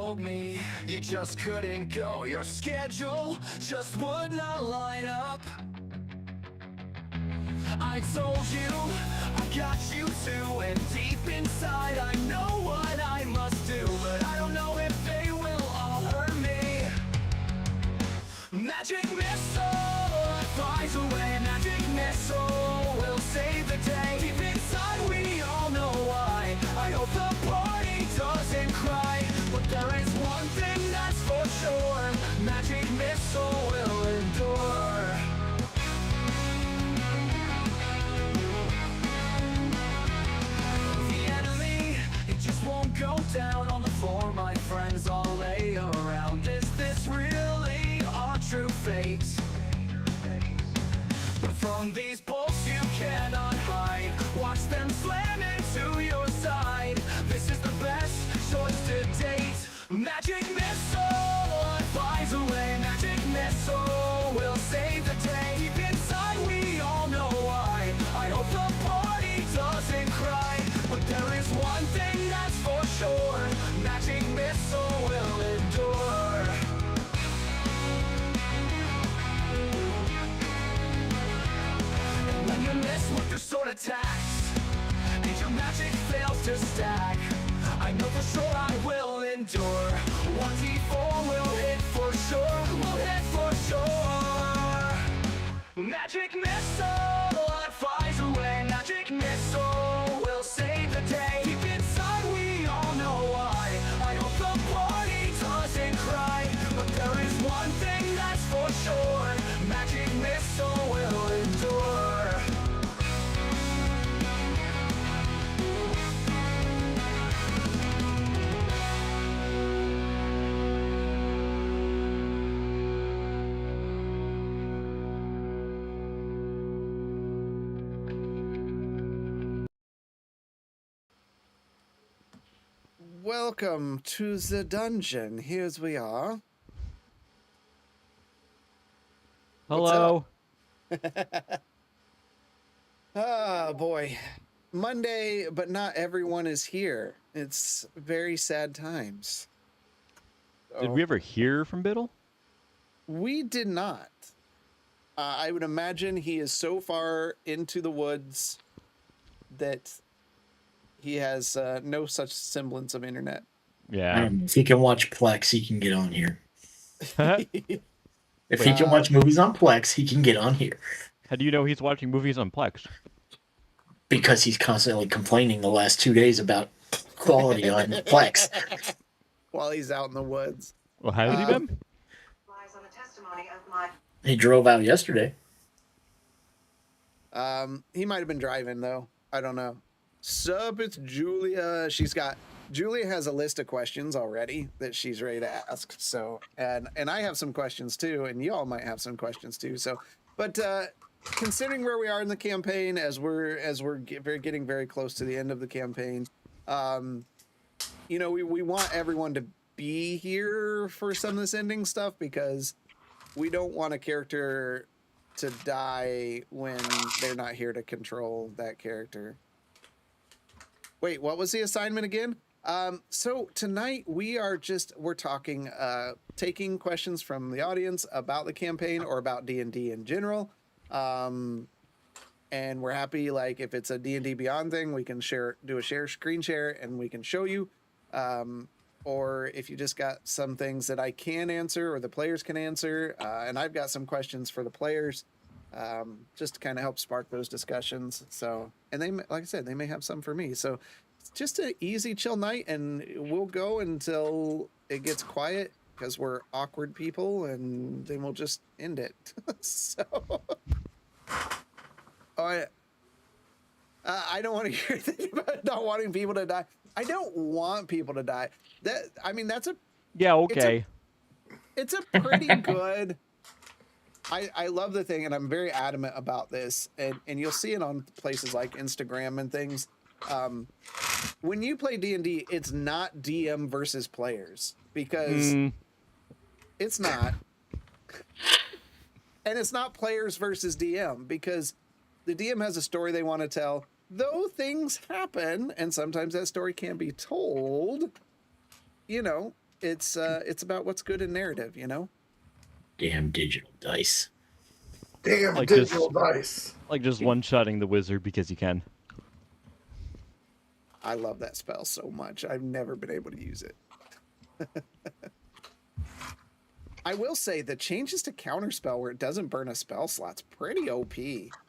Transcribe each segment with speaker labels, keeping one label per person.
Speaker 1: told me you just couldn't go. Your schedule just would not line up. I told you I got you too, and deep inside I know what I must do, but I don't know if they will all hurt me. Magic missile flies away. Magic missile will save the day. Deep inside we all know why. I hope the party doesn't cry, but there is one thing that's for sure. Magic missile will endure. The enemy, it just won't go down on the floor. My friends all lay around. Is this really our true fate? But from these bolts you cannot hide. Watch them slam into your side. This is the best choice to date. Magic missile flies away. Magic missile will save the day. Deep inside we all know why. I hope the party doesn't cry, but there is one thing that's for sure. Magic missile will endure. When you miss with your sword attacks and your magic fails to stack, I know for sure I will endure. 1d4 will hit for sure. Will hit for sure. Magic missile flies away. Magic missile will save the day. Deep inside we all know why. I hope the party doesn't cry, but there is one thing that's for sure. Magic missile will endure.
Speaker 2: Welcome to the dungeon. Here's we are.
Speaker 3: Hello.
Speaker 2: Ah, boy. Monday, but not everyone is here. It's very sad times.
Speaker 3: Did we ever hear from Biddle?
Speaker 2: We did not. I would imagine he is so far into the woods that he has no such semblance of internet.
Speaker 3: Yeah.
Speaker 4: If he can watch Plex, he can get on here.
Speaker 3: How
Speaker 4: If he can watch movies on Plex, he can get on here.
Speaker 3: do you know he's watching movies on Plex?
Speaker 4: Because he's constantly complaining the last 2 days about quality on Plex.
Speaker 2: While he's out in the woods.
Speaker 3: Well, has he been?
Speaker 4: He drove out yesterday.
Speaker 2: He might have been driving though. I don't know. Sup, it's Julia. Julia has a list of questions already that she's ready to ask. So, and I have some questions too, and y'all might have some questions too. So, but considering where we are in the campaign, as we're getting very close to the end of the campaign, you know, we want everyone to be here for some of this ending stuff because we don't want a character to die when they're not here to control that character. Wait, what was the assignment again? So tonight we're talking, taking questions from the audience about the campaign or about D&D in general. And we're happy, like, if it's a D&D Beyond thing, we can do a screen share and we can show you. Or if you just got some things that I can answer or the players can answer. And I've got some questions for the players, just to kind of help spark those discussions. So, and they, like I said, they may have some for me. So it's just an easy, chill night, and we'll go until it gets quiet because we're awkward people, and then we'll just end it. So, I don't want to hear anything about not wanting people to die. I don't want people to die. That's a
Speaker 3: Yeah, okay.
Speaker 2: It's a pretty good. I love the thing, and I'm very adamant about this, and you'll see it on places like Instagram and things. When you play D&D, it's not DM versus players, because it's not. And it's not players versus DM, because the DM has a story they want to tell. Though things happen, and sometimes that story can be told, you know, it's about what's good in narrative, you know.
Speaker 4: Damn digital dice.
Speaker 5: Damn
Speaker 3: Like
Speaker 5: digital dice.
Speaker 3: Like just one-shotting the wizard because you can.
Speaker 2: I love that spell so much. I've never been able to use it. I will say the changes to counterspell where it doesn't burn a spell slot's pretty OP.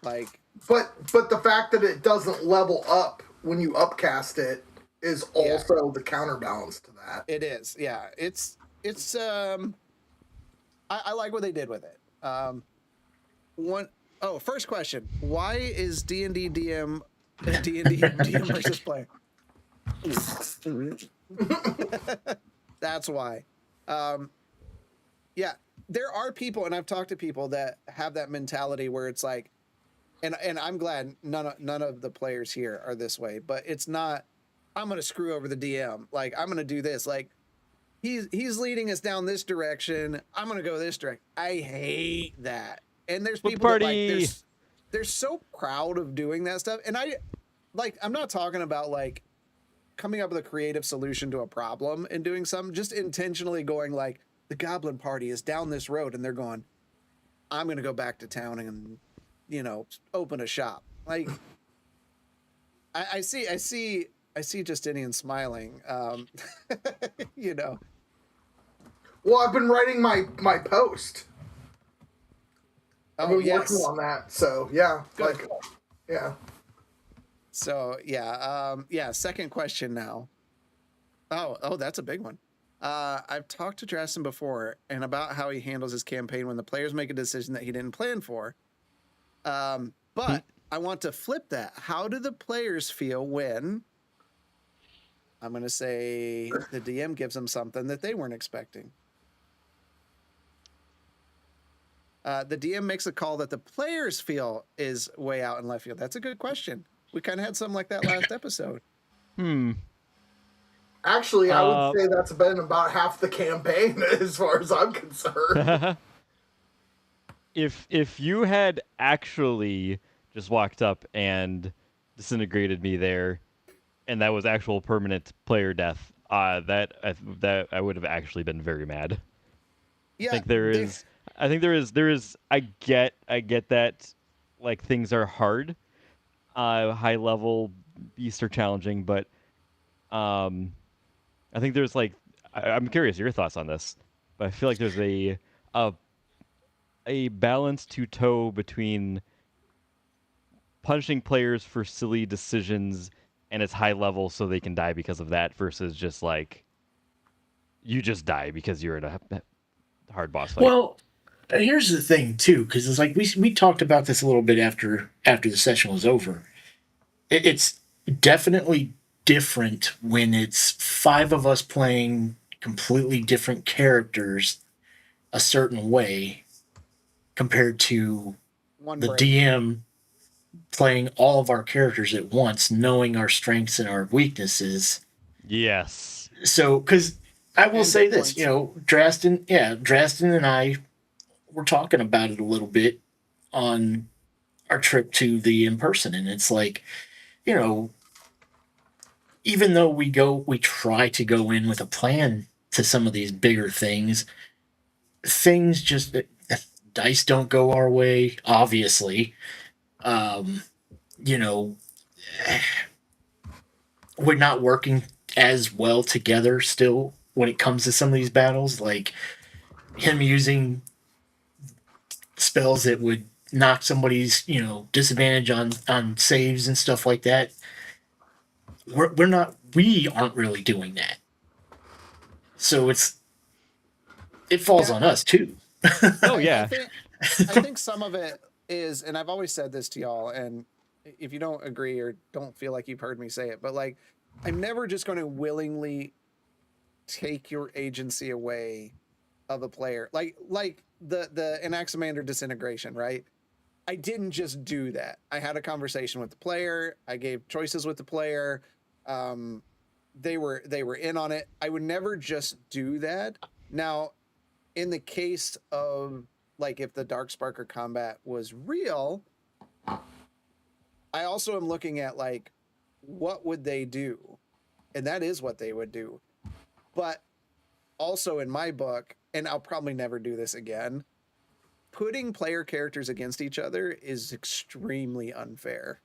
Speaker 2: Like,
Speaker 5: But the fact that it doesn't level up when you upcast it is also the counterbalance to that.
Speaker 2: it is, yeah. It's I like what they did with it. First question: why is D&D DM versus player? That's why. Yeah, there are people, and I've talked to people that have that mentality where it's like, and I'm glad none of the players here are this way, but it's not, I'm gonna screw over the DM. Like, I'm gonna do this. Like, he's leading us down this direction. I'm gonna go this direction. I hate that. And there's
Speaker 3: Split
Speaker 2: people that
Speaker 3: party.
Speaker 2: like they're so proud of doing that stuff. And I'm not talking about like coming up with a creative solution to a problem and doing something, just intentionally going like, the goblin party is down this road and they're going, I'm gonna go back to town and, you know, open a shop. Like, I see Justinian smiling. You know.
Speaker 5: Well, I've been writing my post. I've been working on that, so yeah.
Speaker 2: Good.
Speaker 5: Like, yeah.
Speaker 2: So second question now. Oh, that's a big one. I've talked to Drastin before and about how he handles his campaign when the players make a decision that he didn't plan for. But I want to flip that. How do the players feel when, I'm going to say, the DM gives them something that they weren't expecting? The DM makes a call that the players feel is way out in left field. That's a good question. We kind of had something like that last episode.
Speaker 5: Actually, I would say that's been about half the campaign as far as I'm concerned.
Speaker 3: If you had actually just walked up and disintegrated me there, and that was actual permanent player death, that I would have actually been very mad.
Speaker 2: Yeah,
Speaker 3: I think there is. I get that, like, things are hard. High level beasts are challenging, but I think there's like, I'm curious your thoughts on this, but I feel like there's a balance to toe between punishing players for silly decisions and it's high level so they can die because of that versus just like you just die because you're in a hard boss fight.
Speaker 4: Well, here's the thing too, because it's like we talked about this a little bit after the session was over. It's definitely different when it's 5 of us playing completely different characters a certain way compared to
Speaker 2: one
Speaker 4: the
Speaker 2: break.
Speaker 4: DM playing all of our characters at once, knowing our strengths and our weaknesses.
Speaker 3: Yes.
Speaker 4: So, because I will
Speaker 2: And
Speaker 4: say
Speaker 2: hit
Speaker 4: this,
Speaker 2: points.
Speaker 4: you know, Drastin and I were talking about it a little bit on our trip to the in-person, and it's like, you know, even though we try to go in with a plan to some of these bigger things just, dice don't go our way, obviously. You know, we're not working as well together still when it comes to some of these battles, like him using spells that would knock somebody's, you know, disadvantage on saves and stuff like that. We aren't really doing that. So it falls on us too.
Speaker 3: Oh yeah.
Speaker 2: I think some of it is, and I've always said this to y'all, and if you don't agree or don't feel like you've heard me say it, but like, I'm never just going to willingly take your agency away of a player. Like the Anaximander disintegration, right? I didn't just do that. I had a conversation with the player. I gave choices with the player. They were in on it. I would never just do that. Now, in the case of like if the Darksparker combat was real, I also am looking at like what would they do, and that is what they would do. But also in my book, and I'll probably never do this again, putting player characters against each other is extremely unfair.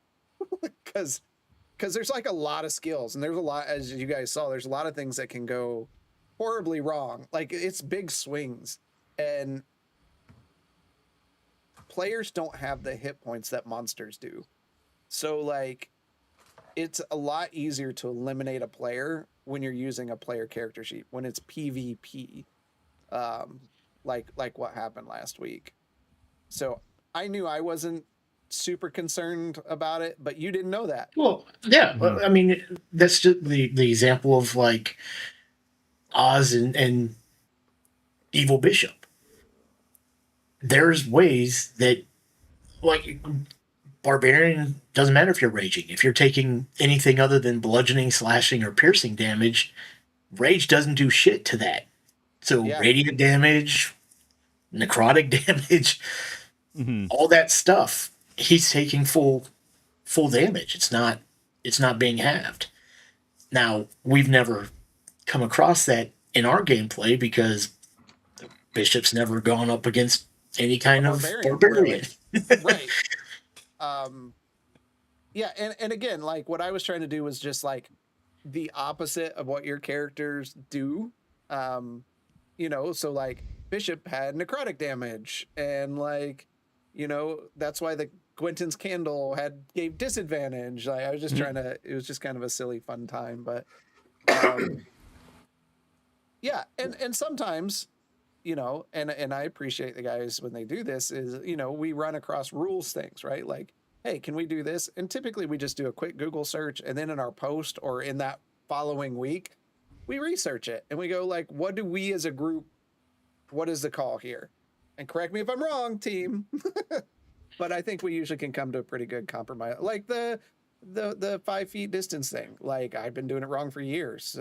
Speaker 2: Because there's like a lot of skills, and there's a lot, as you guys saw, there's a lot of things that can go horribly wrong. Like, it's big swings, and players don't have the hit points that monsters do. So like, it's a lot easier to eliminate a player when you're using a player character sheet, when it's PvP, like what happened last week. So I knew I wasn't super concerned about it, but you didn't know that.
Speaker 4: Well, yeah. I mean, that's just the example of like Oz and Evil Bishop. There's ways that, like, Barbarian, doesn't matter if you're raging. If you're taking anything other than bludgeoning, slashing, or piercing damage, rage doesn't do shit to that. So radiant damage, necrotic damage, all that stuff, he's taking full damage. It's not being halved. Now, we've never come across that in our gameplay because the Bishop's never gone up against any kind of barbarian.
Speaker 2: Really. Right. Yeah, and again, like, what I was trying to do was just like the opposite of what your characters do. You know, so like Bishop had necrotic damage, and like, you know, that's why the Quentin's candle gave disadvantage. Like, I was just trying to, it was just kind of a silly fun time, but yeah, and sometimes, you know, and I appreciate the guys when they do this, is, you know, we run across rules things, right? Like, hey, can we do this? And typically we just do a quick Google search, and then in our post or in that following week, we research it and we go like, what do we as a group, what is the call here? And correct me if I'm wrong, team. But I think we usually can come to a pretty good compromise. Like the 5 feet distance thing. Like, I've been doing it wrong for years,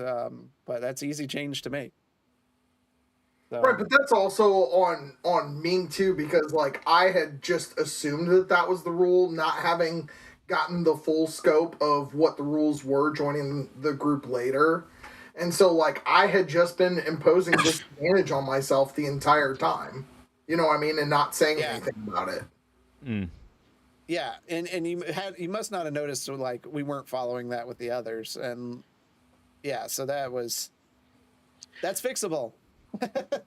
Speaker 2: but that's easy change to make. So.
Speaker 5: Right, but that's also on me too, because like I had just assumed that was the rule, not having gotten the full scope of what the rules were joining the group later. And so like I had just been imposing disadvantage on myself the entire time. You know what I mean? And not saying anything about it.
Speaker 3: Mm.
Speaker 2: Yeah, and you must not have noticed, so like we weren't following that with the others, and yeah, so that's fixable.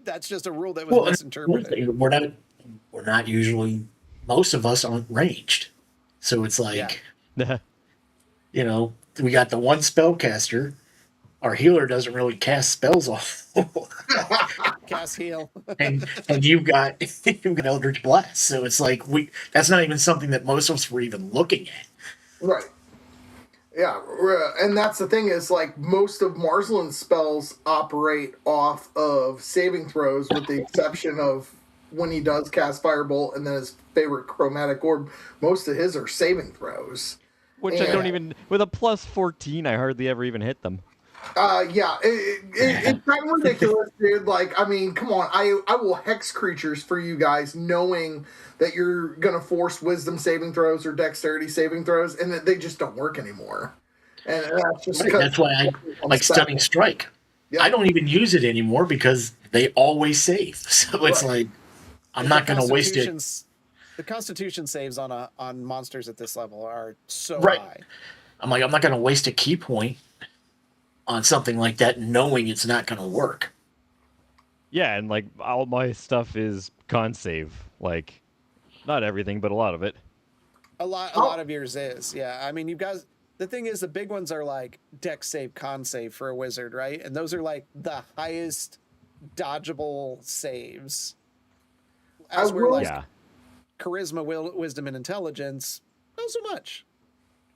Speaker 2: That's just a rule that was misinterpreted.
Speaker 4: We're not usually, most of us aren't ranged, so it's like, you know, we got the one spellcaster. Our healer doesn't really cast spells off.
Speaker 2: Cast heal.
Speaker 4: and you've got Eldritch Blast. So it's like that's not even something that most of us were even looking at.
Speaker 5: Right. Yeah, and that's the thing, is like most of Marsland's spells operate off of saving throws, with the exception of when he does cast Firebolt and then his favorite Chromatic Orb. Most of his are saving throws.
Speaker 3: Which I don't even, with a plus 14, I hardly ever even hit them.
Speaker 5: Yeah, it's kind of ridiculous, dude. Like, I mean, come on. I will hex creatures for you guys, knowing that you're gonna force wisdom saving throws or dexterity saving throws, and that they just don't work anymore. And that's just
Speaker 4: that's why I like Stunning Strike. Yep. I don't even use it anymore because they always save. So it's like, I'm not gonna waste it.
Speaker 2: The Constitution saves on monsters at this level are so high.
Speaker 4: I'm like, I'm not gonna waste a key point on something like that, knowing it's not going to work.
Speaker 3: Yeah, and like all my stuff is con save. Like, not everything, but a lot of it.
Speaker 2: A lot of yours is, yeah. I mean, you guys. The thing is, the big ones are like dex save, con save for a wizard, right? And those are like the highest dodgeable saves. As we're like charisma, wisdom, and intelligence, not so much.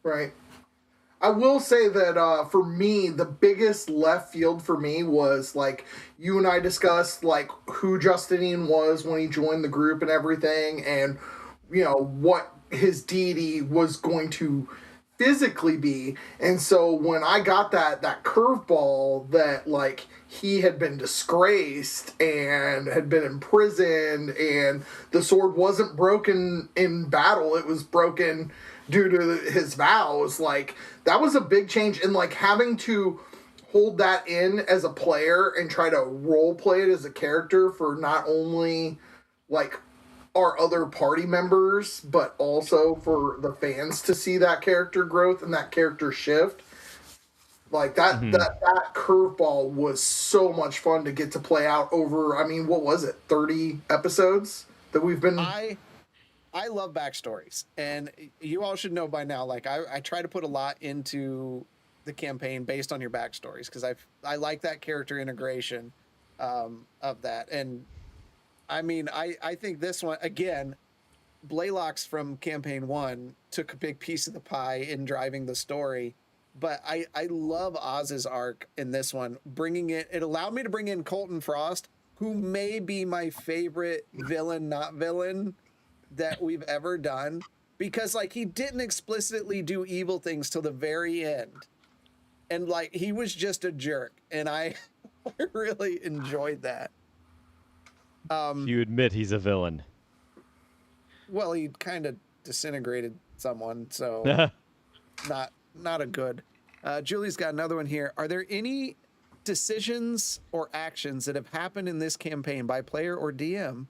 Speaker 5: Right. I will say that for me, the biggest left field for me was, like, you and I discussed, like, who Justinian was when he joined the group and everything, and, you know, what his deity was going to physically be. And so when I got that curveball that, like, he had been disgraced and had been imprisoned, and the sword wasn't broken in battle, it was broken due to his vows, like, that was a big change. And like having to hold that in as a player and try to role play it as a character for not only like our other party members, but also for the fans to see that character growth and that character shift. Like that curveball was so much fun to get to play out over. I mean, what was it? 30 episodes that we've been.
Speaker 2: I love backstories, and you all should know by now. Like I try to put a lot into the campaign based on your backstories because I like that character integration of that. And I mean, I think this one again, Blaylock's from campaign 1 took a big piece of the pie in driving the story. But I love Oz's arc in this one. It allowed me to bring in Colton Frost, who may be my favorite villain, not villain, that we've ever done. Because, like, he didn't explicitly do evil things till the very end. And, like, he was just a jerk. And I really enjoyed that.
Speaker 3: You admit he's a villain.
Speaker 2: Well, he kind of disintegrated someone, so not a good. Julie's got another one here. Are there any decisions or actions that have happened in this campaign by player or DM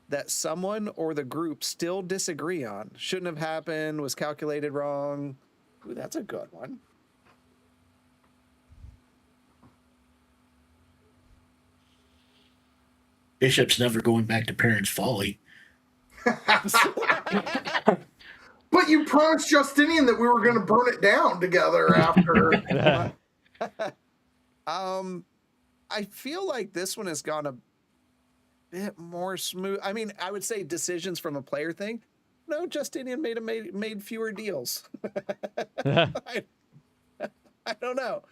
Speaker 2: that someone or the group still disagree on? Shouldn't have happened, was calculated wrong. Ooh, that's a good one.
Speaker 4: Bishop's never going back to Parents' Folly.
Speaker 5: But you promised Justinian that we were going to burn it down together after.
Speaker 2: I feel like this one has gone a bit more smooth. I mean, I would say decisions from a player thing. No, Justinian made fewer deals. I don't know.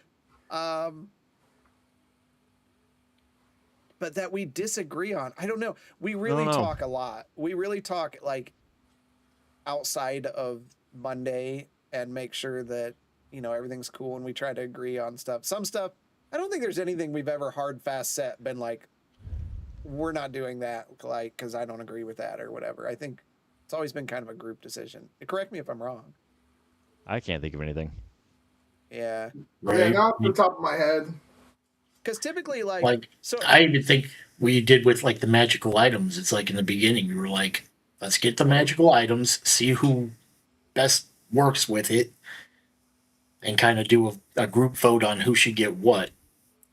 Speaker 2: But that we disagree on, I don't know. We really talk a lot. We really talk like outside of Monday and make sure that, you know, everything's cool and we try to agree on stuff. Some stuff, I don't think there's anything we've ever hard, fast set been like, we're not doing that, like, because I don't agree with that or whatever. I think it's always been kind of a group decision. Correct me if I'm wrong.
Speaker 3: I can't think of anything.
Speaker 2: Yeah.
Speaker 4: Right?
Speaker 5: Yeah, not off the top of my head.
Speaker 2: Because typically, so
Speaker 4: I even think we did with like the magical items. It's like in the beginning, we were like, let's get the magical items, see who best works with it, and kind of do a group vote on who should get what.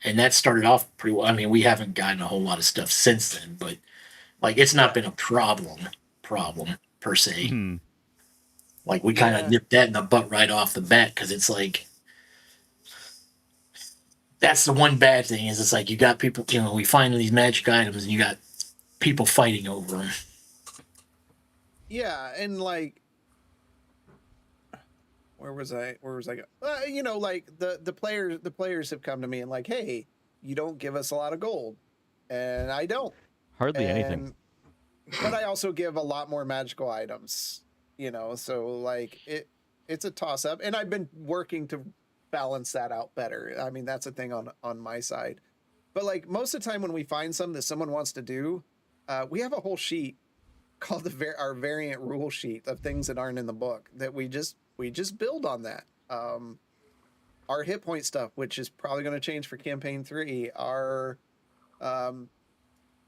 Speaker 4: And that started off pretty well. I mean, we haven't gotten a whole lot of stuff since then, but like it's not been a problem per se.
Speaker 3: Hmm.
Speaker 4: Like we kind of nipped that in the butt right off the bat because it's like that's the one bad thing is it's like you got people, you know, we find these magic items and you got people fighting over them.
Speaker 2: yeah, and like, where was I? You know, like the players have come to me and like, hey, you don't give us a lot of gold, and I don't.
Speaker 3: Hardly anything.
Speaker 2: But I also give a lot more magical items, you know. So like it's a toss up, and I've been working to balance that out better. I mean, that's a thing on my side. But like most of the time when we find something that someone wants to do, we have a whole sheet called our variant rule sheet of things that aren't in the book that we just build on that. Our hit point stuff, which is probably going to change for campaign 3, our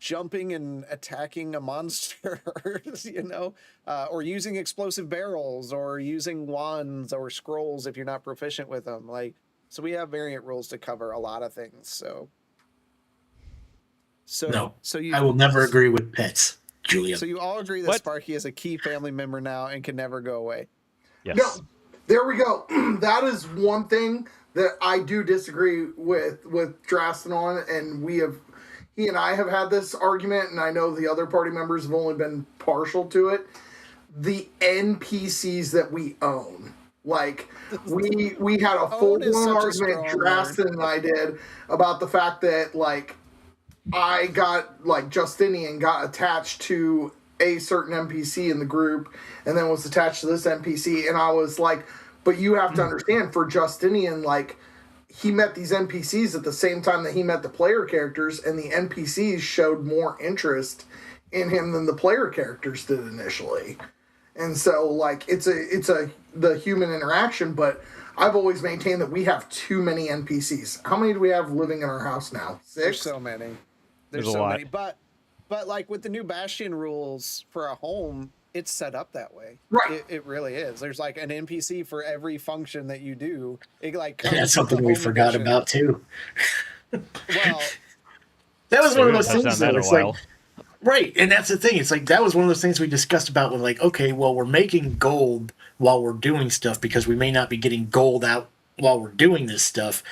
Speaker 2: jumping and attacking a monster, you know, or using explosive barrels or using wands or scrolls if you're not proficient with them. Like, so we have variant rules to cover a lot of things. So
Speaker 4: I will never agree with pets, Julia.
Speaker 2: So you all agree that
Speaker 3: What?
Speaker 2: Sparky is a key family member now and can never go away.
Speaker 3: Yes.
Speaker 5: No, there we go. That is one thing that I do disagree with Drastin on, and he and I have had this argument, and I know the other party members have only been partial to it. The NPCs that we own. Like, we had a full-blown argument, Drastin and I did, about the fact that, like, I got, like, Justinian got attached to a certain NPC in the group, and then was attached to this NPC, and I was like, but you have to understand, for Justinian, like, he met these NPCs at the same time that he met the player characters, and the NPCs showed more interest in him than the player characters did initially. And so like it's the human interaction, but I've always maintained that we have too many NPCs. How many do we have living in our house now? 6?
Speaker 2: There's so many. There's
Speaker 3: a
Speaker 2: so
Speaker 3: lot.
Speaker 2: many. But like with the new Bastion rules for a home, it's set up that way.
Speaker 5: Right.
Speaker 2: It really is. There's like an NPC for every function that you do. It like
Speaker 4: And
Speaker 2: comes
Speaker 4: that's
Speaker 2: with the
Speaker 4: something we
Speaker 2: home
Speaker 4: forgot
Speaker 2: edition.
Speaker 4: about too.
Speaker 2: Well,
Speaker 4: That was
Speaker 3: Yeah,
Speaker 4: one
Speaker 3: we
Speaker 4: of those
Speaker 3: haven't touched
Speaker 4: things
Speaker 3: on that
Speaker 4: though.
Speaker 3: in a
Speaker 4: It's like,
Speaker 3: while.
Speaker 4: right, and that's the thing. It's like that was one of those things we discussed about with like, okay, well, we're making gold while we're doing stuff because we may not be getting gold out while we're doing this stuff,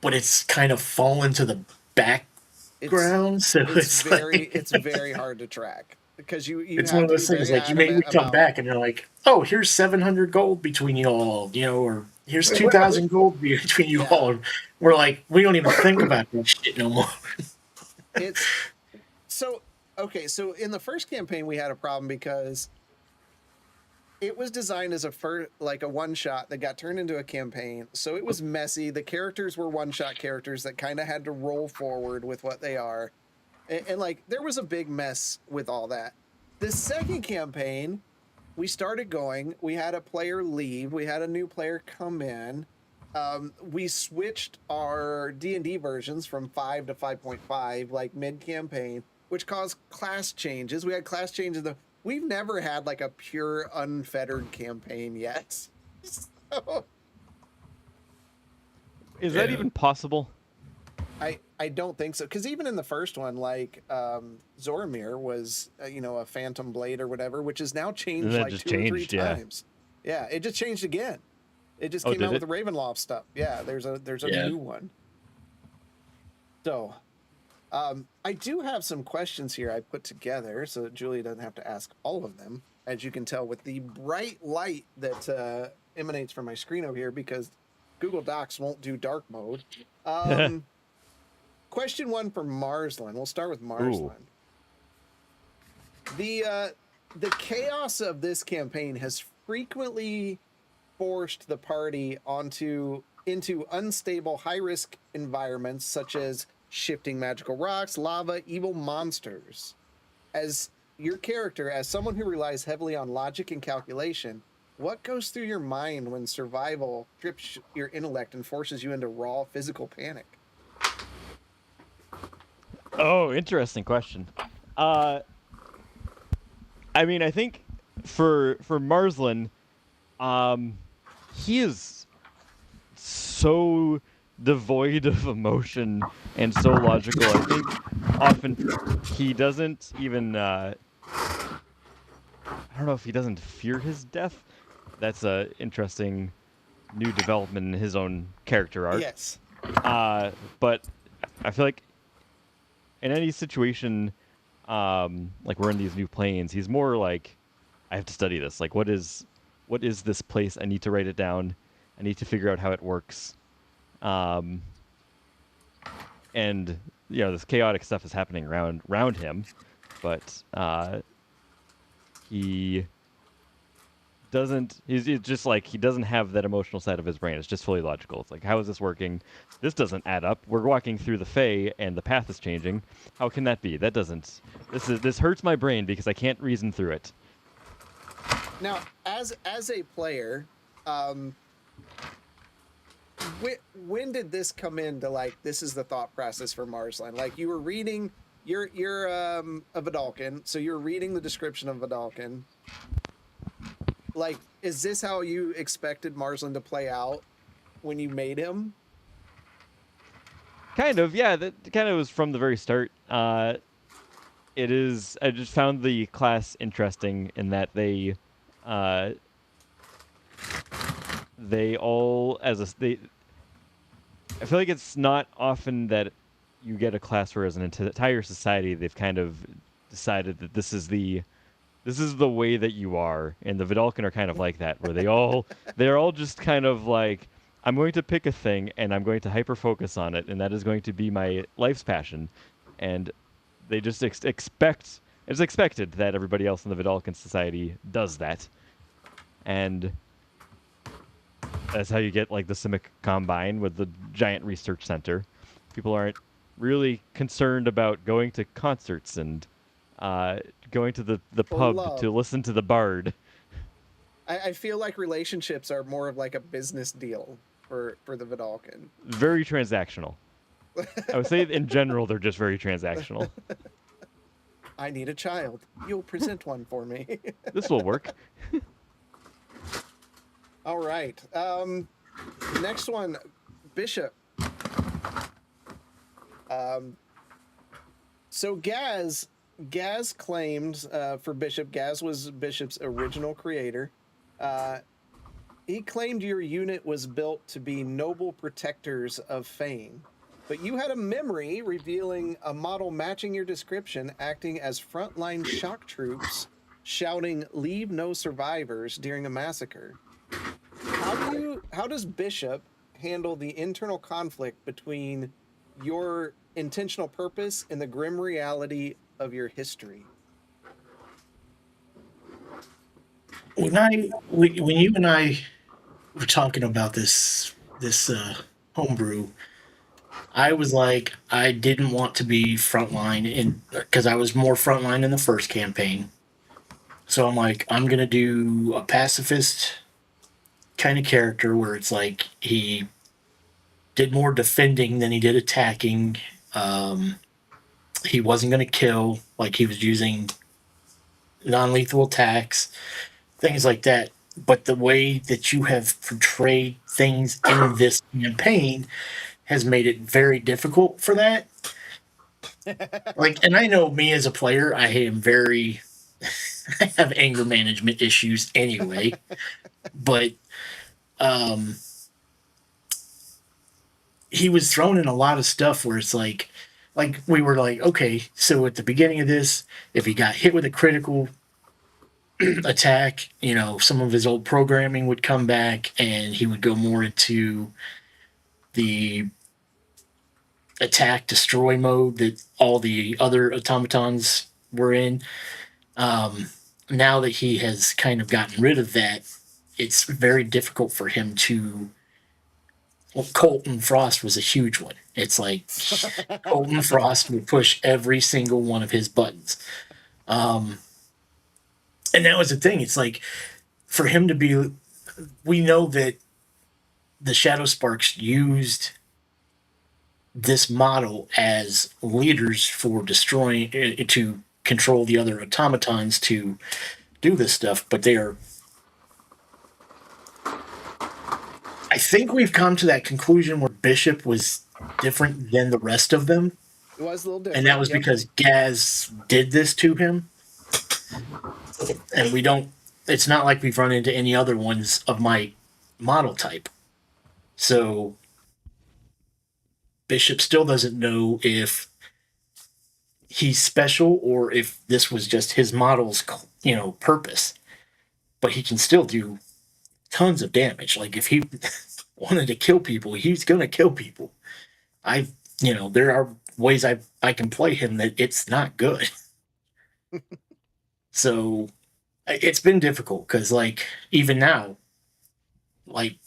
Speaker 4: but it's kind of fallen to the background. So it's like
Speaker 2: it's very hard to track because you
Speaker 4: it's
Speaker 2: have
Speaker 4: one of
Speaker 2: to
Speaker 4: those
Speaker 2: be
Speaker 4: things
Speaker 2: very
Speaker 4: like you maybe
Speaker 2: adamant
Speaker 4: come
Speaker 2: about
Speaker 4: back and you're like, oh, here's 700 gold between you all, or here's 2,000 gold between you
Speaker 2: Yeah.
Speaker 4: all. And we're like, we don't even think about that shit no more.
Speaker 2: it's so okay. So in the first campaign, we had a problem because it was designed as a one shot that got turned into a campaign. So it was messy. The characters were one shot characters that kind of had to roll forward with what they are. And like there was a big mess with all that. The second campaign, we started going, we had a player leave, we had a new player come in. We switched our D&D versions from 5 to 5.5 like mid-campaign, which caused class changes. We had class changes. We've never had like a pure unfettered campaign yet. So,
Speaker 3: Is that even possible?
Speaker 2: I don't think so, because even in the first one, like Zoramir was a phantom blade or whatever, which is now changed
Speaker 3: And that
Speaker 2: like
Speaker 3: just
Speaker 2: 2 or 3
Speaker 3: changed, yeah.
Speaker 2: times. Yeah, it just changed again. It just
Speaker 3: Oh,
Speaker 2: came
Speaker 3: did
Speaker 2: out with
Speaker 3: it?
Speaker 2: the Ravenloft stuff. Yeah, there's a
Speaker 4: Yeah.
Speaker 2: new one. So, I do have some questions here I put together so that Julia doesn't have to ask all of them. As you can tell with the bright light that emanates from my screen over here, because Google Docs won't do dark mode. Question 1 for Marslin. We'll start with Marslin. The chaos of this campaign has frequently forced the party into unstable, high-risk environments such as shifting magical rocks, lava, evil monsters. As your character, as someone who relies heavily on logic and calculation, what goes through your mind when survival strips your intellect and forces you into raw physical panic?
Speaker 3: Oh, interesting question. I mean, I think for Marslin, he is so devoid of emotion and so logical. I think often he doesn't even. I don't know if he doesn't fear his death. That's a interesting new development in his own character arc.
Speaker 2: Yes.
Speaker 3: But I feel like in any situation, like we're in these new planes, he's more like, I have to study this. Like, what is this place? I need to write it down. I need to figure out how it works. And this chaotic stuff is happening around him, but he doesn't. He's just like, he doesn't have that emotional side of his brain. It's just fully logical. It's like, how is this working? This doesn't add up. We're walking through the Fae, and the path is changing. How can that be? That doesn't. This hurts my brain because I can't reason through it.
Speaker 2: Now, as a player, when did this come into, like, this is the thought process for Marslin? Like, you were reading, you're a Vidalcan, so you're reading the description of Vidalcan. Like, is this how you expected Marslin to play out when you made him?
Speaker 3: Kind of, yeah. That kind of was from the very start. It is. I just found the class interesting in that they all they. I feel like it's not often that you get a class where, as an entire society, they've kind of decided that this is the way that you are, and the Vidalcan are kind of like that, where they're all just kind of like, I'm going to pick a thing and I'm going to hyper focus on it, and that is going to be my life's passion, and they just expect. It's expected that everybody else in the Vidalcan society does that, and that's how you get like the Simic Combine with the giant research center. People aren't really concerned about going to concerts and going to the pub
Speaker 2: love.
Speaker 3: to listen to the bard.
Speaker 2: I feel like relationships are more of like a business deal for the Vidalcan.
Speaker 3: Very transactional. I would say in general they're just very transactional.
Speaker 2: I need a child. You'll present one for me.
Speaker 3: This will work.
Speaker 2: All right. Next one, Bishop. So Gaz claimed for Bishop. Gaz was Bishop's original creator. He claimed your unit was built to be noble protectors of fame, but you had a memory revealing a model matching your description, acting as frontline shock troops, shouting "Leave no survivors" during a massacre. How does Bishop handle the internal conflict between your intentional purpose and the grim reality of your history?
Speaker 4: When you and I were talking about this homebrew, I was like, I didn't want to be frontline in because I was more frontline in the first campaign. So I'm like, I'm gonna do a pacifist kind of character where it's like he did more defending than he did attacking. He wasn't gonna kill, like he was using non-lethal attacks, things like that. But the way that you have portrayed things in this campaign has made it very difficult for that. Like, and I know me as a player, I am very, I have anger management issues anyway. But he was thrown in a lot of stuff where it's like we were like, okay, so at the beginning of this, if he got hit with a critical attack, you know, some of his old programming would come back and he would go more into the attack destroy mode that all the other automatons were in. Now that he has kind of gotten rid of that, it's very difficult for him to. Well, Colton Frost was a huge one. It's like Colton Frost would push every single one of his buttons. And that was the thing. It's like for him to be, we know that the Shadow Sparks used this model as leaders for destroying, to control the other automatons to do this stuff, but they are. I think we've come to that conclusion where Bishop was different than the rest of them.
Speaker 2: It was a little different.
Speaker 4: And that was because Gaz did this to him. And we don't, it's not like we've run into any other ones of my model type. So Bishop still doesn't know if he's special or if this was just his model's, purpose. But he can still do tons of damage. Like if he wanted to kill people, he's going to kill people. There are ways I can play him that it's not good. So it's been difficult because, like, even now, like,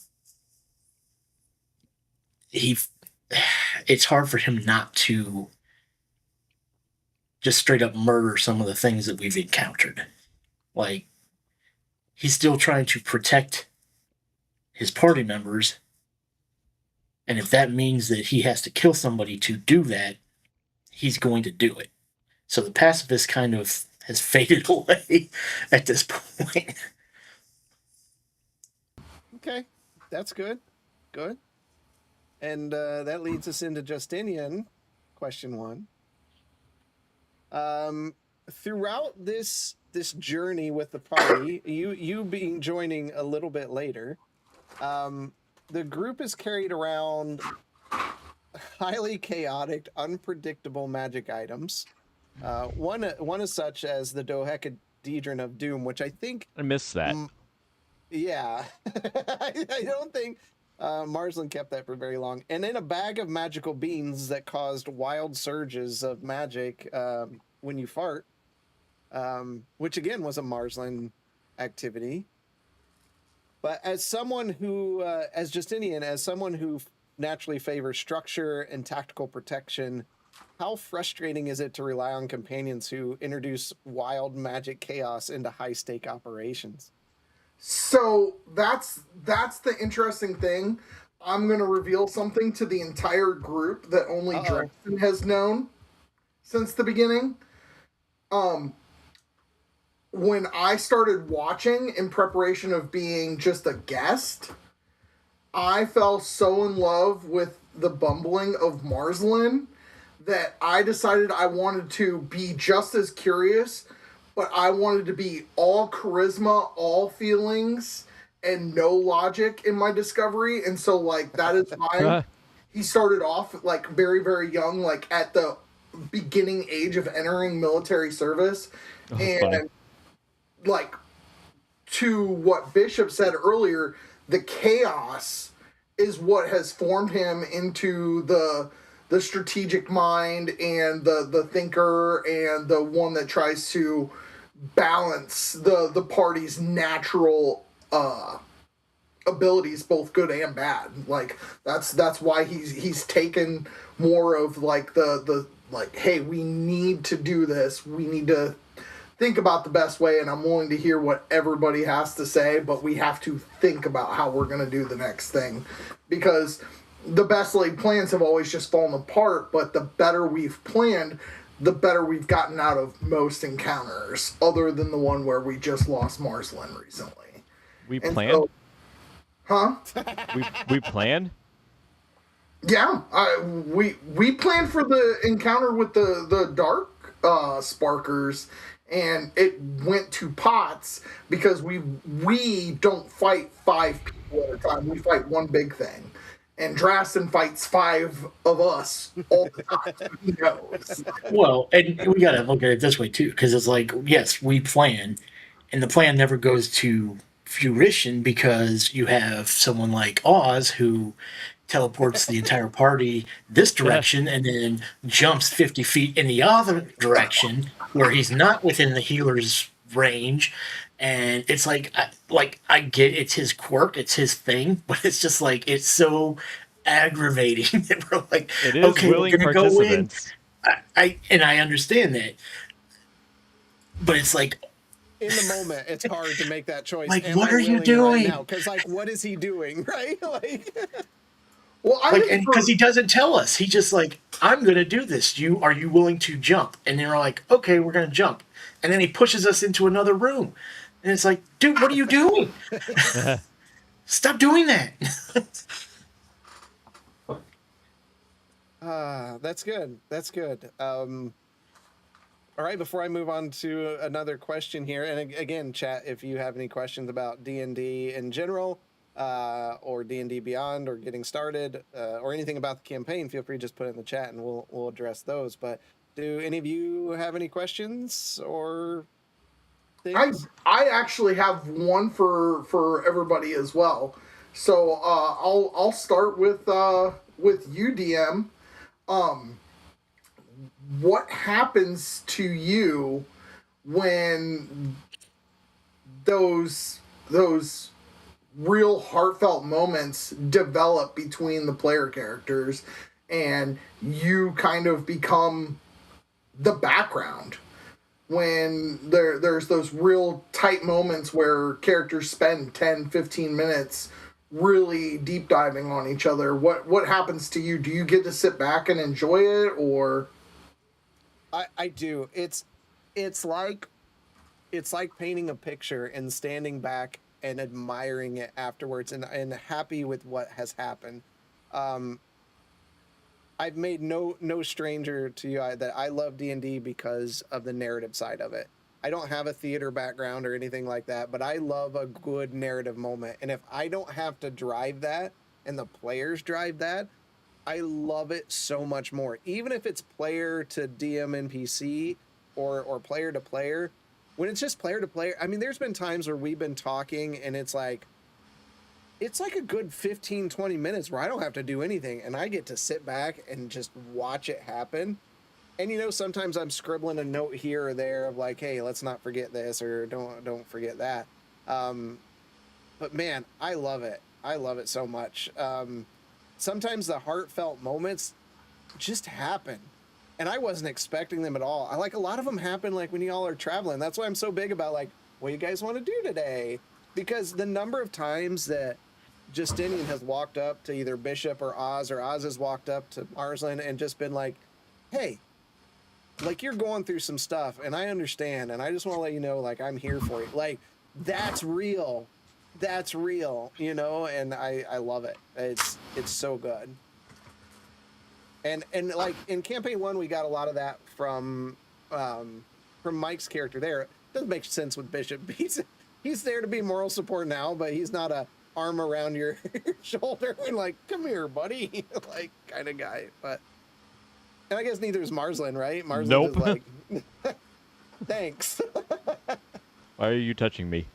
Speaker 4: it's hard for him not to just straight up murder some of the things that we've encountered. Like, he's still trying to protect his party members. And if that means that he has to kill somebody to do that, he's going to do it. So the pacifist kind of has faded away at this point.
Speaker 2: Okay, that's good. Good. And that leads us into Justinian, question 1. Throughout this journey with the party, you being joining a little bit later, the group is carried around highly chaotic, unpredictable magic items. One is such as the Dodecahedron of Doom, which I think
Speaker 3: I missed that.
Speaker 2: Yeah, I don't think Marsland kept that for very long. And then a bag of magical beans that caused wild surges of magic when you fart, which again was a Marsland activity. But as someone who, as Justinian, as someone who naturally favors structure and tactical protection, how frustrating is it to rely on companions who introduce wild magic chaos into high-stake operations?
Speaker 5: So that's the interesting thing. I'm gonna reveal something to the entire group that only
Speaker 2: Uh-oh.
Speaker 5: Dresden has known since the beginning. Um, when I started watching in preparation of being just a guest, I fell so in love with the bumbling of Marslin that I decided I wanted to be just as curious, but I wanted to be all charisma, all feelings, and no logic in my discovery. And so, like, that is why he started off, like, very, very young, like, at the beginning age of entering military service.
Speaker 3: Oh, that's
Speaker 5: And,
Speaker 3: funny.
Speaker 5: like, to what Bishop said earlier, the chaos is what has formed him into the strategic mind and the thinker and the one that tries to balance the party's natural abilities, both good and bad. Like that's why he's taken more of like the like, hey, we need to do this, we need to think about the best way, and I'm willing to hear what everybody has to say, but we have to think about how we're going to do the next thing, because the best laid plans have always just fallen apart, but the better we've planned, the better we've gotten out of most encounters, other than the one where we just lost Marslin recently.
Speaker 3: We
Speaker 5: And
Speaker 3: planned?
Speaker 5: so, huh?
Speaker 3: We planned?
Speaker 5: Yeah, we planned for the encounter with the dark sparkers, and it went to pots because we don't fight 5 people at a time. We fight one big thing, and Drastin fights 5 of us all the time. So he knows.
Speaker 4: Well, and we got to look at it this way too, because it's like, yes, we plan, and the plan never goes to fruition because you have someone like Oz who teleports the entire party this direction and then jumps 50 feet in the other direction where he's not within the healer's range. And it's like I get it's his quirk, it's his thing, but it's just like it's so aggravating that we're like,
Speaker 3: It is
Speaker 4: okay, we're
Speaker 3: willing
Speaker 4: gonna go in.
Speaker 3: participants.
Speaker 4: I understand that, but it's like,
Speaker 2: In the moment, it's hard to make that choice.
Speaker 4: Like,
Speaker 2: Am
Speaker 4: what
Speaker 2: I
Speaker 4: are you
Speaker 2: willing
Speaker 4: doing?
Speaker 2: right now? Because, like, what is he doing, right? Like,
Speaker 5: Well, I
Speaker 4: like,
Speaker 5: think
Speaker 4: and
Speaker 5: for-
Speaker 4: because he doesn't tell us, he just like, I'm gonna do this. Are you willing to jump? And then we're like, okay, we're gonna jump. And then he pushes us into another room, and it's like, dude, what are you doing? Stop doing that.
Speaker 2: that's good. That's good. All right, before I move on to another question here, and again, chat, if you have any questions about D&D in general, or D&D Beyond, or getting started, or anything about the campaign, feel free to just put it in the chat, and we'll address those. But do any of you have any questions or things?
Speaker 5: I actually have one for everybody as well. So I'll start with you, DM. What happens to you when those real heartfelt moments develop between the player characters, and you kind of become the background? When there's those real tight moments where characters spend 10-15 minutes really deep diving on each other, what happens to you? Do you get to sit back and enjoy it, or
Speaker 2: I do. It's like painting a picture and standing back and admiring it afterwards, and happy with what has happened. I've made no stranger to you that I love D&D because of the narrative side of it. I don't have a theater background or anything like that, but I love a good narrative moment. And if I don't have to drive that and the players drive that, I love it so much more. Even if it's player to DM NPC or player to player, when it's just player to player, I mean, there's been times where we've been talking and it's like a good 15-20 minutes where I don't have to do anything and I get to sit back and just watch it happen. And sometimes I'm scribbling a note here or there of like, hey, let's not forget this, or don't forget that. But man, I love it. I love it so much. Sometimes the heartfelt moments just happen, and I wasn't expecting them at all. I like a lot of them happen like when y'all are traveling. That's why I'm so big about like, what you guys want to do today? because the number of times that Justinian has walked up to either Bishop or Oz has walked up to Marsland and just been like, hey, like you're going through some stuff and I understand and I just want to let you know, like, I'm here for you. Like, that's real. That's real, you know, and I love it. It's so good. And like in campaign 1, we got a lot of that from Mike's character there. It doesn't make sense with Bishop. He's there to be moral support now, but he's not a arm around your shoulder and like, come here, buddy, like kind of guy. But and I guess neither is Marsland, right? Marsland
Speaker 3: Nope.
Speaker 2: is like, thanks.
Speaker 3: Why are you touching me?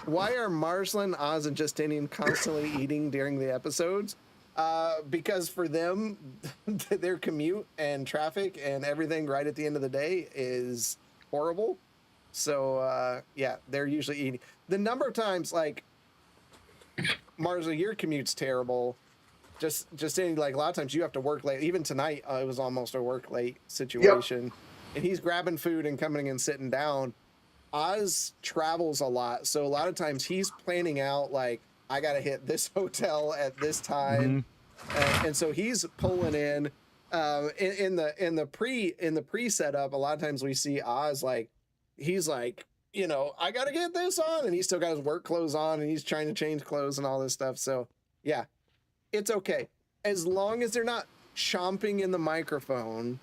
Speaker 2: Why are Marsland, Oz, and Justinian constantly eating during the episodes? Because for them, their commute and traffic and everything right at the end of the day is horrible. So, yeah, they're usually eating. The number of times, like, Marsland, your commute's terrible. Just saying, like, a lot of times you have to work late. Even tonight, it was almost a work late situation. Yep. And he's grabbing food and coming and sitting down. Oz travels a lot, so a lot of times he's planning out like I gotta hit this hotel at this time, and so he's pulling in the pre setup. A lot of times we see Oz like he's like, you know, I gotta get this on, and he's still got his work clothes on, and he's trying to change clothes and all this stuff. So yeah, it's okay as long as they're not chomping in the microphone.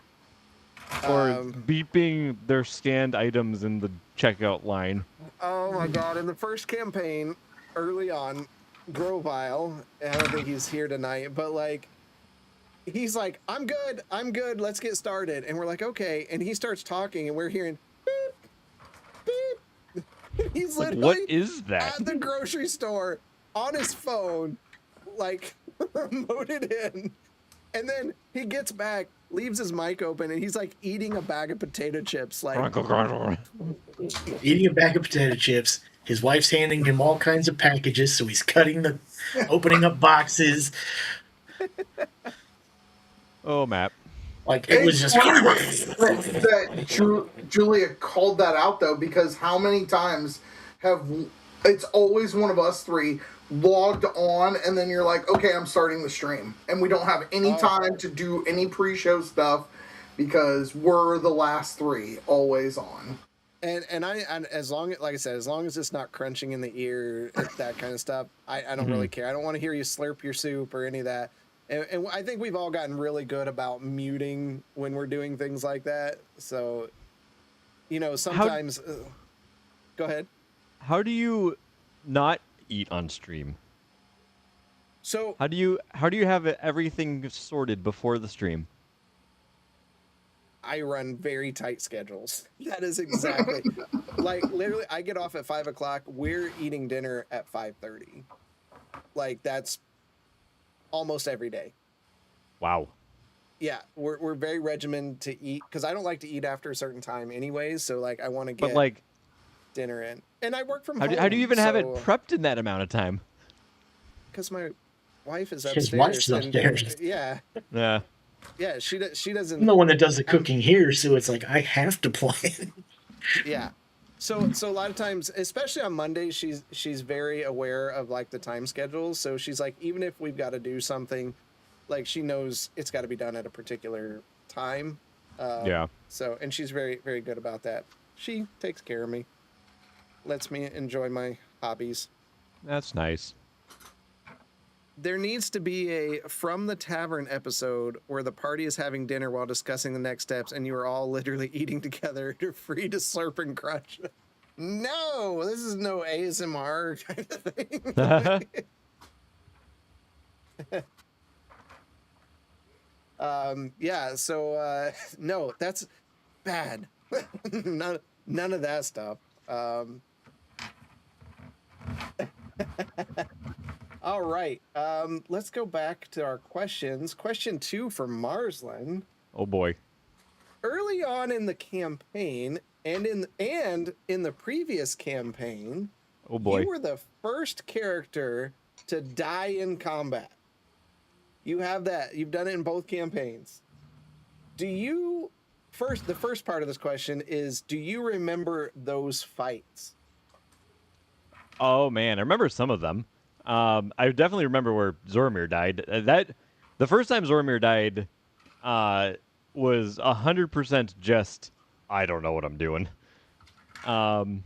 Speaker 3: Or beeping their scanned items in the checkout line.
Speaker 2: Oh my god, in the first campaign, early on, Grovile, I don't think he's here tonight, but like, he's like, I'm good, let's get started. And we're like, okay. And he starts talking and we're hearing, beep, beep. He's literally
Speaker 3: what is that?
Speaker 2: at the grocery store on his phone, like, remoted in. And then he gets back, leaves his mic open, and he's like eating a bag of potato chips. Like
Speaker 4: eating a bag of potato chips. His wife's handing him all kinds of packages, so he's opening up boxes.
Speaker 3: Oh, Matt.
Speaker 4: Like it was just
Speaker 5: that Julia called that out though, because how many times it's always one of us three logged on and then you're like, okay, I'm starting the stream, and we don't have any time to do any pre-show stuff because we're the last three always on. And as long as, like I said, as long as it's not crunching in the ear, that kind of stuff, I don't really care. I don't want to hear you slurp your soup or any of that. And I think we've all gotten really good about muting when we're doing things like that. So, you know, sometimes go ahead.
Speaker 3: How do you not eat on stream?
Speaker 2: So
Speaker 3: how do you have everything sorted before the stream?
Speaker 2: I run very tight schedules. That is exactly like literally I get off at 5:00. We're eating dinner at 5:30. Like that's almost every day.
Speaker 3: Wow.
Speaker 2: Yeah, we're very regimented to eat because I don't like to eat after a certain time anyways. So like I want to get
Speaker 3: like
Speaker 2: dinner in, and I work from
Speaker 3: home. How do you even have it prepped in that amount of time?
Speaker 2: Because my wife is upstairs.
Speaker 4: His wife's upstairs.
Speaker 2: Yeah. Yeah, she doesn't.
Speaker 4: I'm the one that does the cooking here, so it's like I have to plan.
Speaker 2: Yeah, so a lot of times, especially on Mondays, she's very aware of like the time schedules. So she's like, even if we've got to do something, like she knows it's got to be done at a particular time.
Speaker 3: Yeah.
Speaker 2: So and she's very very good about that. She takes care of me, lets me enjoy my hobbies.
Speaker 3: That's nice.
Speaker 2: There needs to be a From the Tavern episode where the party is having dinner while discussing the next steps and you are all literally eating together. You're free to slurp and crunch. No, this is no ASMR kind of thing. Yeah, so no, that's bad. None of that stuff. All right, let's go back to our questions. Question 2 for Marsland.
Speaker 3: Oh boy.
Speaker 2: Early on in the campaign and in the previous campaign,
Speaker 3: oh boy,
Speaker 2: you were the first character to die in combat. You have that. You've done it in both campaigns. The first part of this question is, do you remember those fights?
Speaker 3: Oh man, I remember some of them. I definitely remember where Zoromir died. The first time Zoromir died, uh, was 100% just I don't know what I'm doing. Um,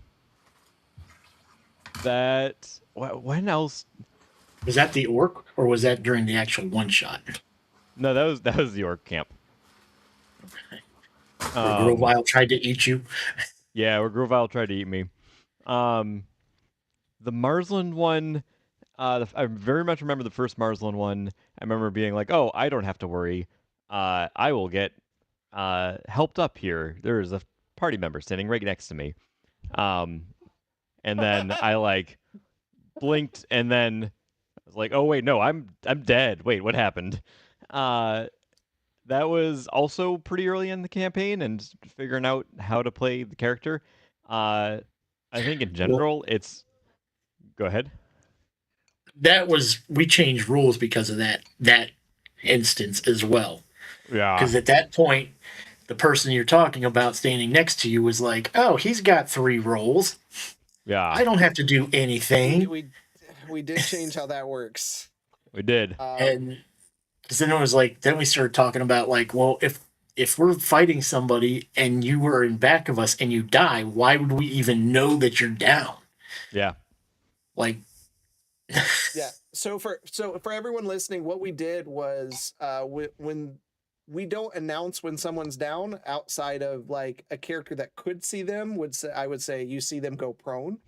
Speaker 3: when else?
Speaker 4: Was that the orc, or was that during the actual one shot?
Speaker 3: No, that was the orc camp.
Speaker 4: Where Grovile tried to eat you?
Speaker 3: Yeah, where Grovile tried to eat me. Um, the Marsland one, I very much remember the first Marsland one. I remember being like, "Oh, I don't have to worry. I will get helped up here. There is a party member standing right next to me." Um, and then I like blinked, and then I was like, "Oh wait, no, I'm dead. Wait, what happened?" Uh, that was also pretty early in the campaign and figuring out how to play the character. I think in
Speaker 4: Well,
Speaker 3: general, it's go ahead.
Speaker 4: that was we changed rules because of that instance as well.
Speaker 3: Yeah,
Speaker 4: Because at that point, the person you're talking about standing next to you was like, "Oh, he's got 3 rolls.
Speaker 3: yeah,
Speaker 4: I don't have to do
Speaker 2: We
Speaker 4: anything."
Speaker 2: we did change how that works.
Speaker 3: we did.
Speaker 4: And because then it was like, then we started talking about like, well, if we're fighting somebody and you were in back of us and you die, why would we even know that you're down?
Speaker 3: Yeah,
Speaker 4: Like,
Speaker 2: Yeah. So for everyone listening, what we did was when we don't announce when someone's down outside of like a character that could see them I would say you see them go prone,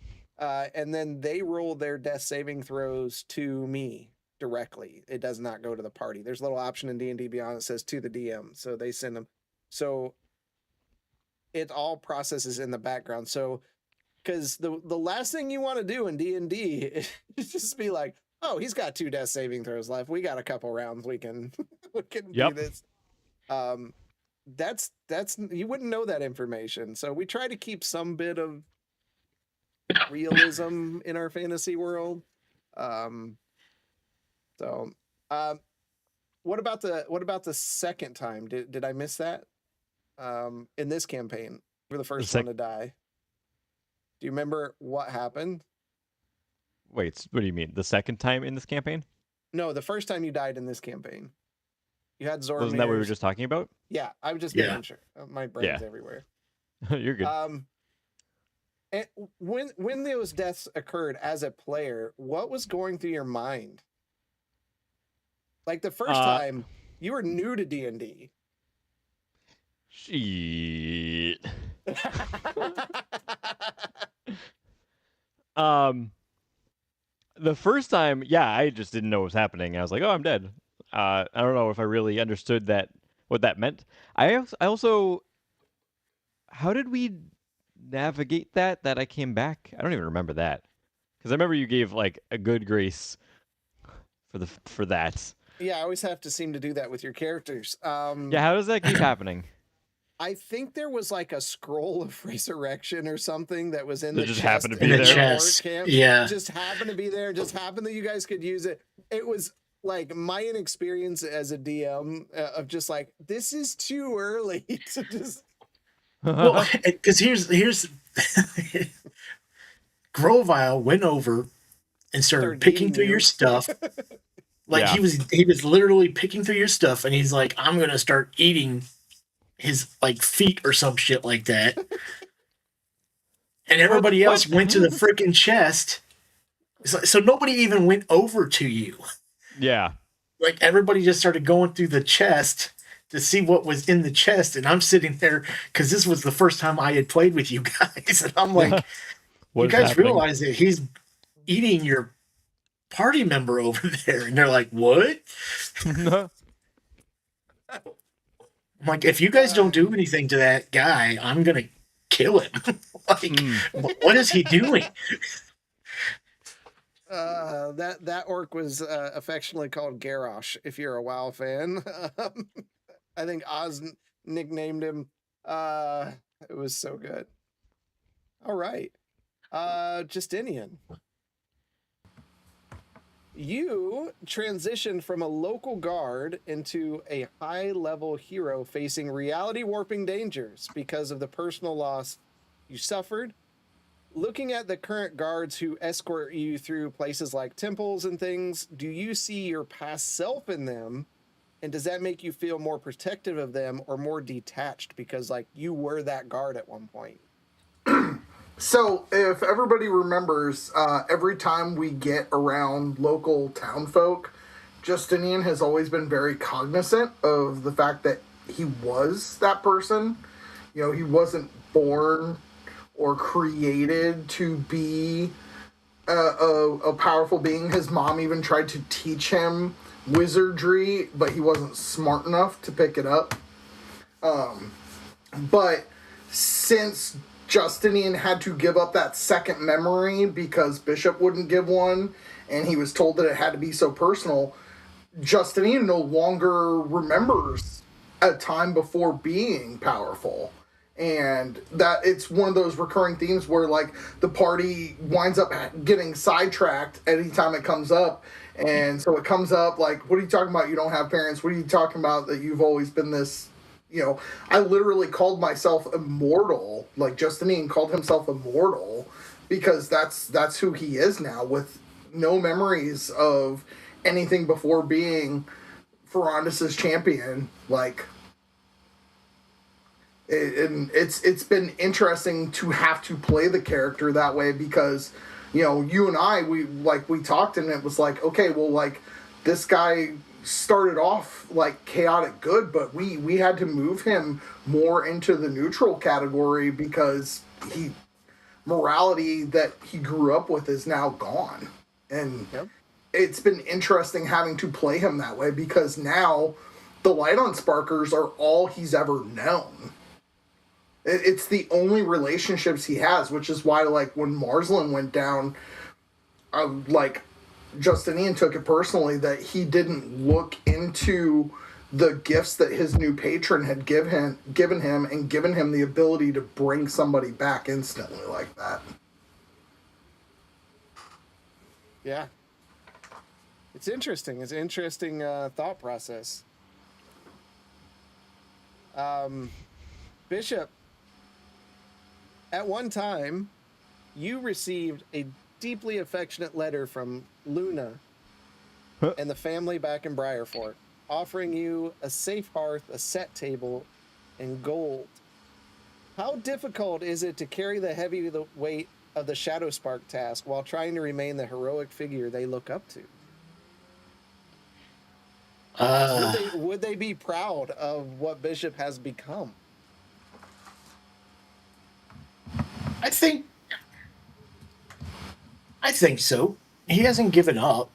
Speaker 2: and then they roll their death saving throws to me directly. It does not go to the party. There's a little option in D&D Beyond that says to the DM, so they send them. So it all processes in the background. So because the last thing you want to do in D&D is just be like, oh, he's got 2 death saving throws left. We got a couple rounds. We can we can
Speaker 3: Yep.
Speaker 2: do this. That's you wouldn't know that information. So we try to keep some bit of realism in our fantasy world. Um, so what about the second time? Did I miss that? In this campaign, you were the first one to die. Do you remember what happened?
Speaker 3: Wait, what do you mean? The second time in this campaign?
Speaker 2: No, the first time you died in this campaign. You had Zoromir.
Speaker 3: Wasn't that what we were just talking about?
Speaker 2: Yeah, I was just
Speaker 4: Yeah.
Speaker 2: making sure. My brain's everywhere.
Speaker 3: You're good.
Speaker 2: And when those deaths occurred as a player, what was going through your mind? Like the first time, you were new to D&D.
Speaker 3: Shit. The first time, yeah, I just didn't know what was happening. I was like, "Oh, I'm dead." I don't know if I really understood what that meant. I also, how did we navigate that I came back? I don't even remember that because I remember you gave like a good grace for that.
Speaker 2: Yeah, I always have to seem to do that with your characters.
Speaker 3: Yeah, how does that keep happening?
Speaker 2: I think there was like a scroll of resurrection or something that was in
Speaker 3: That
Speaker 2: the
Speaker 3: just
Speaker 2: chest
Speaker 3: happened to be
Speaker 2: in
Speaker 3: there?
Speaker 2: the
Speaker 4: chest.
Speaker 2: camp.
Speaker 4: Yeah.
Speaker 2: It just happened to be there. Just happened that you guys could use it. It was like my inexperience as a DM of just like, this is too early to just.
Speaker 4: well, because here's Grovile went over and started picking
Speaker 2: eating
Speaker 4: through
Speaker 2: you.
Speaker 4: your stuff. Like
Speaker 3: Yeah.
Speaker 4: he was literally picking through your stuff, and he's like, "I'm gonna start eating his like feet or some shit like that." And everybody else went to the freaking chest. So nobody even went over to you.
Speaker 3: Yeah.
Speaker 4: Like everybody just started going through the chest to see what was in the chest, and I'm sitting there because this was the first time I had played with you guys, and I'm like,
Speaker 3: What
Speaker 4: "You
Speaker 3: is
Speaker 4: guys
Speaker 3: happening?
Speaker 4: realize that he's eating your party member over there?" And they're like, "What?" I'm like, "If you guys don't do anything to that guy, I'm gonna kill him." Like, what is he doing?
Speaker 2: That orc was affectionately called Garrosh, if you're a WoW fan. I think Oz nicknamed him. It was so good. All right. Justinian. You transitioned from a local guard into a high-level hero facing reality warping dangers because of the personal loss you suffered. looking at the current guards who escort you through places like temples and things, do you see your past self in them? And does that make you feel more protective of them or more detached because like you were that guard at one point?
Speaker 5: So, if everybody remembers, every time we get around local town folk, Justinian has always been very cognizant of the fact that he was that person. You know, he wasn't born or created to be a powerful being. His mom even tried to teach him wizardry, but he wasn't smart enough to pick it up. But since Justinian had to give up that second memory because Bishop wouldn't give one, and he was told that it had to be so personal, Justinian no longer remembers a time before being powerful. And that it's one of those recurring themes where like the party winds up getting sidetracked anytime it comes up. And so it comes up like, what are you talking about? You don't have parents. What are you talking about that you've always been this, you know, I literally called myself immortal. Like Justinian called himself immortal because that's who he is now, with no memories of anything before being Ferrandis's champion. Like, and it's been interesting to have to play the character that way because, you know, you and I, we talked and it was like, okay, well, like this guy started off like chaotic good, but we had to move him more into the neutral category because morality that he grew up with is now gone. And
Speaker 2: Yep.
Speaker 5: It's been interesting having to play him that way because now the Light on Sparkers are all he's ever known. It's the only relationships he has, which is why, like, when Marsland went down, like, Justinian took it personally that he didn't look into the gifts that his new patron had given him and given him the ability to bring somebody back instantly like that.
Speaker 2: Yeah. It's interesting. It's an interesting thought process. Bishop, at one time, you received a deeply affectionate letter from Luna and the family back in Briarfort, offering you a safe hearth, a set table, and gold. How difficult is it to carry the heavy weight of the Shadow Spark task while trying to remain the heroic figure they look up to? Would they be proud of what Bishop has become?
Speaker 4: I think so. He hasn't given up.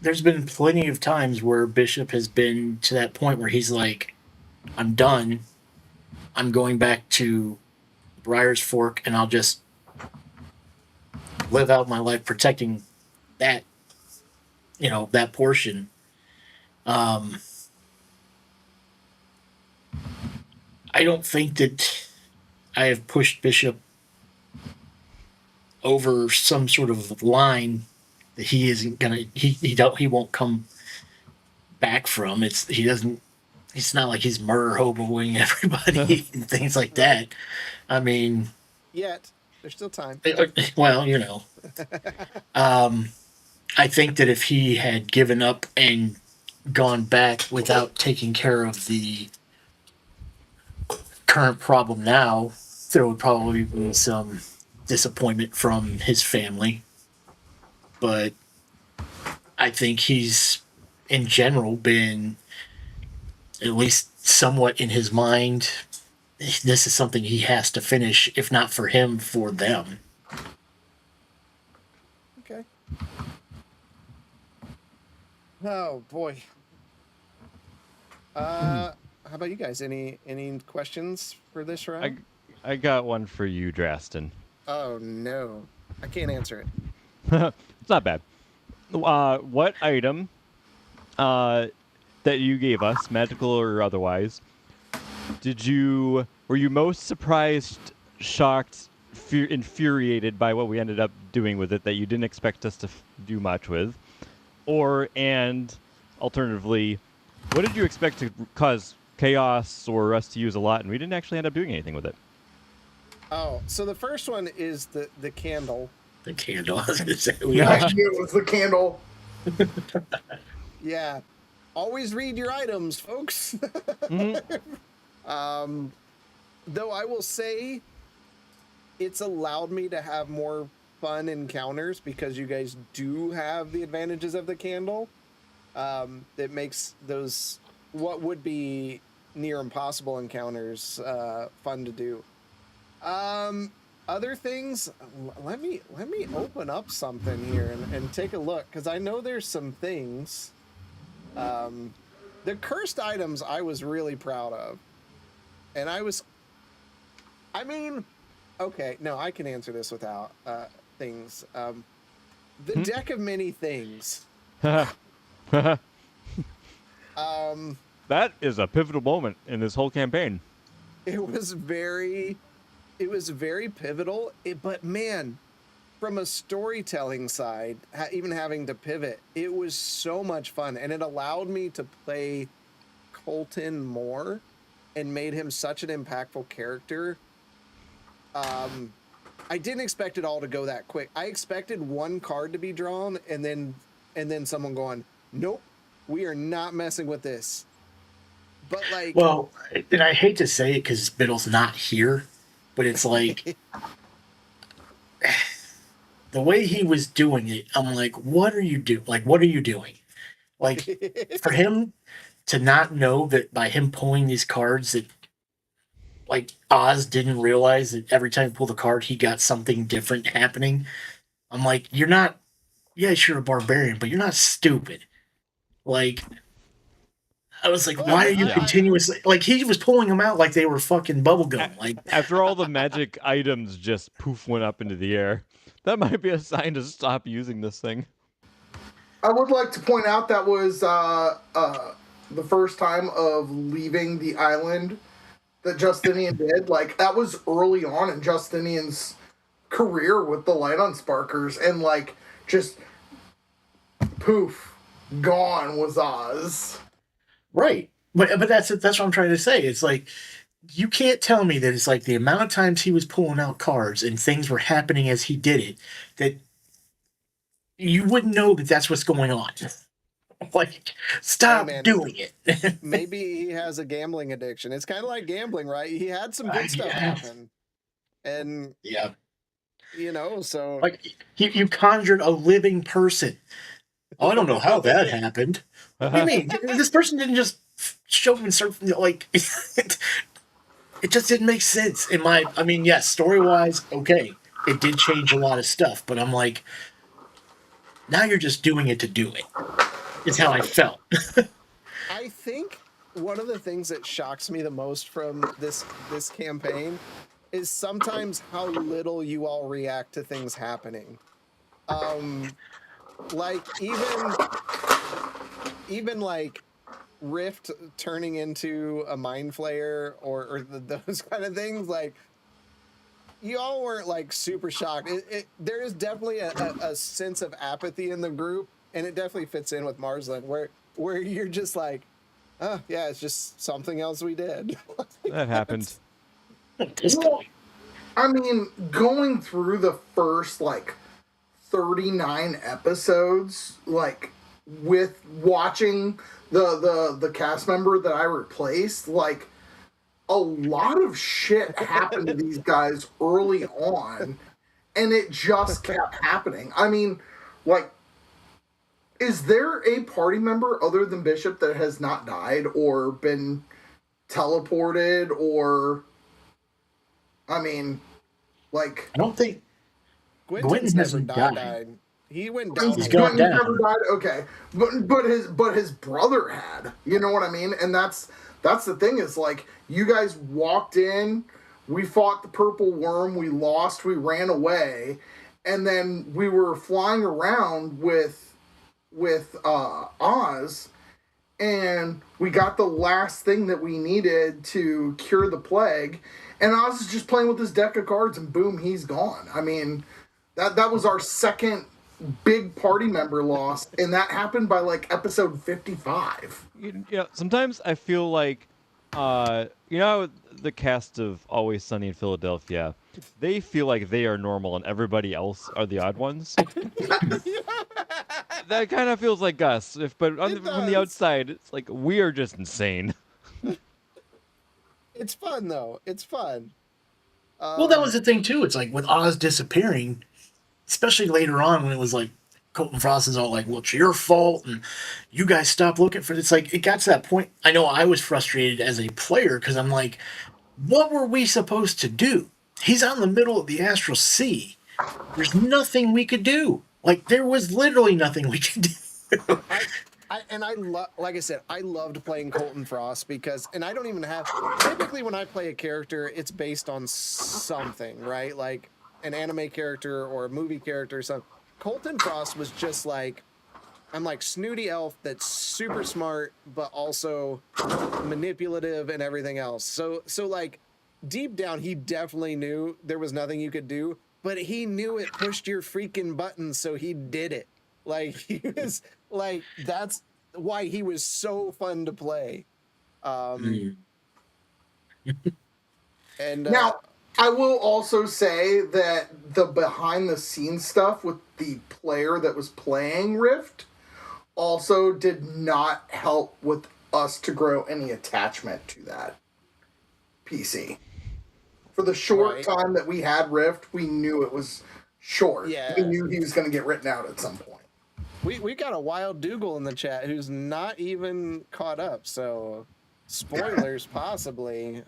Speaker 4: There's been plenty of times where Bishop has been to that point where he's like, I'm done. I'm going back to Briar's Fork and I'll just live out my life protecting that, that portion. I don't think that I have pushed Bishop over some sort of line that he isn't gonna he won't come back from. It's not like he's murder hoboing everybody and things like that. I mean,
Speaker 2: Yet, there's still time.
Speaker 4: well, I think that if he had given up and gone back without taking care of the current problem now, there would probably be some disappointment from his family. But I think he's, in general, been at least somewhat in his mind. This is something he has to finish, if not for him, for them.
Speaker 2: Okay. Oh boy. How about you guys? Any questions for this round?
Speaker 3: I got one for you, Drastin.
Speaker 2: Oh no, I can't answer it.
Speaker 3: It's not bad. What item that you gave us, magical or otherwise, were you most surprised, shocked, infuriated by what we ended up doing with it that you didn't expect us to do much with? And alternatively, what did you expect to cause chaos or us to use a lot and we didn't actually end up doing anything with it?
Speaker 2: Oh, so the first one is the candle.
Speaker 4: The candle. I was gonna say,
Speaker 5: I knew it was the candle.
Speaker 2: Yeah. Always read your items, folks. Though I will say it's allowed me to have more fun encounters because you guys do have the advantages of the candle. That makes those what would be near impossible encounters fun to do. Other things, let me open up something here and take a look because I know there's some things. The cursed items I was really proud of, and I mean, okay, no, I can answer this without things. The deck of many things.
Speaker 3: That is a pivotal moment in this whole campaign.
Speaker 2: It was very pivotal. But man, from a storytelling side, even having to pivot, it was so much fun, and it allowed me to play Colton more, and made him such an impactful character. I didn't expect it all to go that quick. I expected one card to be drawn, and then someone going, "Nope, we are not messing with this." But like,
Speaker 4: well, and I hate to say it because Biddle's not here, but it's like the way he was doing it. I'm like, what are you doing? Like, what are you doing? Like, for him to not know that by him pulling these cards that like Oz didn't realize that every time he pulled a card he got something different happening. I'm like, you're not, yes, you're a barbarian, but you're not stupid. Like, I was like, why are you
Speaker 3: Yeah.
Speaker 4: continuously like he was pulling them out like they were fucking bubblegum. Like,
Speaker 3: After all the magic items just poof went up into the air, that might be a sign to stop using this thing.
Speaker 5: I would like to point out that was the first time of leaving the island that Justinian did. Like, that was early on in Justinian's career with the Light on Sparkers, and like just poof, gone was Oz.
Speaker 4: right. But that's what I'm trying to say. It's like you can't tell me that it's like the amount of times he was pulling out cards and things were happening as he did it that you wouldn't know that that's what's going on. Like, stop
Speaker 2: Hey, man.
Speaker 4: doing it.
Speaker 2: Maybe he has a gambling addiction. It's kind of like gambling, right? He had some good stuff
Speaker 4: Yeah.
Speaker 2: happen, and
Speaker 4: Yeah.
Speaker 2: so
Speaker 4: Like, you conjured a living person. Oh, I don't know how that happened. What do you mean? This person didn't just show up and start, like, it just didn't make sense. I mean, yes, story-wise, okay, it did change a lot of stuff, but I'm like, now you're just doing it to do it. Is how I felt.
Speaker 2: I think one of the things that shocks me the most from this campaign is sometimes how little you all react to things happening. Like even like Rift turning into a mind flayer or those kind of things, like you all weren't like super shocked. There is definitely a sense of apathy in the group, and it definitely fits in with Marsland, where you're just like, oh yeah, it's just something else we did.
Speaker 3: That happened.
Speaker 5: Well, I mean, going through the first like 39 episodes, like with watching the cast member that I replaced, like a lot of shit happened to these guys early on, and it just kept happening. I mean, like, is there a party member other than Bishop that has not died or been teleported or, I mean, like,
Speaker 4: I don't think
Speaker 2: Quentin's
Speaker 4: Quentin
Speaker 2: never
Speaker 4: hasn't
Speaker 2: died.
Speaker 4: died.
Speaker 2: He went down.
Speaker 4: He's
Speaker 2: a
Speaker 4: gone
Speaker 2: lot.
Speaker 5: Quentin
Speaker 4: down.
Speaker 5: never died. Okay, but his brother had. You know what I mean? And that's the thing is, like, you guys walked in, we fought the purple worm, we lost, we ran away, and then we were flying around with Oz, and we got the last thing that we needed to cure the plague, and Oz is just playing with his deck of cards, and boom, he's gone. I mean, that was our second big party member loss, and that happened by like episode 55.
Speaker 3: Sometimes I feel like You know the cast of Always Sunny in Philadelphia, they feel like they are normal and everybody else are the odd ones. That kind of feels like us. From the
Speaker 2: does.
Speaker 3: outside, it's like we are just insane.
Speaker 2: It's fun though. It's fun.
Speaker 4: Well, that was the thing too. It's like with Oz disappearing, especially later on when it was like Colton Frost is all like, "Well, it's your fault," and you guys stop looking for it. It's like it got to that point. I know I was frustrated as a player because I'm like, what were we supposed to do? He's out in the middle of the Astral Sea. There's nothing we could do. Like there was literally nothing we could do.
Speaker 2: Like I said, I loved playing Colton Frost because, and I don't even have, typically when I play a character, it's based on something, right? Like an anime character or a movie character or something. Colton Frost was just like, I'm like snooty elf that's super smart, but also manipulative and everything else. So like deep down, he definitely knew there was nothing you could do, but he knew it pushed your freaking buttons, so he did it. Like he was like, that's why he was so fun to play. And
Speaker 5: Now, I will also say that the behind the scenes stuff with the player that was playing Rift also did not help with us to grow any attachment to that PC. For the short
Speaker 2: Right.
Speaker 5: time that we had Rift, we knew it was short.
Speaker 2: Yeah.
Speaker 5: We knew he was going to get written out at some point.
Speaker 2: we got a wild Dougal in the chat who's not even caught up, so spoilers possibly.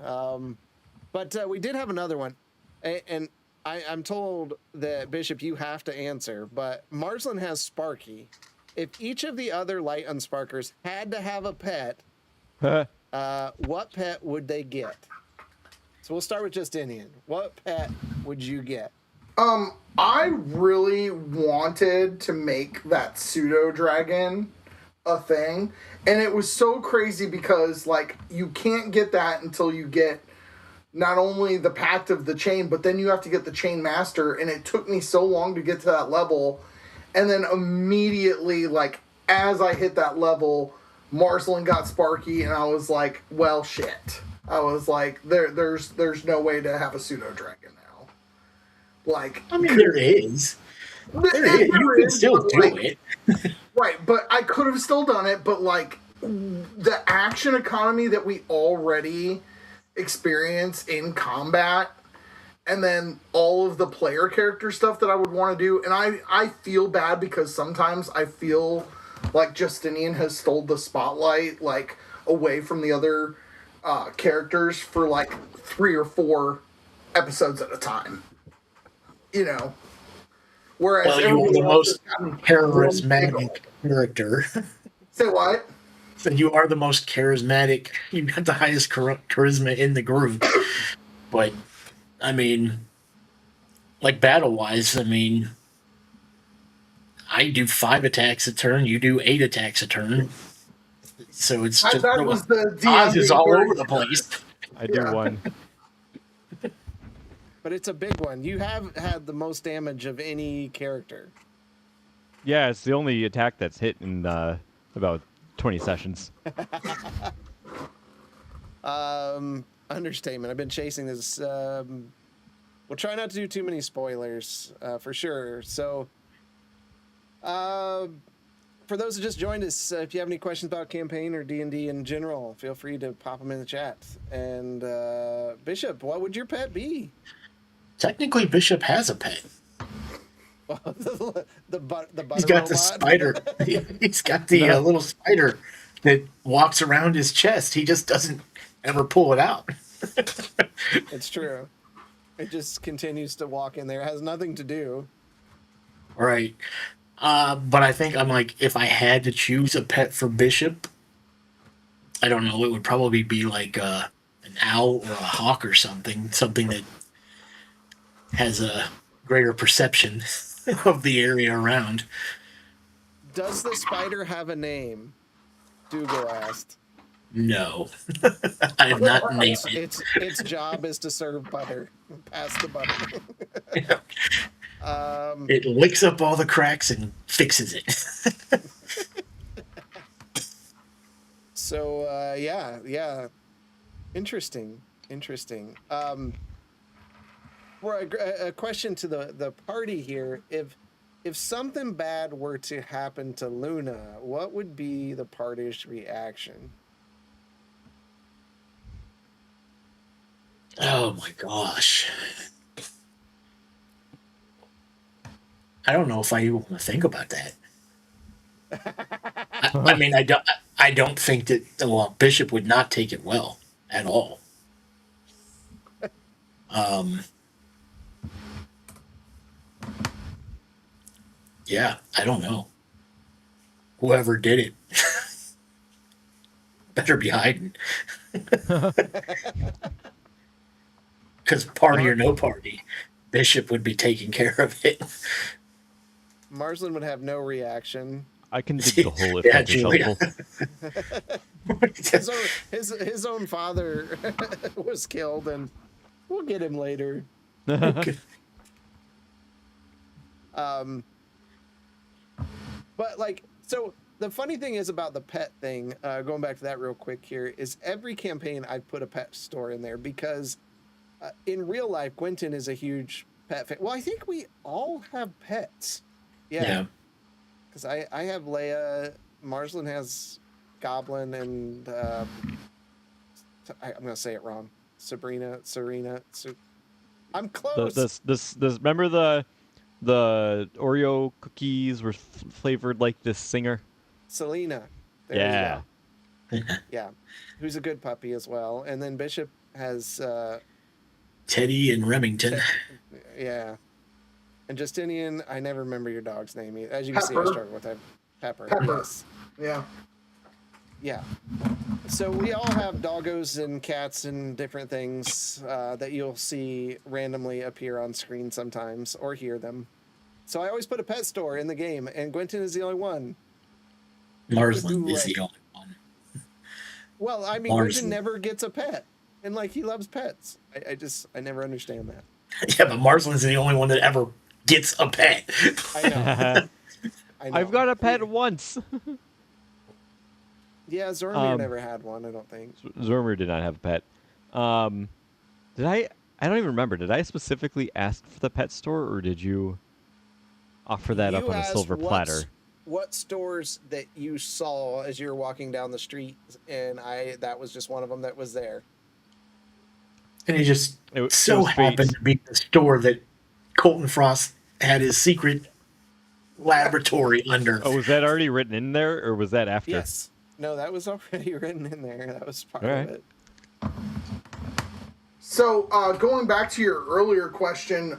Speaker 2: But we did have another one, and I'm told that Bishop, you have to answer. But Marsland has Sparky. If each of the other Light Unsparkers had to have a pet, what pet would they get? So we'll start with Justinian. What pet would you get?
Speaker 5: I really wanted to make that pseudo dragon a thing, and it was so crazy because like you can't get that until you get not only the Pact of the Chain, but then you have to get the Chain Master, and it took me so long to get to that level, and then immediately, like as I hit that level, Marsland got Sparky, and I was like, well, shit. I was like, there's no way to have a pseudo dragon now. Like,
Speaker 4: I mean, there is. There is. You can still do it.
Speaker 5: Right, but I could have still done it, but like the action economy that we already experience in combat, and then all of the player character stuff that I would want to do, and I feel bad because sometimes I feel like Justinian has stole the spotlight like away from the other characters for like 3 or 4 episodes at a time. You know, whereas
Speaker 4: Well, you are
Speaker 5: everybody
Speaker 4: the
Speaker 5: else
Speaker 4: most
Speaker 5: has gotten
Speaker 4: charismatic character.
Speaker 5: Say what?
Speaker 4: And you are the most charismatic. You got the highest charisma in the group. But, I mean, like battle-wise, I mean, I do 5 attacks a turn. You do 8 attacks a turn. So it's just
Speaker 5: That was the
Speaker 4: Oz is
Speaker 5: D&D
Speaker 4: all
Speaker 5: version.
Speaker 4: over the place.
Speaker 3: I do
Speaker 5: Yeah.
Speaker 3: one.
Speaker 2: But it's a big one. You have had the most damage of any character.
Speaker 3: Yeah, it's the only attack that's hit in about 20 sessions.
Speaker 2: Understatement. I've been chasing this. We'll try not to do too many spoilers, for sure. So, for those who just joined us, if you have any questions about campaign or D&D in general, feel free to pop them in the chat. And Bishop, what would your pet be?
Speaker 4: Technically, Bishop has a pet.
Speaker 2: the butter
Speaker 4: He's got the
Speaker 2: robot?
Speaker 4: spider. He's got the little spider that walks around his chest. He just doesn't ever pull it out.
Speaker 2: It's true. It just continues to walk in there. It has nothing to do.
Speaker 4: Right. But I think I'm like, if I had to choose a pet for Bishop, I don't know. It would probably be like an owl or a hawk or something. Something that has a greater perception of the area around.
Speaker 2: Does the spider have a name? Dougal asked.
Speaker 4: No. I have not named it.
Speaker 2: Its job is to serve butter. Pass the butter.
Speaker 4: It licks up all the cracks and fixes it.
Speaker 2: So yeah. Interesting. Interesting. For a question to the party here, if something bad were to happen to Luna, what would be the party's reaction?
Speaker 4: Oh my gosh. I don't know if I even want to think about that. I mean, I don't think that, well, Bishop would not take it well at all. Yeah, I don't know. Whoever did it better be hiding. Because party or no party, Bishop would be taking care of it.
Speaker 2: Marsland would have no reaction.
Speaker 3: I can dig the hole if
Speaker 4: Yeah,
Speaker 3: that's
Speaker 4: Julia.
Speaker 3: helpful.
Speaker 2: His own father was killed, and we'll get him later. But like, so the funny thing is about the pet thing, going back to that real quick here, is every campaign I put a pet store in there because in real life, Quentin is a huge pet fan. Well, I think we all have pets. Yeah. Because I have Leia, Marsland has Goblin, and I'm going to say it wrong. Serena. I'm close.
Speaker 3: This remember the Oreo cookies were flavored like this singer?
Speaker 2: Selena. There
Speaker 3: Yeah.
Speaker 2: you go. Yeah. Who's a good puppy as well. And then Bishop has
Speaker 4: Teddy and Remington.
Speaker 2: yeah. And Justinian, I never remember your dog's name. As you can see, I
Speaker 5: Pepper.
Speaker 2: struggle with that. Pepper.
Speaker 5: Pepper.
Speaker 2: Yes.
Speaker 5: Yeah.
Speaker 2: Yeah. So we all have doggos and cats and different things that you'll see randomly appear on screen sometimes or hear them. So I always put a pet store in the game, and Quentin is the only one.
Speaker 4: Marsland
Speaker 2: Who,
Speaker 4: is
Speaker 2: like-
Speaker 4: the only one.
Speaker 2: Well, I mean,
Speaker 4: Marsland.
Speaker 2: Quentin never gets a pet, and like he loves pets. I never understand that.
Speaker 4: Yeah, but Marsland's the only one that ever gets a pet.
Speaker 2: I know. I know.
Speaker 3: I've got a pet once.
Speaker 2: Yeah, Zormir
Speaker 3: Um,
Speaker 2: never had one. I don't think.
Speaker 3: Zormir did not have a pet. Did I? I don't even remember. Did I specifically ask for the pet store, or did you offer that up
Speaker 2: You
Speaker 3: on a
Speaker 2: asked
Speaker 3: silver platter?
Speaker 2: What stores that you saw as you were walking down the street, and that was just one of them that was there.
Speaker 4: And it just
Speaker 3: It
Speaker 4: so
Speaker 3: was fate.
Speaker 4: happened to be the store that Colton Frost had his secret laboratory under.
Speaker 3: Oh, was that already written in there, or was that after?
Speaker 2: Yes. No, that was already written in there. That was part
Speaker 3: All
Speaker 2: of
Speaker 3: right.
Speaker 2: it.
Speaker 5: So, going back to your earlier question,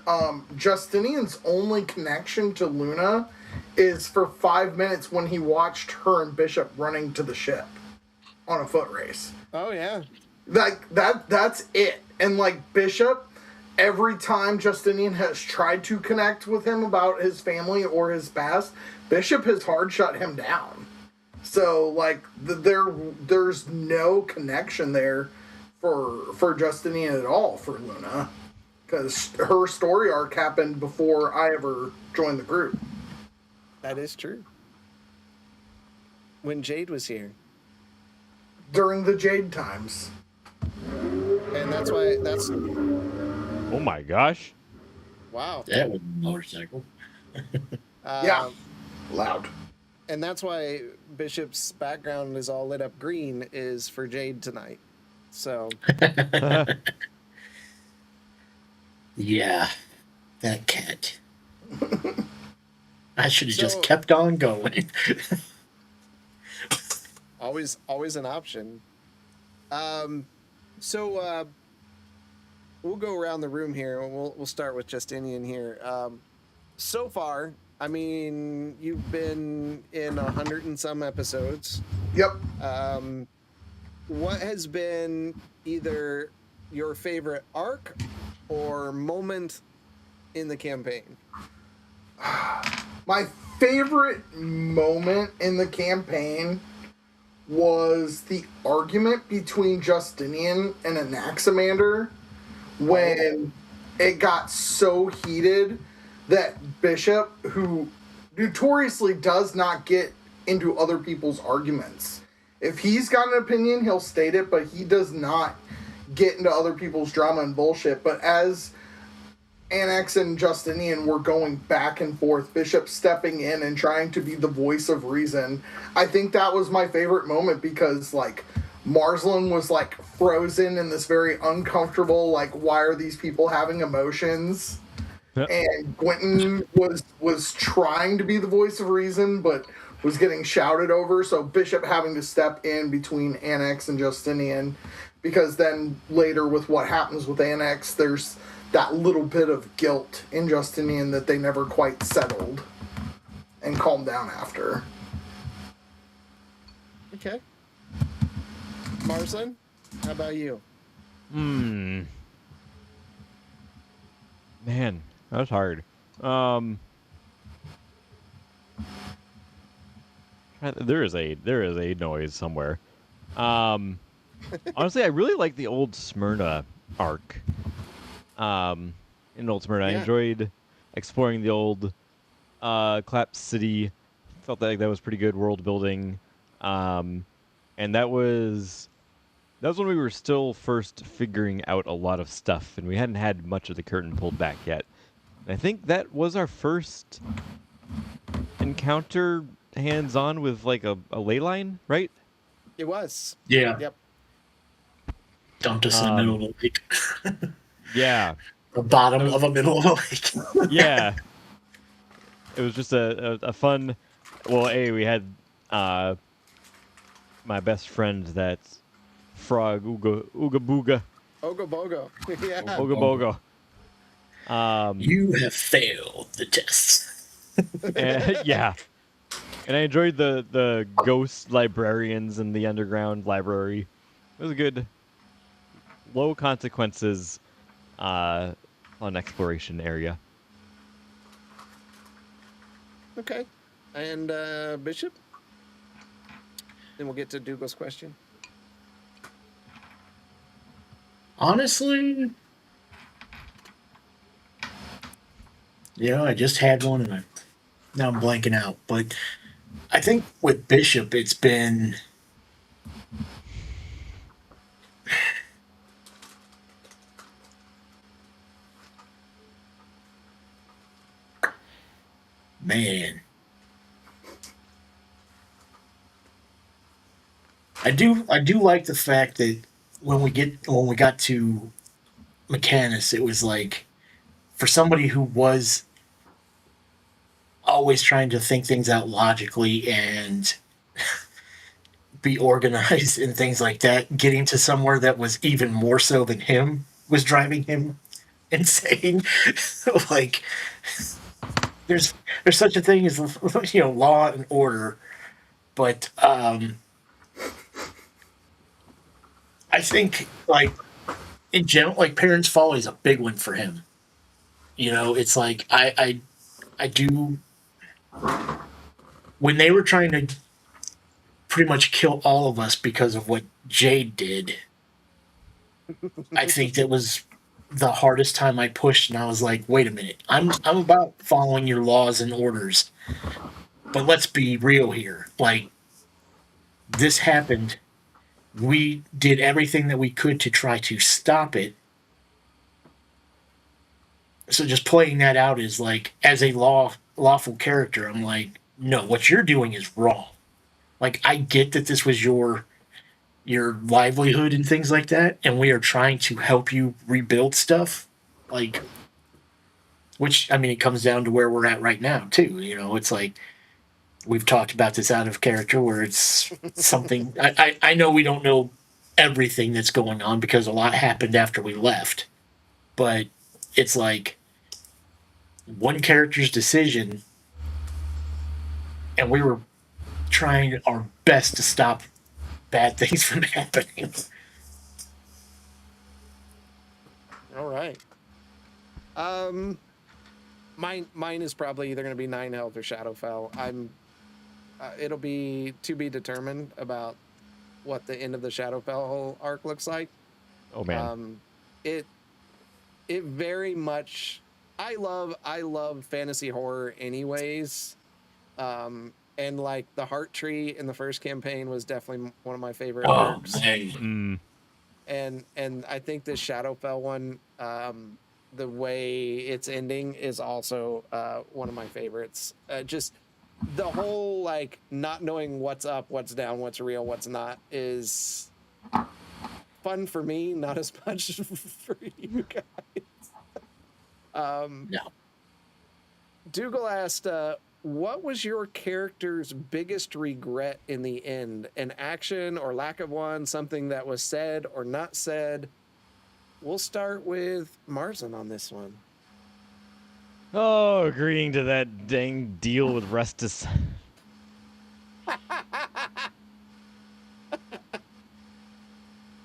Speaker 5: Justinian's only connection to Luna is for 5 minutes when he watched her and Bishop running to the ship on a foot race.
Speaker 2: Oh yeah.
Speaker 5: That's it. And like Bishop, every time Justinian has tried to connect with him about his family or his past, Bishop has hard shut him down. So like there's no connection there for Justinian at all for Luna, because her story arc happened before I ever joined the group.
Speaker 2: That is true. When Jade was here.
Speaker 5: During the Jade times.
Speaker 2: And that's why
Speaker 3: Oh my gosh!
Speaker 2: wow.
Speaker 4: That was a motorcycle.
Speaker 5: Yeah. Loud.
Speaker 2: And that's why Bishop's background is all lit up green is for Jade tonight. So
Speaker 4: Yeah, that cat. I should have
Speaker 2: So-
Speaker 4: just kept on going.
Speaker 2: always an option. So we'll go around the room here. We'll start with Justinian here. So far, I mean, you've been in 100 and some episodes.
Speaker 5: Yep.
Speaker 2: What has been either your favorite arc or moment in the campaign?
Speaker 5: My favorite moment in the campaign was the argument between Justinian and Anaximander when it got so heated that Bishop, who notoriously does not get into other people's arguments, if he's got an opinion, he'll state it, but he does not get into other people's drama and bullshit. But as Annex and Justinian were going back and forth, Bishop stepping in and trying to be the voice of reason, I think that was my favorite moment because, like, Marsland was, like, frozen in this very uncomfortable, like, why are these people having emotions?
Speaker 3: Yep.
Speaker 5: And Quentin was trying to be the voice of reason, but was getting shouted over, so Bishop having to step in between Annex and Justinian, because then later with what happens with Annex, there's that little bit of guilt in Justinian that they never quite settled and calmed down after.
Speaker 2: Okay. Marsland, how about you?
Speaker 3: Man, that was hard. There is a noise somewhere. Honestly, I really like the old Smyrna arc. In Old Smyrna, I enjoyed exploring the old Clap City. Felt like that was pretty good world building. And that was when we were still first figuring out a lot of stuff, and we hadn't had much of the curtain pulled back yet. And I think that was our first encounter hands-on with like a ley line, right?
Speaker 2: It was.
Speaker 4: Yeah.
Speaker 2: Yep.
Speaker 4: Dumped us in the middle of the lake.
Speaker 3: Yeah.
Speaker 4: The bottom of a middle of a lake.
Speaker 3: Yeah. It was just a fun. Well, we had my best friend, that frog Ooga Booga.
Speaker 2: Ogobogo. Yeah.
Speaker 3: Ooga Bogo.
Speaker 4: You have failed the test.
Speaker 3: Yeah. And I enjoyed the ghost librarians in the underground library. It was a good, low consequences, fun exploration area.
Speaker 2: Okay. And Bishop? Then we'll get to Dougal's question.
Speaker 4: Honestly, I just had one and now I'm blanking out. But I think with Bishop, it's been man. I do like the fact that when we got to Mechanus, it was like, for somebody who was always trying to think things out logically and be organized and things like that, getting to somewhere that was even more so than him was driving him insane. Like, there's such a thing as law and order, but I think, like, in general, like, Parents' Folly is a big one for him. It's like I do, when they were trying to pretty much kill all of us because of what Jade did, I think that was the hardest time I pushed, and I was like, wait a minute, I'm about following your laws and orders, but let's be real here. Like, this happened. We did everything that we could to try to stop it. So just playing that out is like, as a lawful character, I'm like, no, what you're doing is wrong. Like, I get that this was your livelihood and things like that, and we are trying to help you rebuild stuff. Like, which, I mean, it comes down to where we're at right now, too. It's like, we've talked about this out of character where it's something. I know we don't know everything that's going on because a lot happened after we left, but it's like one character's decision, and we were trying our best to stop bad things from happening.
Speaker 2: All right. Mine is probably either going to be Nine Hells or Shadowfell. It'll be to be determined about what the end of the Shadowfell arc looks like.
Speaker 3: Oh man.
Speaker 2: It very much. I love fantasy horror anyways. And like the Heart Tree in the first campaign was definitely one of my favorite arcs.
Speaker 4: Man.
Speaker 2: and I think this Shadowfell one, the way it's ending is also one of my favorites. Just the whole like not knowing what's up, what's down, what's real, what's not is fun for me, not as much for you guys.
Speaker 4: No.
Speaker 2: Dougal asked, what was your character's biggest regret in the end? An action or lack of one, something that was said or not said? We'll start with Marzen on this one.
Speaker 3: Oh, agreeing to that dang deal with Restus.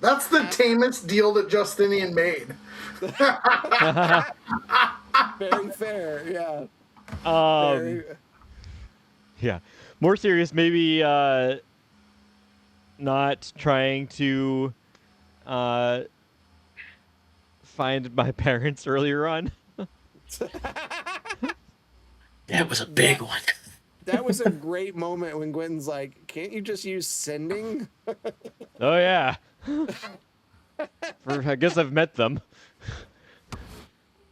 Speaker 5: That's the tamest deal that Justinian made.
Speaker 2: Very fair, yeah.
Speaker 3: Yeah. More serious, maybe not trying to find my parents earlier on.
Speaker 4: That was a big one.
Speaker 2: That was a great moment when Gwen's like, can't you just use sending?
Speaker 3: Oh yeah. I guess I've met them.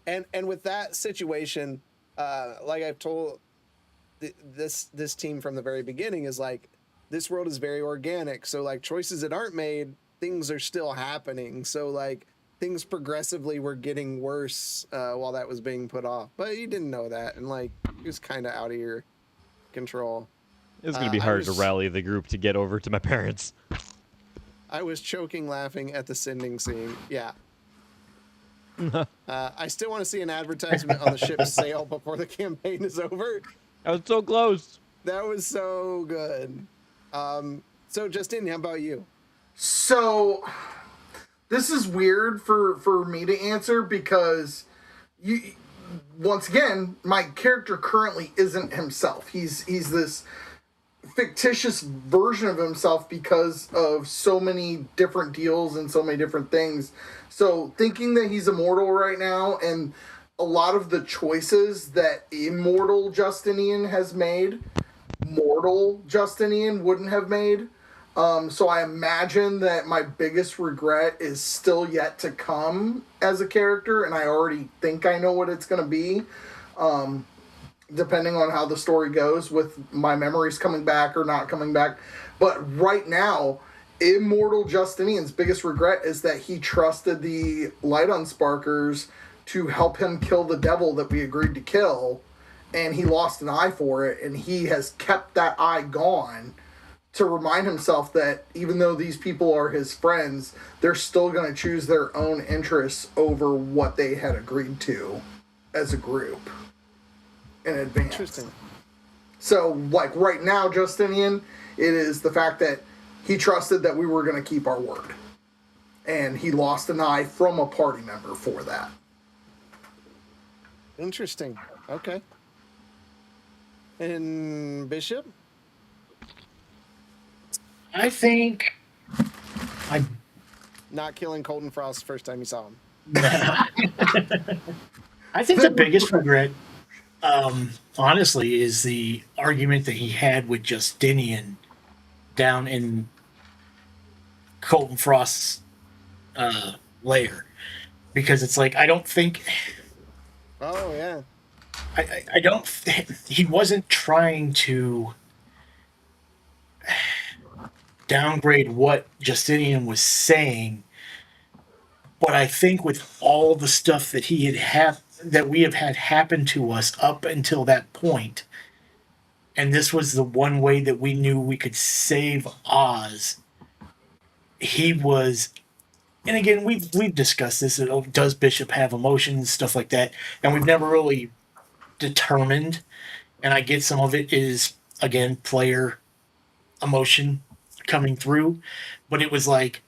Speaker 2: And with that situation, like I've told this team from the very beginning, is like, this world is very organic. So like choices that aren't made, things are still happening. So like things progressively were getting worse while that was being put off. But you didn't know that, and like it was kind of out of your control.
Speaker 3: It was gonna be hard to rally the group to get over to my parents.
Speaker 2: I was choking laughing at the sending scene. Yeah. I still want to see an advertisement on the ship's sail before the campaign is over.
Speaker 3: I was so close.
Speaker 2: That was so good. So Justin, how about you?
Speaker 5: So this is weird for me to answer because once again, my character currently isn't himself. He's this fictitious version of himself because of so many different deals and so many different things. So thinking that he's immortal right now, and a lot of the choices that immortal Justinian has made, mortal Justinian wouldn't have made. So I imagine that my biggest regret is still yet to come as a character, and I already think I know what it's going to be, depending on how the story goes with my memories coming back or not coming back. But right now, immortal Justinian's biggest regret is that he trusted the Light Unsparkers to help him kill the devil that we agreed to kill, and he lost an eye for it, and he has kept that eye gone to remind himself that even though these people are his friends, they're still going to choose their own interests over what they had agreed to as a group in advance.
Speaker 2: Interesting.
Speaker 5: So, like, right now, Justinian, it is the fact that he trusted that we were going to keep our word. And he lost an eye from a party member for that.
Speaker 2: Interesting. Okay. And Bishop?
Speaker 4: I think
Speaker 2: Not killing Colton Frost the first time you saw him.
Speaker 4: I think the biggest regret, honestly, is the argument that he had with Justinian down in Colton Frost's lair, because it's like I don't think.
Speaker 2: Oh yeah.
Speaker 4: I don't. He wasn't trying to downgrade what Justinian was saying, but I think with all the stuff that that we have had happen to us up until that point, and this was the one way that we knew we could save Oz. He was, and again, we've discussed this. Does Bishop have emotions, stuff like that, and we've never really determined. And I get some of it is again player emotion coming through, but it was like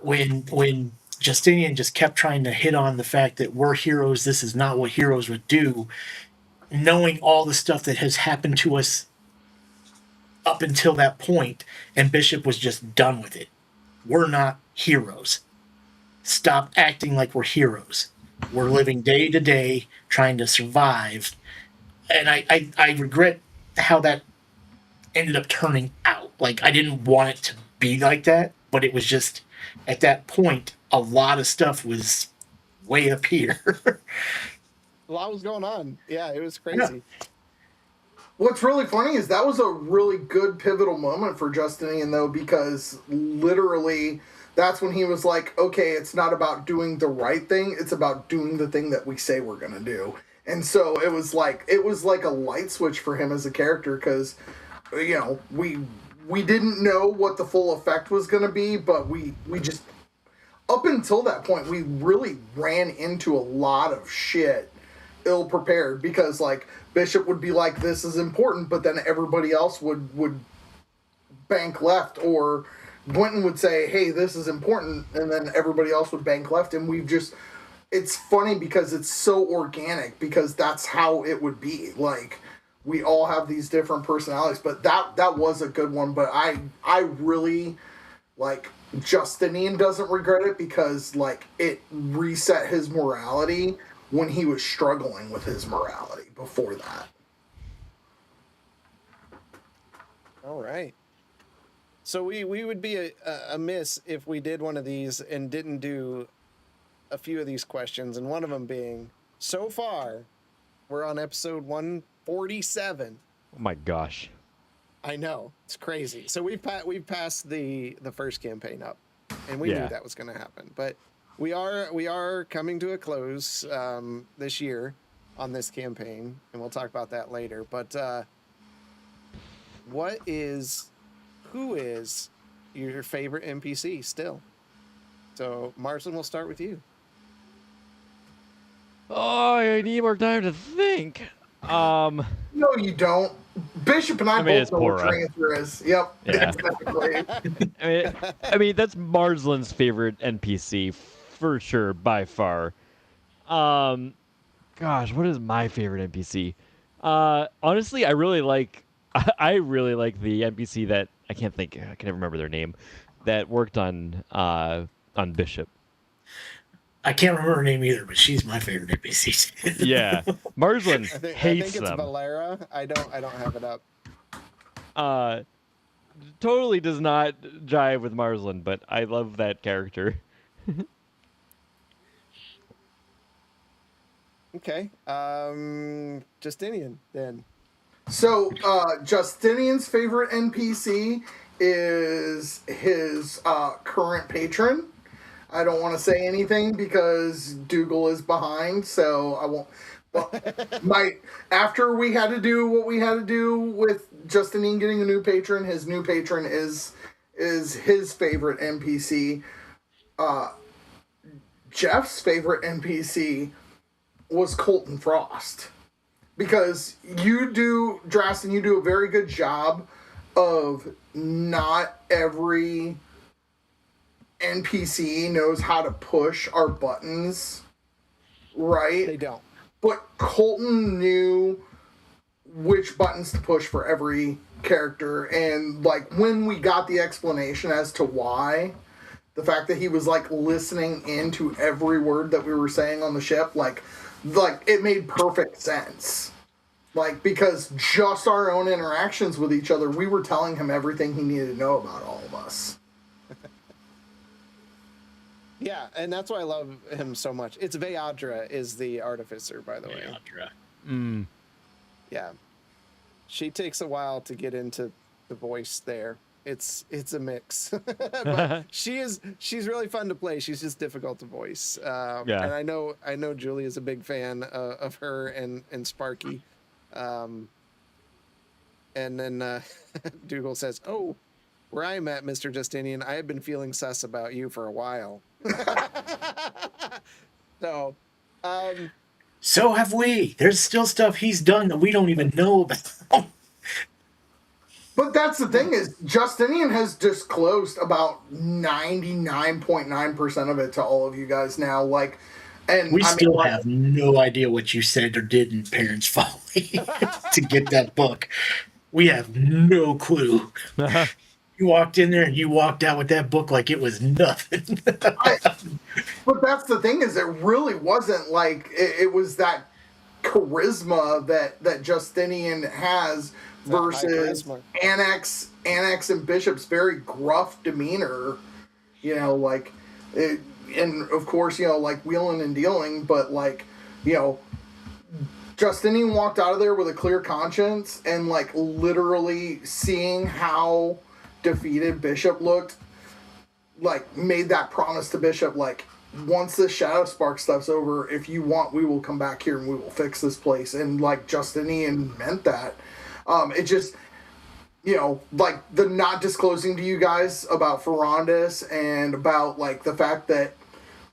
Speaker 4: when Justinian just kept trying to hit on the fact that we're heroes, this is not what heroes would do, knowing all the stuff that has happened to us up until that point, and Bishop was just done with it. We're not heroes. Stop acting like we're heroes. We're living day to day trying to survive. And I regret how that ended up turning out. Like, I didn't want it to be like that. but it was just at that point a lot of stuff was way up here.
Speaker 2: A lot was going on. Yeah, it was
Speaker 4: Yeah.
Speaker 2: crazy.
Speaker 5: What's really funny is that was a really good pivotal moment for Justinian, though, because literally that's when he was like, okay, it's not about doing the right thing, it's about doing the thing that we say we're going to do. And so it was like a light switch for him as a character, because, you know, we didn't know what the full effect was going to be, but we just, up until that point, we really ran into a lot of shit ill prepared, because like Bishop would be like, this is important, but then everybody else would bank left, or Gwynton would say, hey, this is important, and then everybody else would bank left. And we've just, it's funny because it's so organic, because that's how it would be. Like, we all have these different personalities, but that was a good one. But I really, like, Justinian doesn't regret it, because like it reset his morality when he was struggling with his morality before that.
Speaker 2: All right. So we would be amiss if we did one of these and didn't do a few of these questions, and one of them being, so far, we're on episode 147.
Speaker 3: Oh my gosh.
Speaker 2: I know, it's crazy. So we've passed the first campaign up, and we knew that was going to happen. But we are coming to a close this year on this campaign, and we'll talk about that later. But who is your favorite NPC still? So Marston, we'll start with you.
Speaker 3: Oh, I need more time to think.
Speaker 5: No, you don't. Bishop and I
Speaker 3: mean,
Speaker 5: both
Speaker 3: it's
Speaker 5: know what
Speaker 3: Pora.
Speaker 5: your answer is. Yep.
Speaker 3: Yeah.
Speaker 5: Exactly.
Speaker 3: I mean that's Marsland's favorite NPC for sure, by far. Gosh, what is my favorite NPC? Honestly, I really like the NPC that I can never remember their name, that worked on Bishop.
Speaker 4: I can't remember her name either, but she's my favorite NPC.
Speaker 3: Yeah, Marsland
Speaker 2: I think
Speaker 3: hates
Speaker 2: it's
Speaker 3: them.
Speaker 2: Valera. I don't have it up.
Speaker 3: Totally does not jive with Marsland, but I love that character.
Speaker 2: Okay. Justinian then.
Speaker 5: So, Justinian's favorite NPC is his current patron. I don't want to say anything because Dougal is behind, so I won't. Well, after we had to do what we had to do with Justinian getting a new patron, his new patron is his favorite NPC. Jeff's favorite NPC was Colton Frost. Because you do a very good job of not every NPC knows how to push our buttons, right?
Speaker 2: They don't.
Speaker 5: But Colton knew which buttons to push for every character, and like when we got the explanation as to why, the fact that he was like listening into every word that we were saying on the ship, like it made perfect sense. Like, because just our own interactions with each other, we were telling him everything he needed to know about all of us.
Speaker 2: Yeah, and that's why I love him so much. It's Veadra is the artificer, by the way.
Speaker 4: Veadra.
Speaker 2: Yeah. She takes a while to get into the voice there. It's a mix. But she's really fun to play. She's just difficult to voice.
Speaker 3: Yeah.
Speaker 2: And I know Julie is a big fan of her and Sparky. And then Dougal says, "Oh, where I'm at, Mr. Justinian, I have been feeling sus about you for a while." So,
Speaker 4: So have we. There's still stuff he's done that we don't even know about.
Speaker 5: But that's the thing, is Justinian has disclosed about 99.9% of it to all of you guys now. Like, and
Speaker 4: We still have no idea what you said or did in Parents' Folly to get that book. We have no clue. You walked in there and you walked out with that book like it was nothing.
Speaker 5: But that's the thing, is it really wasn't like it was that charisma that Justinian has versus
Speaker 2: charisma.
Speaker 5: Annex and Bishop's very gruff demeanor You know, like, it, and of course, you know, like wheeling and dealing, but like, you know, Justinian walked out of there with a clear conscience and like literally seeing how defeated Bishop looked, like made that promise to Bishop, like, once this Shadow Spark stuff's over, if you want, we will come back here and we will fix this place. And like Justinian meant that. It just, you know, like the not disclosing to you guys about Ferrandis and about like the fact that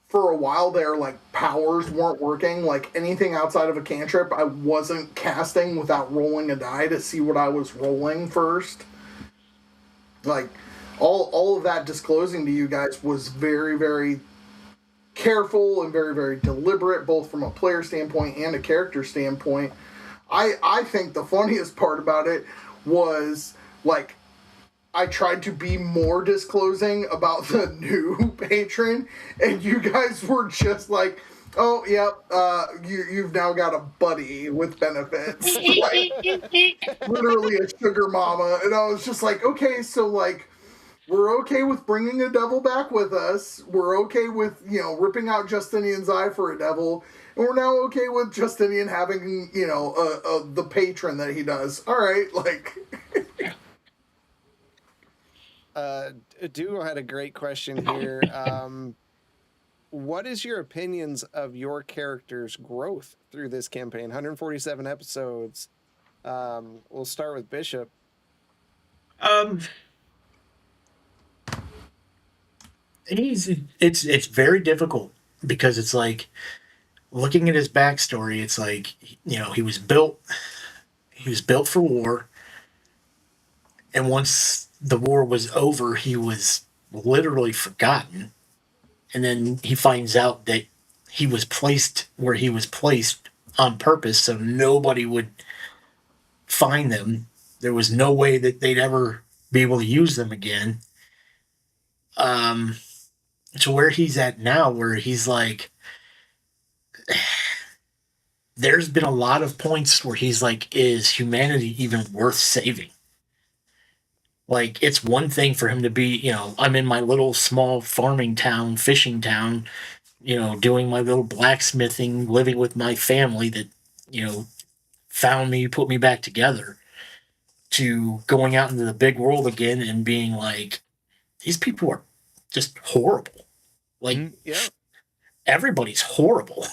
Speaker 5: for a while there, like powers weren't working. Like anything outside of a cantrip, I wasn't casting without rolling a die to see what I was rolling first. Like all of that disclosing to you guys was very, very careful and very, very deliberate, both from a player standpoint and a character standpoint. I think the funniest part about it was like I tried to be more disclosing about the new patron, and you guys were just like, "Oh, yep, you've now got a buddy with benefits, like literally a sugar mama." And I was just like, "Okay, so like, we're okay with bringing a devil back with us. We're okay with, you know, ripping out Justinian's eye for a devil, and we're now okay with Justinian having, you know, the patron that he does. All right, like."
Speaker 2: Dougal had a great question here. What is your opinions of your character's growth through this campaign? 147 episodes. We'll start with Bishop.
Speaker 4: It's very difficult because it's like looking at his backstory. It's like, you know, he was built for war, and once the war was over, he was literally forgotten. And then he finds out that he was placed where he was placed on purpose so nobody would find them. There was no way that they'd ever be able to use them again. To where he's at now, where he's like, there's been a lot of points where he's like, is humanity even worth saving? Like, it's one thing for him to be, you know, I'm in my little small farming town, fishing town, you know, doing my little blacksmithing, living with my family that, you know, found me, put me back together, to going out into the big world again and being like, these people are just horrible. Like,
Speaker 2: Yeah.
Speaker 4: everybody's horrible.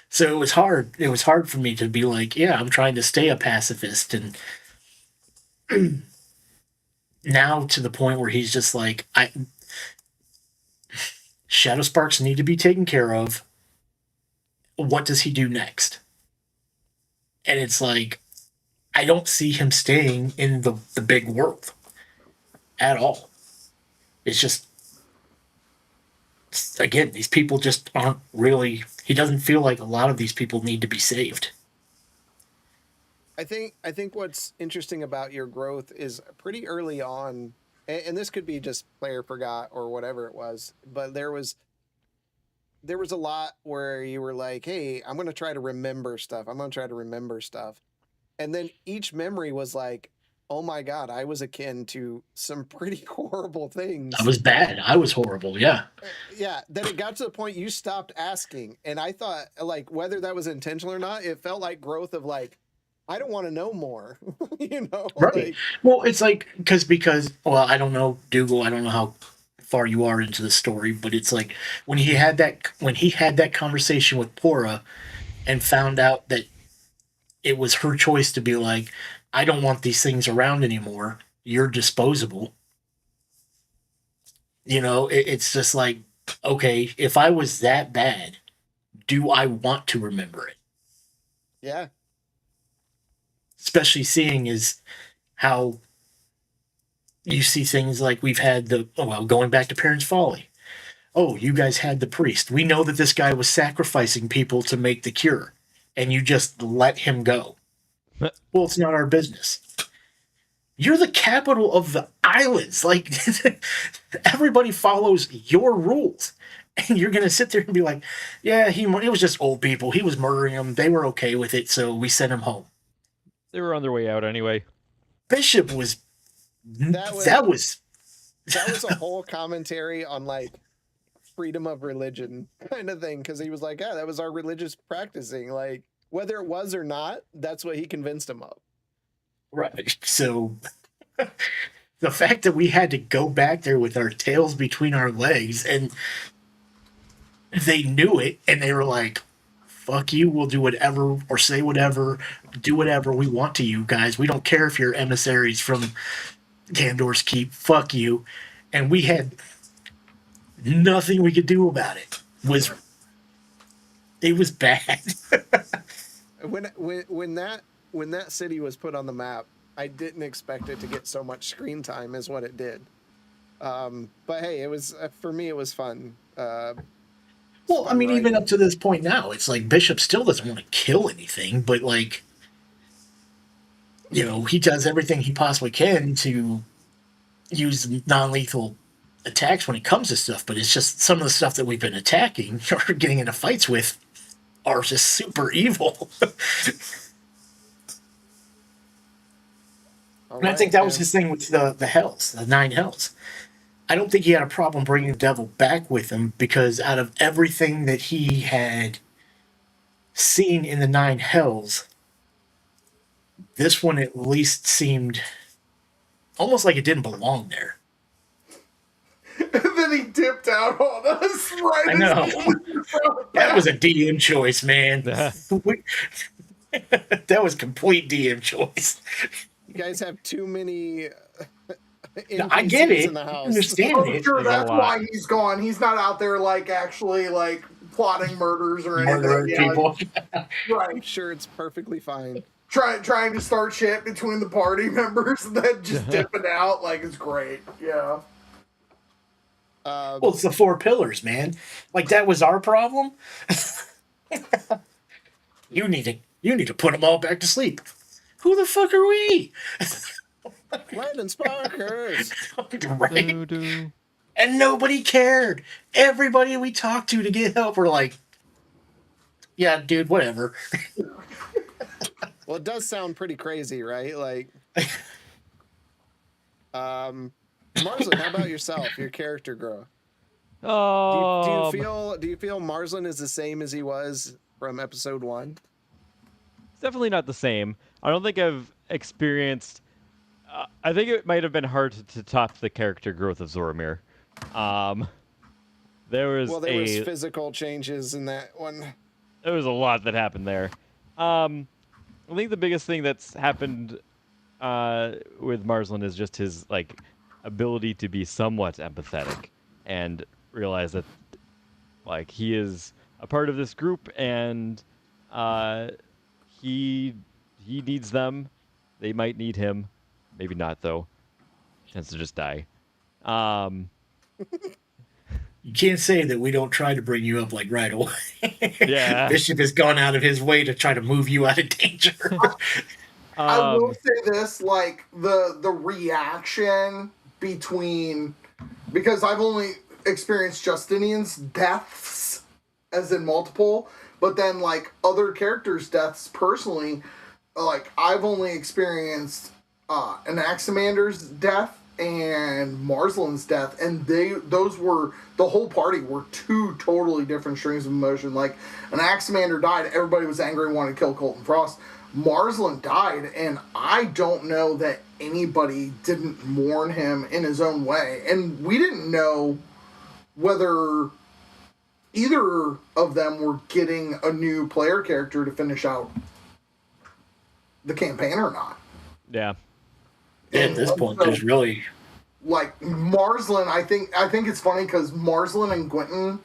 Speaker 4: So it was hard. It was hard for me to be like, yeah, I'm trying to stay a pacifist. And now to the point where he's just like, Shadow Sparks need to be taken care of. What does he do next? And it's like, I don't see him staying in the big world at all. It's just, again, these people just aren't really, he doesn't feel like a lot of these people need to be saved.
Speaker 2: I think what's interesting about your growth is pretty early on, and this could be just player forgot or whatever it was, but there was a lot where you were like, hey, I'm going to try to remember stuff. And then each memory was like, oh my God, I was akin to some pretty horrible things.
Speaker 4: I was bad. I was horrible. Yeah.
Speaker 2: Yeah. Then it got to the point you stopped asking. And I thought, like, whether that was intentional or not, it felt like growth of like, I don't want to know more, you know?
Speaker 4: Right.
Speaker 2: Like,
Speaker 4: Well, it's like, because, well, I don't know, Dougal, I don't know how far you are into the story, but it's like when he had that conversation with Pora and found out that it was her choice to be like, I don't want these things around anymore. You're disposable. You know, it's just like, okay, if I was that bad, do I want to remember it?
Speaker 2: yeah.
Speaker 4: Especially seeing is how you see things like we've had going back to Parents' Folly. Oh, you guys had the priest. We know that this guy was sacrificing people to make the cure, and you just let him go. Well, it's not our business. You're the capital of the islands. Like, everybody follows your rules. And you're going to sit there and be like, yeah, it was just old people. He was murdering them. They were okay with it, so we sent him home.
Speaker 3: They were on their way out anyway.
Speaker 4: Bishop was... That was
Speaker 2: That was a whole commentary on like freedom of religion kind of thing, because he was like, yeah, that was our religious practicing, like whether it was or not, that's what he convinced him of.
Speaker 4: Right. So the fact that we had to go back there with our tails between our legs and they knew it and they were like, fuck you, we'll do whatever or say whatever, do whatever we want to you guys. We don't care if you're emissaries from Gandor's Keep. Fuck you. And we had nothing we could do about it. It was bad.
Speaker 2: when that city was put on the map, I didn't expect it to get so much screen time as what it did. But hey, it was for me, it was fun.
Speaker 4: Well, I mean, even up to this point now, it's like Bishop still doesn't want to kill anything, but like, he does everything he possibly can to use non-lethal attacks when it comes to stuff, but it's just some of the stuff that we've been attacking or getting into fights with are just super evil. And I think that was his thing with the hells, the 9 hells. I don't think he had a problem bringing the devil back with him, because out of everything that he had seen in the 9 hells, this one at least seemed almost like it didn't belong there.
Speaker 5: And then he dipped out on us, right?
Speaker 4: I know. That was a DM choice, man. That was complete DM choice.
Speaker 2: You guys have too many.
Speaker 4: I get it.
Speaker 2: In the house.
Speaker 4: I understand
Speaker 5: I'm
Speaker 4: it.
Speaker 5: sure that's why he's gone. He's not out there like actually like plotting murders or anything.
Speaker 4: Murdering people.
Speaker 5: Right.
Speaker 2: I'm sure it's perfectly fine.
Speaker 5: Trying to start shit between the party members and then just dipping out, like, it's great. Yeah.
Speaker 4: Well, it's the 4 pillars, man. Like, that was our problem. You need to put them all back to sleep. Who the fuck are we?
Speaker 2: Light and sparkers.
Speaker 4: Right?
Speaker 3: Doo-doo.
Speaker 4: And nobody cared. Everybody we talked to get help were like, yeah, dude, whatever.
Speaker 2: Well, it does sound pretty crazy, right? Like, Marslin, how about yourself? Your character growth.
Speaker 3: Oh,
Speaker 2: Do you feel Marslin is the same as he was from episode 1?
Speaker 3: it's definitely not the same. I don't think I've experienced. I think it might have been hard to top the character growth of Zoromir. There was
Speaker 2: physical changes in that one.
Speaker 3: There was a lot that happened there. I think the biggest thing that's happened with Marslin is just his like ability to be somewhat empathetic and realize that like he is a part of this group and he needs them. They might need him, maybe not though. Tends to just die.
Speaker 4: You can't say that we don't try to bring you up like right away.
Speaker 3: Yeah.
Speaker 4: Bishop has gone out of his way to try to move you out of danger.
Speaker 5: I will say this, like the reaction between, because I've only experienced Justinian's deaths as in multiple, but then like other characters' deaths personally, like I've only experienced Anaximander's death and Marslin's death, and those were, the whole party were 2 totally different streams of emotion. Like Anaximander died, everybody was angry and wanted to kill Colton Frost. Marslin died, and I don't know that anybody didn't mourn him in his own way, and we didn't know whether either of them were getting a new player character to finish out the campaign or not.
Speaker 3: Yeah.
Speaker 4: At this point, there's really
Speaker 5: like Marslin. I think it's funny because Marslin and Gwynton,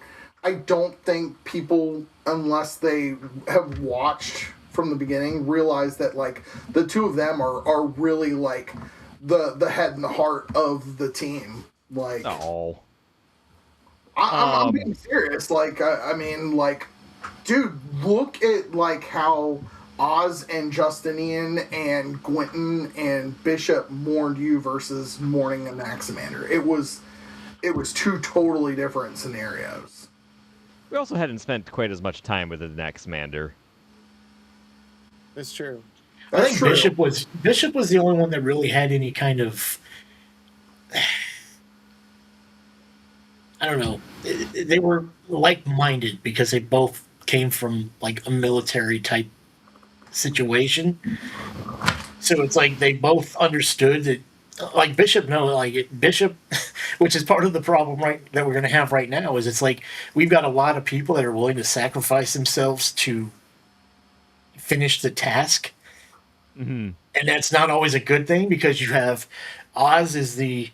Speaker 5: I don't think people, unless they have watched from the beginning, realize that like the 2 of them are really like the head and the heart of the team. Like,
Speaker 3: Oh.
Speaker 5: I'm being serious. Like, I mean, like, dude, look at like how Oz and Justinian and Gwynton and Bishop mourned you versus mourning Anaximander. It was 2 totally different scenarios.
Speaker 3: We also hadn't spent quite as much time with Anaximander.
Speaker 2: It's true.
Speaker 4: I think Bishop was the only one that really had any kind of I don't know. They were like-minded because they both came from like a military type situation. So it's like they both understood that, like Bishop, no, like Bishop, which is part of the problem right that we're going to have right now is it's like we've got a lot of people that are willing to sacrifice themselves to finish the task,
Speaker 3: Hmm.
Speaker 4: and that's not always a good thing because you have Oz is the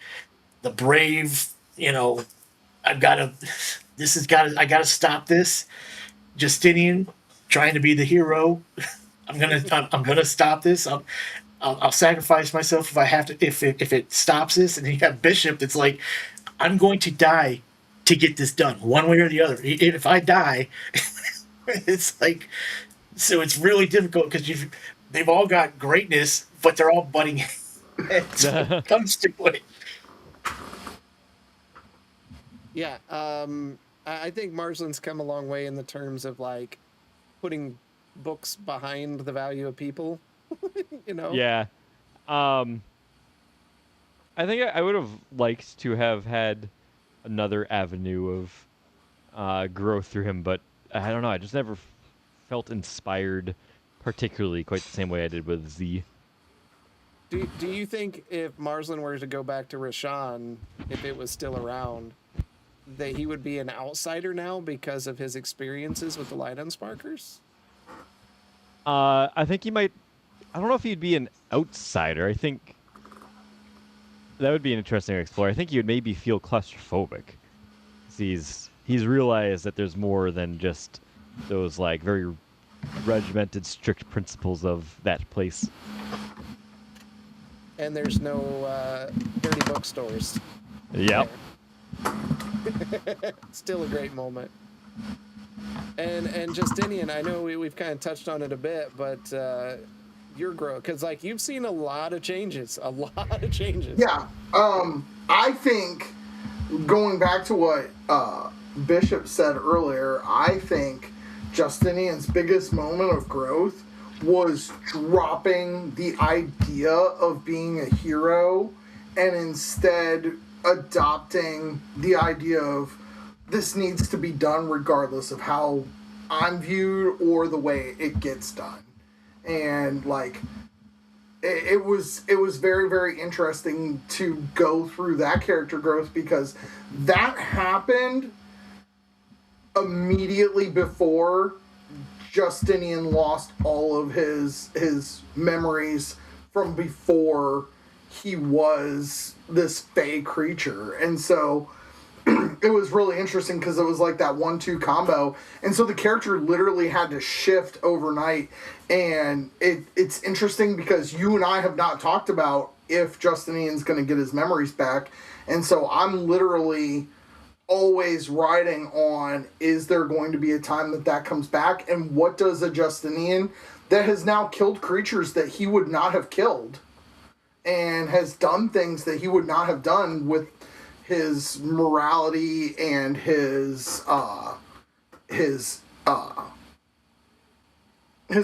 Speaker 4: brave, you know, I've got to, this has got to, I got to stop this. Justinian trying to be the hero. I'm gonna stop this. I'll sacrifice myself if I have to, if it stops this. And then you have Bishop that's like, I'm going to die to get this done one way or the other. If I die, it's like, so it's really difficult because they've all got greatness, but they're all butting heads when it comes to it.
Speaker 2: Yeah, I think Marsland's come a long way in the terms of like putting books behind the value of people. You know?
Speaker 3: Yeah. Um, I think I would have liked to have had another avenue of growth through him, but I don't know. I just never felt inspired, particularly quite the same way I did with Z.
Speaker 2: Do you think if Marsland were to go back to Rashawn, if it was still around, that he would be an outsider now because of his experiences with the Light Unsparkers?
Speaker 3: I think he might. I don't know if he'd be an outsider. I think that would be an interesting to explore. I think he would maybe feel claustrophobic. 'Cause he's realized that there's more than just those like very regimented, strict principles of that place.
Speaker 2: And there's no dirty bookstores.
Speaker 3: Yep.
Speaker 2: Still a great moment. And Justinian, I know we've kind of touched on it a bit, but your growth, because like you've seen a lot of changes.
Speaker 5: Yeah. I think going back to what Bishop said earlier, I think Justinian's biggest moment of growth was dropping the idea of being a hero and instead adopting the idea of this needs to be done regardless of how I'm viewed or the way it gets done. And like it was very, very interesting to go through that character growth because that happened immediately before Justinian lost all of his memories from before he was this fey creature. And so it was really interesting because it was like that 1-2 combo. And so the character literally had to shift overnight. And it's interesting because you and I have not talked about if Justinian's going to get his memories back. And so I'm literally always riding on, is there going to be a time that comes back? And what does a Justinian that has now killed creatures that he would not have killed and has done things that he would not have done with his morality and his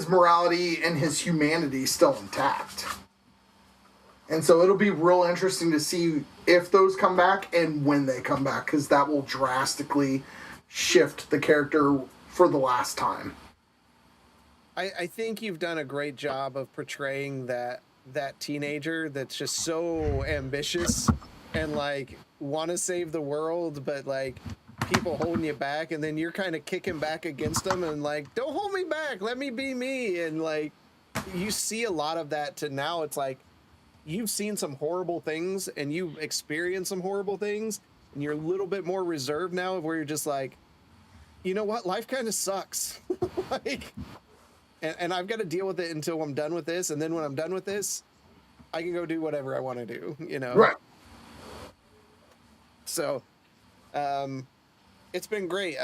Speaker 5: morality and his humanity still intact. And so it'll be real interesting to see if those come back and when they come back, because that will drastically shift the character for the last time.
Speaker 2: I think you've done a great job of portraying that teenager that's just so ambitious and like want to save the world, but like people holding you back, and then you're kind of kicking back against them and like, don't hold me back, let me be me. And like you see a lot of that to now it's like you've seen some horrible things and you've experienced some horrible things and you're a little bit more reserved now, where you're just like, you know what, life kind of sucks. Like, and I've got to deal with it until I'm done with this, and then when I'm done with this, I can go do whatever I want to do, you know?
Speaker 5: Right.
Speaker 2: So, it's been great.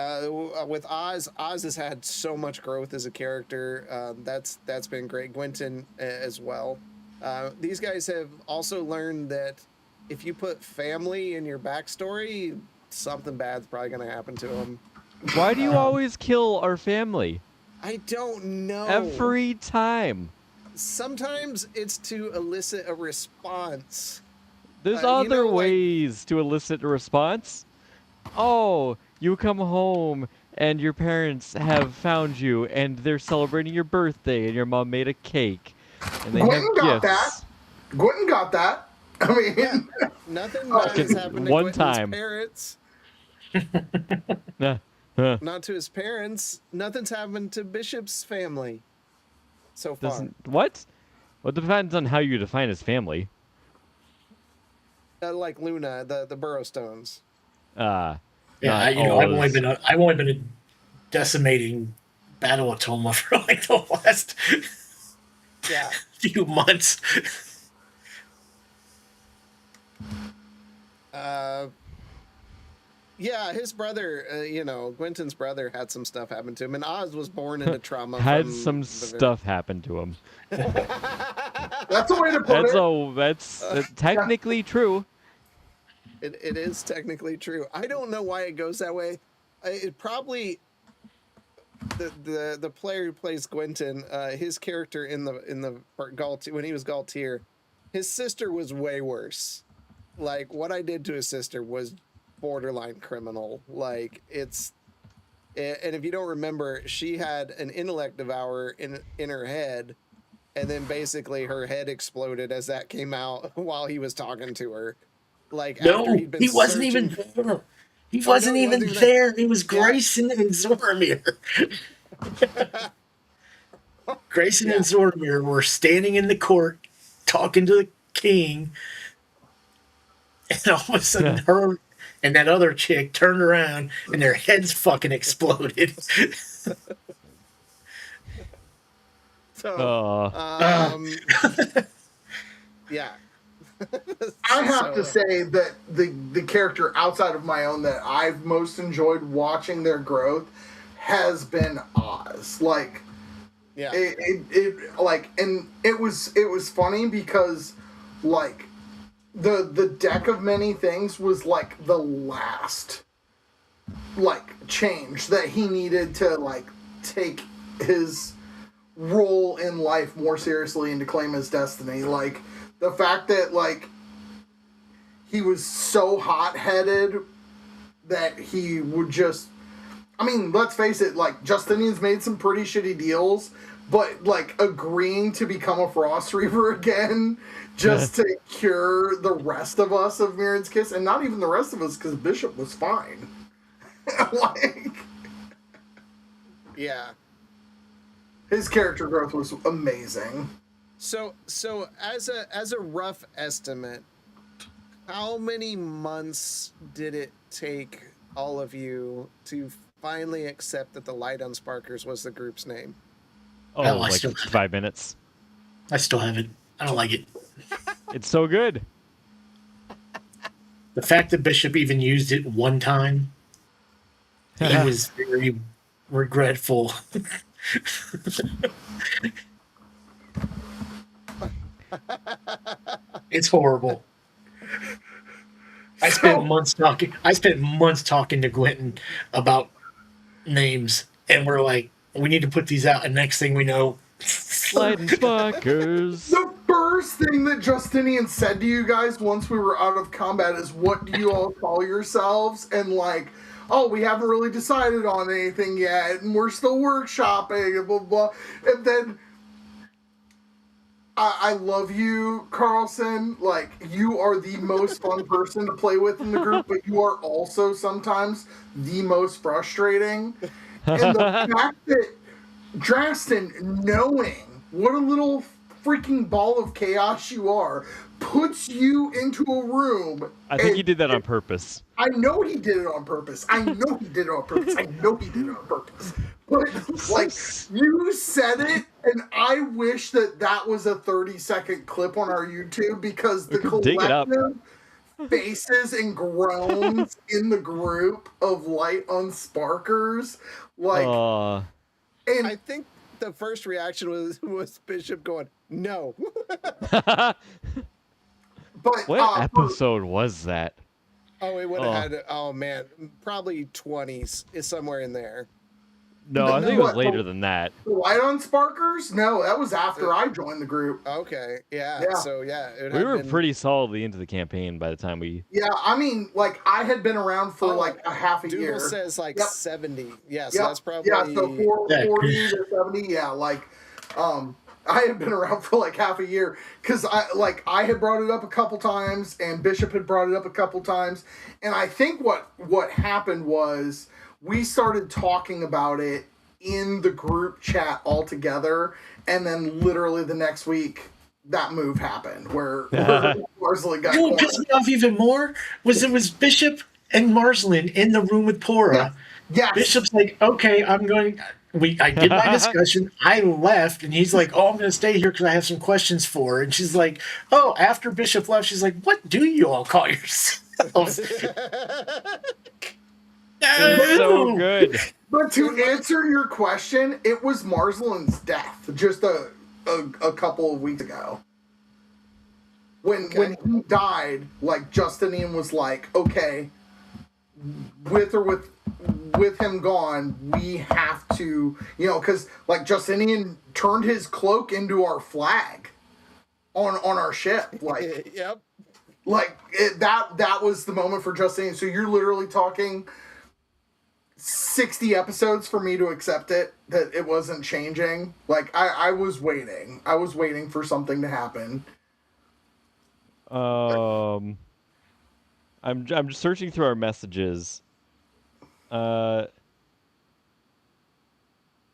Speaker 2: With Oz has had so much growth as a character. That's been great. Gwynton as well. These guys have also learned that if you put family in your backstory, something bad's probably going to happen to them.
Speaker 3: Why do you always kill our family?
Speaker 2: I don't know.
Speaker 3: Every time.
Speaker 2: Sometimes it's to elicit a response.
Speaker 3: There's
Speaker 2: you
Speaker 3: other
Speaker 2: know, like-
Speaker 3: ways to elicit a response. oh, you come home and your parents have found you and they're celebrating your birthday and your mom made a cake and they have
Speaker 5: Gwenton got that.
Speaker 3: gifts.
Speaker 5: Gwenton got that. I mean,
Speaker 2: Yeah, nothing bad has happened to
Speaker 3: One
Speaker 2: Quentin's
Speaker 3: time.
Speaker 2: parents.
Speaker 3: Nah,
Speaker 2: Not to his parents. Nothing's happened to Bishop's family so far.
Speaker 3: what? Well, it depends on how you define his family.
Speaker 2: Like Luna, the Burrowstones.
Speaker 3: Not
Speaker 4: I've
Speaker 3: all
Speaker 4: only
Speaker 3: those-
Speaker 4: been a decimating battle atoma for like the last
Speaker 2: Yeah.
Speaker 4: few months.
Speaker 2: Yeah, his brother, Quentin's brother had some stuff happen to him, and Oz was born into trauma.
Speaker 3: had
Speaker 2: from
Speaker 3: some
Speaker 2: the-
Speaker 3: stuff happen to him.
Speaker 5: that's the way to put
Speaker 3: That's technically true.
Speaker 2: It is technically true. I don't know why it goes that way. It probably the player who plays Quentin, his character in the part Galtier, when he was Galtier, his sister was way worse. Like what I did to his sister was borderline criminal. Like and if you don't remember, she had an intellect devourer in her head, and then basically her head exploded as that came out while he was talking to her. Like
Speaker 4: No,
Speaker 2: after he'd been
Speaker 4: he wasn't
Speaker 2: searching-
Speaker 4: even there. He
Speaker 2: Oh,
Speaker 4: wasn't
Speaker 2: no, he
Speaker 4: even
Speaker 2: wasn't even
Speaker 4: there. It was
Speaker 2: Yeah.
Speaker 4: Grayson and Zormir. Grayson and Zormir were standing in the court talking to the king, and all of a sudden her and that other chick turned around and their heads fucking exploded.
Speaker 2: So,
Speaker 3: Uh,
Speaker 2: yeah.
Speaker 5: I have to
Speaker 2: So,
Speaker 5: say that the character outside of my own that I've most enjoyed watching their growth has been Oz. Like
Speaker 2: yeah.
Speaker 5: it was funny because like the deck of many things was like the last like change that he needed to like take his role in life more seriously and to claim his destiny. Like the fact that like he was so hot-headed that he would just, I mean, let's face it, like Justinian's made some pretty shitty deals, but like agreeing to become a Frost Reaver again just to cure the rest of us of Mirren's Kiss, and not even the rest of us because Bishop was fine. Like,
Speaker 2: Yeah.
Speaker 5: his character growth was amazing.
Speaker 2: So as a rough estimate, how many months did it take all of you to finally accept that the Light Unsparkers was the group's name?
Speaker 3: oh,
Speaker 4: I
Speaker 3: like
Speaker 4: still-
Speaker 3: 5 minutes.
Speaker 4: I still haven't. I don't like it.
Speaker 3: It's so good.
Speaker 4: The fact that Bishop even used it one time, he was very regretful. It's horrible. I spent months talking. I spent months talking to Quentin about names, and we're like, we need to put these out. And next thing we know,
Speaker 3: Light and Sparkers.
Speaker 5: The first thing that Justinian said to you guys once we were out of combat is, "What do you all call yourselves?" And like, "Oh, we haven't really decided on anything yet, and we're still workshopping," and blah blah. And then I love you, Carlson. Like, you are the most fun person to play with in the group, but you are also sometimes the most frustrating. And the fact that Drastin, knowing what a little freaking ball of chaos you are, puts you into a room.
Speaker 3: I think
Speaker 5: and-
Speaker 3: he did that on purpose.
Speaker 5: I know he did it on purpose. I know he did it on purpose. I know he did it on purpose. But, like, you said it, and I wish that was a 30-second clip on our YouTube because the
Speaker 3: Dig it up.
Speaker 5: collective faces and groans in the group of Light Unsparkers, like, and
Speaker 2: I think the first reaction was Bishop going, "No."
Speaker 5: but
Speaker 3: What episode was that?
Speaker 2: Oh, it would have had. Oh man, probably 20s is somewhere in there.
Speaker 3: No, I think it was
Speaker 5: What,
Speaker 3: later than that.
Speaker 5: the Light on Sparkers? No, that was after I joined the group.
Speaker 2: Okay, yeah.
Speaker 5: Yeah.
Speaker 2: So yeah, it
Speaker 3: We
Speaker 2: had
Speaker 3: were
Speaker 2: been,
Speaker 3: pretty solidly into the campaign by the time we.
Speaker 5: Yeah, I mean, like I had been around for
Speaker 2: Oh,
Speaker 5: like a half a
Speaker 2: Dougal
Speaker 5: year.
Speaker 2: says like
Speaker 5: Yep.
Speaker 2: 70. Yeah, so
Speaker 5: Yep.
Speaker 2: that's probably
Speaker 5: Yeah, so
Speaker 4: Yeah.
Speaker 5: 40 to 70. Yeah, like I had been around for like half a year because I had brought it up a couple times and Bishop had brought it up a couple times, and I think what happened was we started talking about it in the group chat all together, and then literally the next week that move happened where Marsley got
Speaker 4: You know what
Speaker 5: cornered.
Speaker 4: pissed me off even more was it was Bishop and Marslin in the room with Pora.
Speaker 5: Yes.
Speaker 4: Bishop's like, okay, I'm going. I did my discussion. I left, and he's like, oh, I'm going to stay here because I have some questions for her. And she's like, oh, after Bishop left, she's like, what do you all call yourselves?
Speaker 3: So good.
Speaker 5: But to answer your question, it was Marslin's death just a couple of weeks ago. When he died, like Justinian was like, okay, with him gone, we have to, because like Justinian turned his cloak into our flag on our ship, like
Speaker 2: yep.
Speaker 5: that was the moment for Justinian. So you're literally talking 60 episodes for me to accept it that it wasn't changing. Like I was waiting for something to happen.
Speaker 3: I'm just searching through our messages.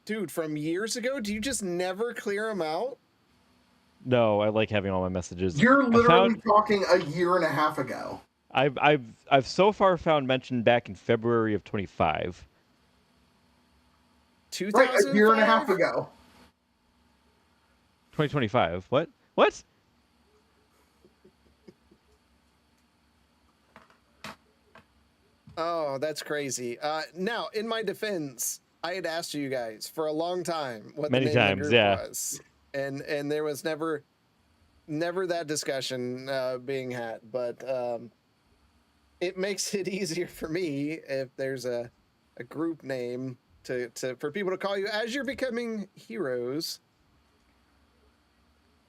Speaker 2: Dude, from years ago, do you just never clear them out?
Speaker 3: No, I like having all my messages.
Speaker 5: You're literally talking a year and a half ago.
Speaker 3: I've so far found mention back in February of 25.
Speaker 5: Right, a year and a half ago.
Speaker 3: 2025. What? What?
Speaker 2: Oh, that's crazy. Now, in my defense, I had asked you guys for a long time what
Speaker 3: Many
Speaker 2: the name
Speaker 3: times,
Speaker 2: of the group
Speaker 3: yeah.
Speaker 2: was, and there was never that discussion being had. But it makes it easier for me if there's a group name to for people to call you as you're becoming heroes.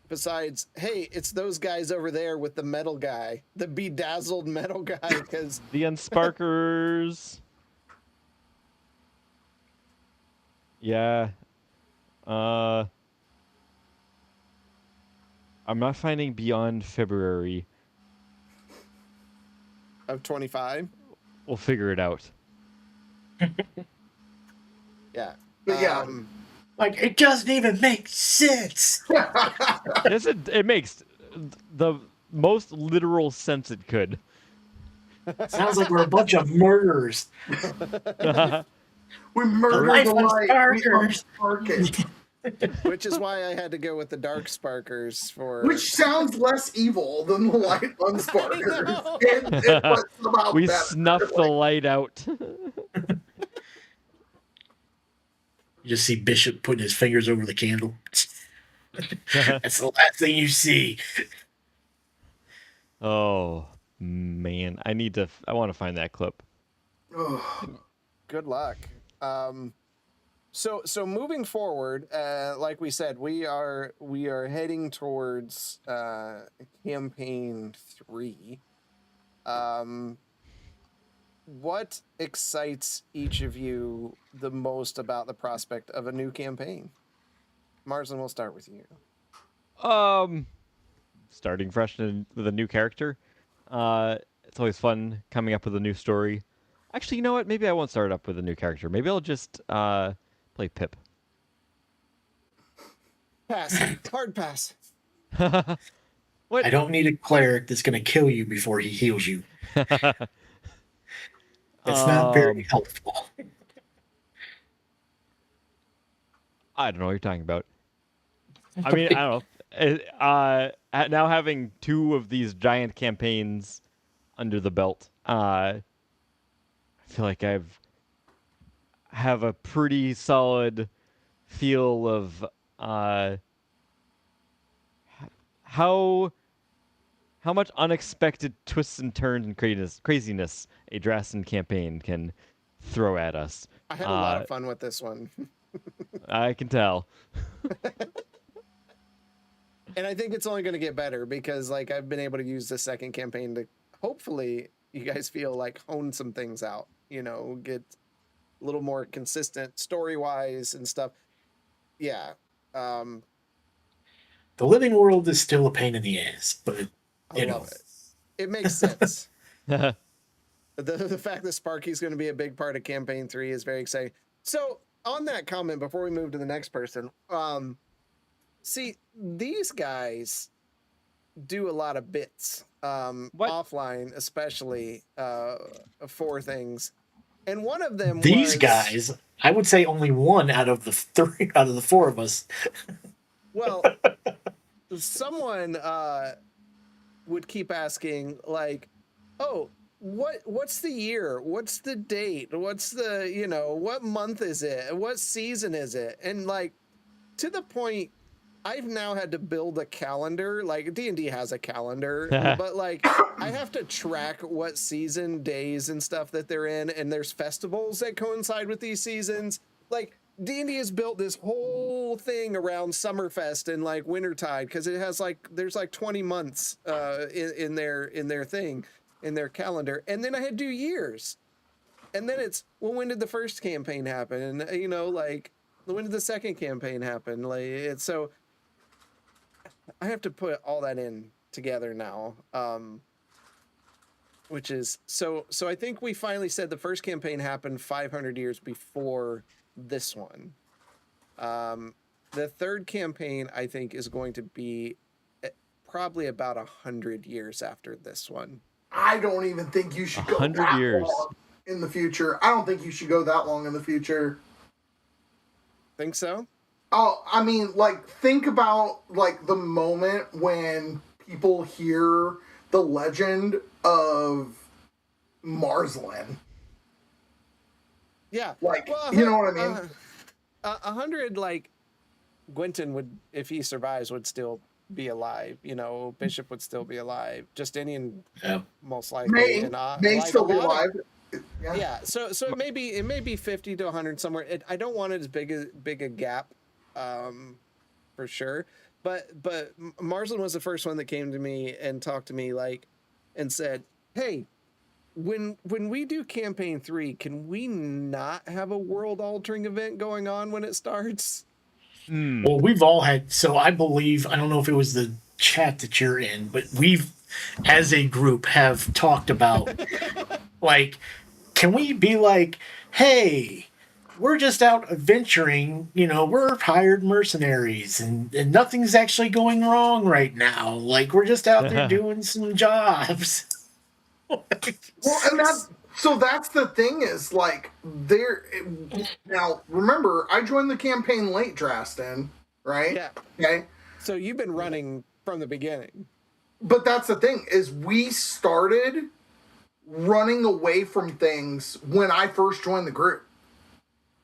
Speaker 2: Besides, hey, it's those guys over there with the metal guy, the bedazzled metal guy, because
Speaker 3: The Unsparkers. Yeah. I'm not finding beyond February.
Speaker 2: of 25.
Speaker 3: We'll figure it out.
Speaker 2: Yeah.
Speaker 5: But yeah.
Speaker 4: Like, it doesn't even make sense.
Speaker 3: Yes, it makes the most literal sense it could.
Speaker 4: Sounds like we're a bunch of murderers.
Speaker 5: We murdered
Speaker 4: Life
Speaker 5: the
Speaker 4: on
Speaker 5: light.
Speaker 4: Sparkers.
Speaker 5: We unspark it.
Speaker 2: Which is why I had to go with the Dark Sparkers for.
Speaker 5: Which sounds less evil than the light on Sparkers. It was about
Speaker 3: We
Speaker 5: that.
Speaker 3: snuffed the light out.
Speaker 4: You just see Bishop putting his fingers over the candle. That's the last thing you see.
Speaker 3: Oh man, I want to find that clip.
Speaker 2: Good luck. So moving forward, like we said, we are heading towards campaign 3. What excites each of you the most about the prospect of a new campaign? Marsden, we'll start with you.
Speaker 3: Starting fresh with a new character. It's always fun coming up with a new story. Actually, you know what? Maybe I won't start up with a new character. Maybe I'll just play Pip.
Speaker 2: Pass. Hard pass.
Speaker 3: What?
Speaker 4: I don't need a cleric that's going to kill you before he heals you. It's not very helpful.
Speaker 3: I don't know what you're talking about. I mean, I don't know. Now having 2 of these giant campaigns under the belt, I feel like have a pretty solid feel of how much unexpected twists and turns and craziness a Drastin campaign can throw at us.
Speaker 2: I had a lot of fun with this one.
Speaker 3: I can tell.
Speaker 2: And I think it's only going to get better because like I've been able to use the second campaign to hopefully you guys feel like hone some things out, you know, get a little more consistent story-wise and stuff. Yeah.
Speaker 4: The living world is still a pain in the ass, but
Speaker 2: I love it. It makes sense. The fact that Sparky's going to be a big part of campaign 3 is very exciting. So on that comment, before we move to the next person, see, these guys do a lot of bits offline, especially for things. And one of them
Speaker 4: these guys, I would say only one out of the four of us.
Speaker 2: Well, someone would keep asking like, oh, what's the year? What's the date? What's the, you know, what month is it? What season is it? And like, to the point, I've now had to build a calendar. Like D&D has a calendar, but like I have to track what season, days and stuff that they're in. And there's festivals that coincide with these seasons. Like D&D has built this whole thing around Summerfest and like Wintertide. Cause it has like, there's like 20 months in their thing, in their calendar. And then I had to do years. And then it's, well, when did the first campaign happen? And you know, like when did the second campaign happen? Like it's so, I have to put all that in together now, which is so I think we finally said the first campaign happened 500 years before this one. The third campaign, I think, is going to be probably about 100 years after this one.
Speaker 5: I don't even think you should go
Speaker 3: 100 years
Speaker 5: long in the future. I don't think you should go that long in the future.
Speaker 2: Think so?
Speaker 5: Oh, I mean, like, think about, like, the moment when people hear the legend of Marsland.
Speaker 2: Yeah.
Speaker 5: Like,
Speaker 2: well,
Speaker 5: you know what I mean?
Speaker 2: 100, like, Gwynton would, if he survives, would still be alive. You know, Bishop would still be alive. Justinian, most likely.
Speaker 5: May
Speaker 2: like
Speaker 5: still be alive.
Speaker 2: Yeah. So it may be 50 to 100 somewhere. I don't want it as big a gap. For sure, but Marsland was the first one that came to me and talked to me like and said, hey, when we do campaign 3, can we not have a world altering event going on when it starts?
Speaker 4: Well, we've all had, so I believe, I don't know if it was the chat that you're in, but we've as a group have talked about like, can we be like, hey, we're just out adventuring, you know, we're hired mercenaries and nothing's actually going wrong right now. Like, we're just out there doing some jobs.
Speaker 5: Well, and that's the thing is, like, now, remember, I joined the campaign late, Drastin, right?
Speaker 2: Yeah.
Speaker 5: Okay?
Speaker 2: So you've been running from the beginning.
Speaker 5: But that's the thing, is we started running away from things when I first joined the group.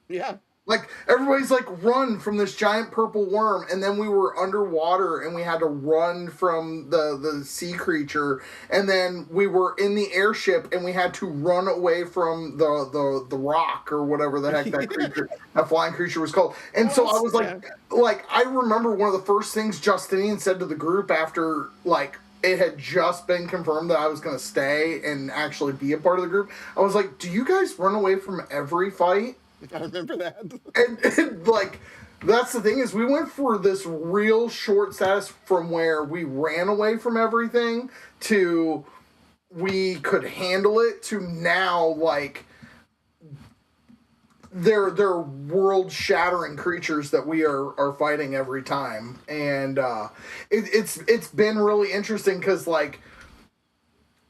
Speaker 2: Yeah.
Speaker 5: Like, everybody's like, run from this giant purple worm, and then we were underwater, and we had to run from the sea creature, and then we were in the airship, and we had to run away from the rock, or whatever the heck that creature, that flying creature was called. And so I was like, I remember one of the first things Justinian said to the group after, like, it had just been confirmed that I was going to stay and actually be a part of the group. I was like, do you guys run away from every fight?
Speaker 2: I remember that.
Speaker 5: And like, that's the thing is we went for this real short status from where we ran away from everything to we could handle it to now, like, they're world-shattering creatures that we are fighting every time. And it's been really interesting because, like,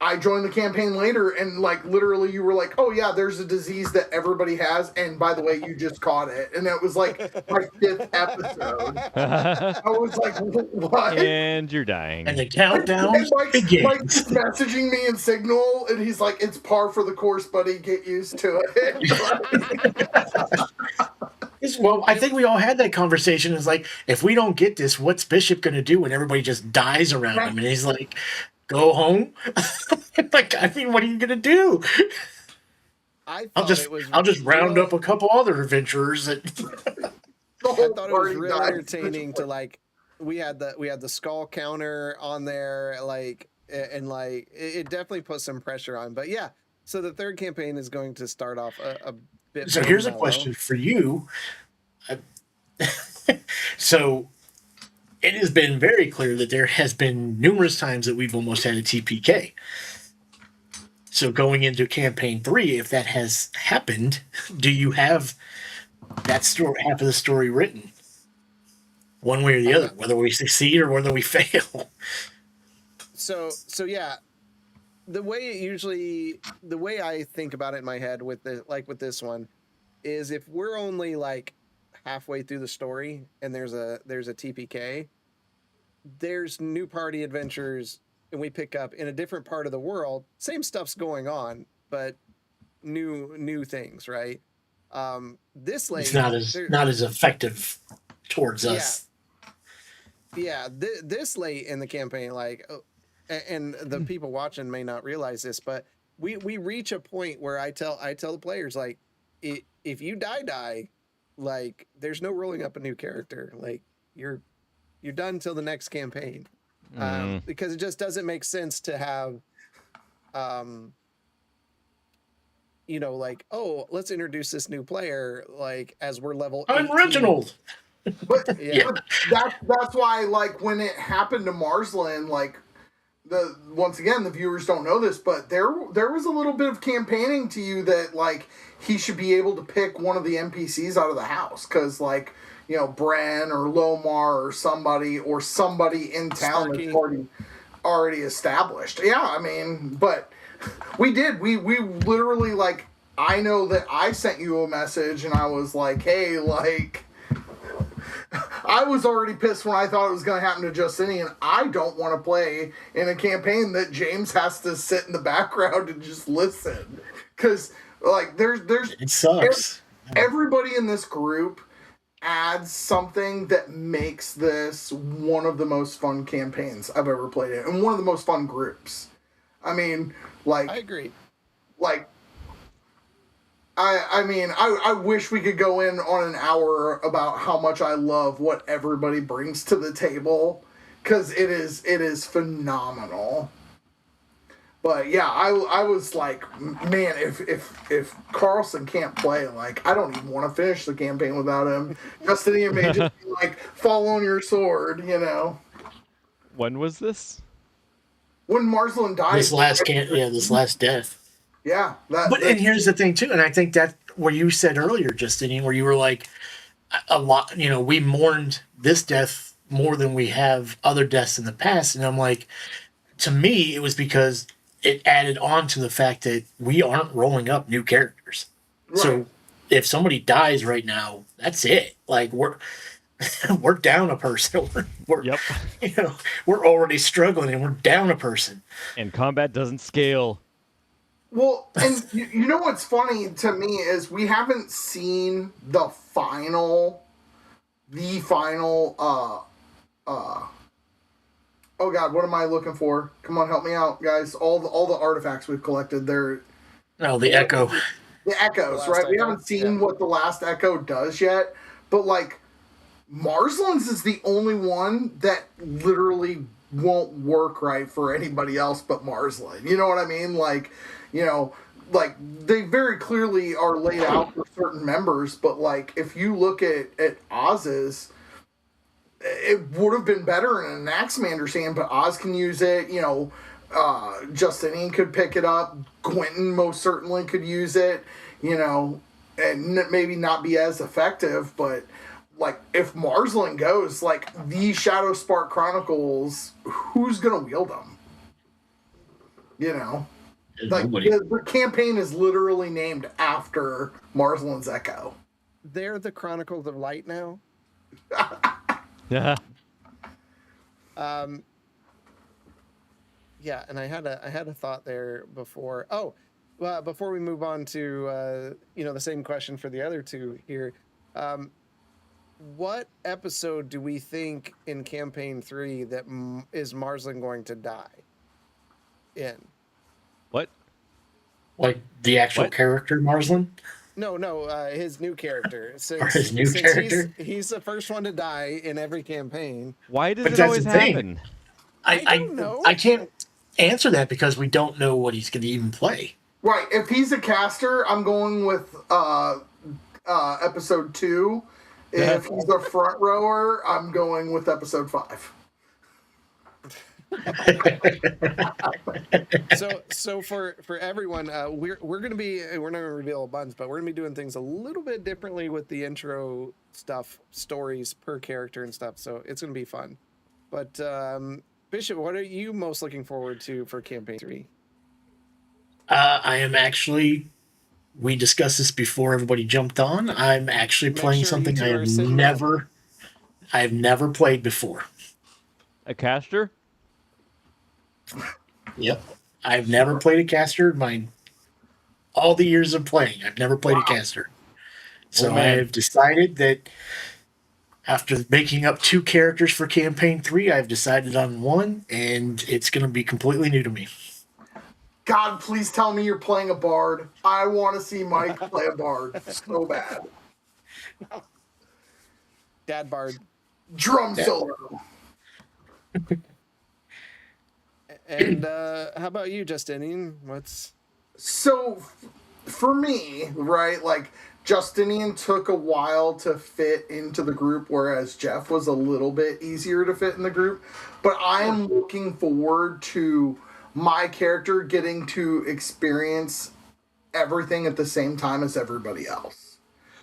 Speaker 5: I joined the campaign later, and, like, literally you were like, oh, yeah, there's a disease that everybody has, and by the way, you just caught it. And it was, like, my 5th episode. I was like, what?
Speaker 3: And you're dying.
Speaker 4: And the countdown begins.
Speaker 5: Mike's messaging me in Signal, and he's like, it's par for the course, buddy. Get used to it.
Speaker 4: Well, I think we all had that conversation. It's like, if we don't get this, what's Bishop going to do when everybody just dies around him? And he's like, go home? Like, I mean, what are you going to do?
Speaker 2: I
Speaker 4: I'll
Speaker 2: thought it was
Speaker 4: just round
Speaker 2: real-
Speaker 4: up a couple other adventurers that
Speaker 5: The
Speaker 2: I
Speaker 5: whole
Speaker 2: thought it was
Speaker 5: party
Speaker 2: real
Speaker 5: died.
Speaker 2: entertaining to like we had the skull counter on there and it definitely put some pressure on. But yeah, so the third campaign is going to start off a bit
Speaker 4: So
Speaker 2: more
Speaker 4: here's a
Speaker 2: mellow.
Speaker 4: question for you. So it has been very clear that there has been numerous times that we've almost had a TPK. So going into campaign 3, if that has happened, do you have that story, half of the story written, one way or the other, whether we succeed or whether we fail?
Speaker 2: So yeah, the way I think about it in my head with this one is if we're only like halfway through the story and there's a TPK, there's new party adventures and we pick up in a different part of the world, same stuff's going on, but new things, right? This late
Speaker 4: It's not as effective towards us.
Speaker 2: Yeah, this late in the campaign, and the people watching may not realize this, but we reach a point where I tell the players like, if you die, like there's no rolling up a new character, like you're done till the next campaign, because it just doesn't make sense to have, like, oh, let's introduce this new player like as we're level.
Speaker 4: I'm
Speaker 2: 18.
Speaker 4: Reginald.
Speaker 5: But,
Speaker 2: Yeah.
Speaker 5: but that's why, like, when it happened to Marsland, like, once again, the viewers don't know this, but there was a little bit of campaigning to you that, like, he should be able to pick one of the NPCs out of the house, because, like, Bren or Lomar or somebody in town that's already established. Yeah, I mean, but we literally, like, I know that I sent you a message and I was like, hey, like, I was already pissed when I thought it was going to happen to Justinian. I don't want to play in a campaign that James has to sit in the background and just listen. Because, like, there's
Speaker 4: It sucks.
Speaker 5: Everybody in this group adds something that makes this one of the most fun campaigns I've ever played in, and one of the most fun groups. I mean, like,
Speaker 2: I agree.
Speaker 5: Like, I mean, I wish we could go in on an hour about how much I love what everybody brings to the table, because it is phenomenal. But yeah, I was like, man, if Carlson can't play, like, I don't even want to finish the campaign without him. Justinian may just be like, fall on your sword,
Speaker 3: When was this?
Speaker 5: When Marsland died.
Speaker 4: This last death.
Speaker 5: Yeah.
Speaker 4: And here's the thing too, and I think that what you said earlier, Justinian, where you were like, a lot, we mourned this death more than we have other deaths in the past, and I'm like, to me, it was because it added on to the fact that we aren't rolling up new characters. Right. So if somebody dies right now, that's it. Like, we're down a person.
Speaker 3: Yep.
Speaker 4: We're already struggling, and we're down a person.
Speaker 3: And combat doesn't scale.
Speaker 5: Well, and you know what's funny to me is we haven't seen the final, oh God, what am I looking for? Come on, help me out, guys. All the artifacts we've collected, they're...
Speaker 4: Oh, the echo.
Speaker 5: The echoes, right?
Speaker 2: Echo.
Speaker 5: We haven't seen what the last echo does yet, but, like, Marsland's is the only one that literally won't work right for anybody else but Marsland. You know what I mean? Like, like, they very clearly are laid out for certain members, but, like, if you look at Oz's, it would have been better in an Axemander's hand, but Oz can use it, Justinian could pick it up, Quentin most certainly could use it, and maybe not be as effective, but, like, if Marsland goes, like, the Shadow Spark Chronicles, who's gonna wield them? Like, the campaign is literally named after Marsland's Echo.
Speaker 2: They're the Chronicles of Light now.
Speaker 3: Yeah.
Speaker 2: Yeah, and I had a thought there before. Oh, well, before we move on to the same question for the other two here, what episode do we think in campaign 3 that is Marsland going to die in?
Speaker 3: What?
Speaker 4: Like the actual
Speaker 3: What?
Speaker 4: character, Marsland?
Speaker 2: No, his new character.
Speaker 4: Or his new
Speaker 2: Since
Speaker 4: character?
Speaker 2: he's the first one to die in every campaign.
Speaker 3: Why does
Speaker 4: But
Speaker 3: it
Speaker 4: that's
Speaker 3: always
Speaker 4: the thing.
Speaker 3: happen?
Speaker 2: I don't know.
Speaker 4: I can't answer that because we don't know what he's going to even play.
Speaker 5: Right. If he's a caster, I'm going with episode 2. If he's a front rower, I'm going with episode 5.
Speaker 2: So for everyone, we're not gonna reveal a bunch, but we're gonna be doing things a little bit differently with the intro stuff, stories per character and stuff. So it's gonna be fun. But Bishop, what are you most looking forward to for campaign 3?
Speaker 4: I am actually. We discussed this before everybody jumped on. I'm actually
Speaker 2: Make
Speaker 4: playing
Speaker 2: sure you
Speaker 4: something
Speaker 2: two
Speaker 4: I
Speaker 2: are
Speaker 4: have
Speaker 2: sitting
Speaker 4: never played before.
Speaker 3: A caster?
Speaker 4: Yep. I've never played a caster in all the years of playing. I've never played a caster. So
Speaker 3: Oh, man.
Speaker 4: I've decided that after making up 2 characters for campaign 3, I've decided on one, and it's going to be completely new to me.
Speaker 5: God, please tell me you're playing a bard. I want to see Mike play a bard so bad.
Speaker 2: Dad Bard.
Speaker 5: Drum solo.
Speaker 2: And how about you, Justinian? What's
Speaker 5: So, for me, right, like, Justinian took a while to fit into the group, whereas Jeff was a little bit easier to fit in the group. But I am looking forward to my character getting to experience everything at the same time as everybody else.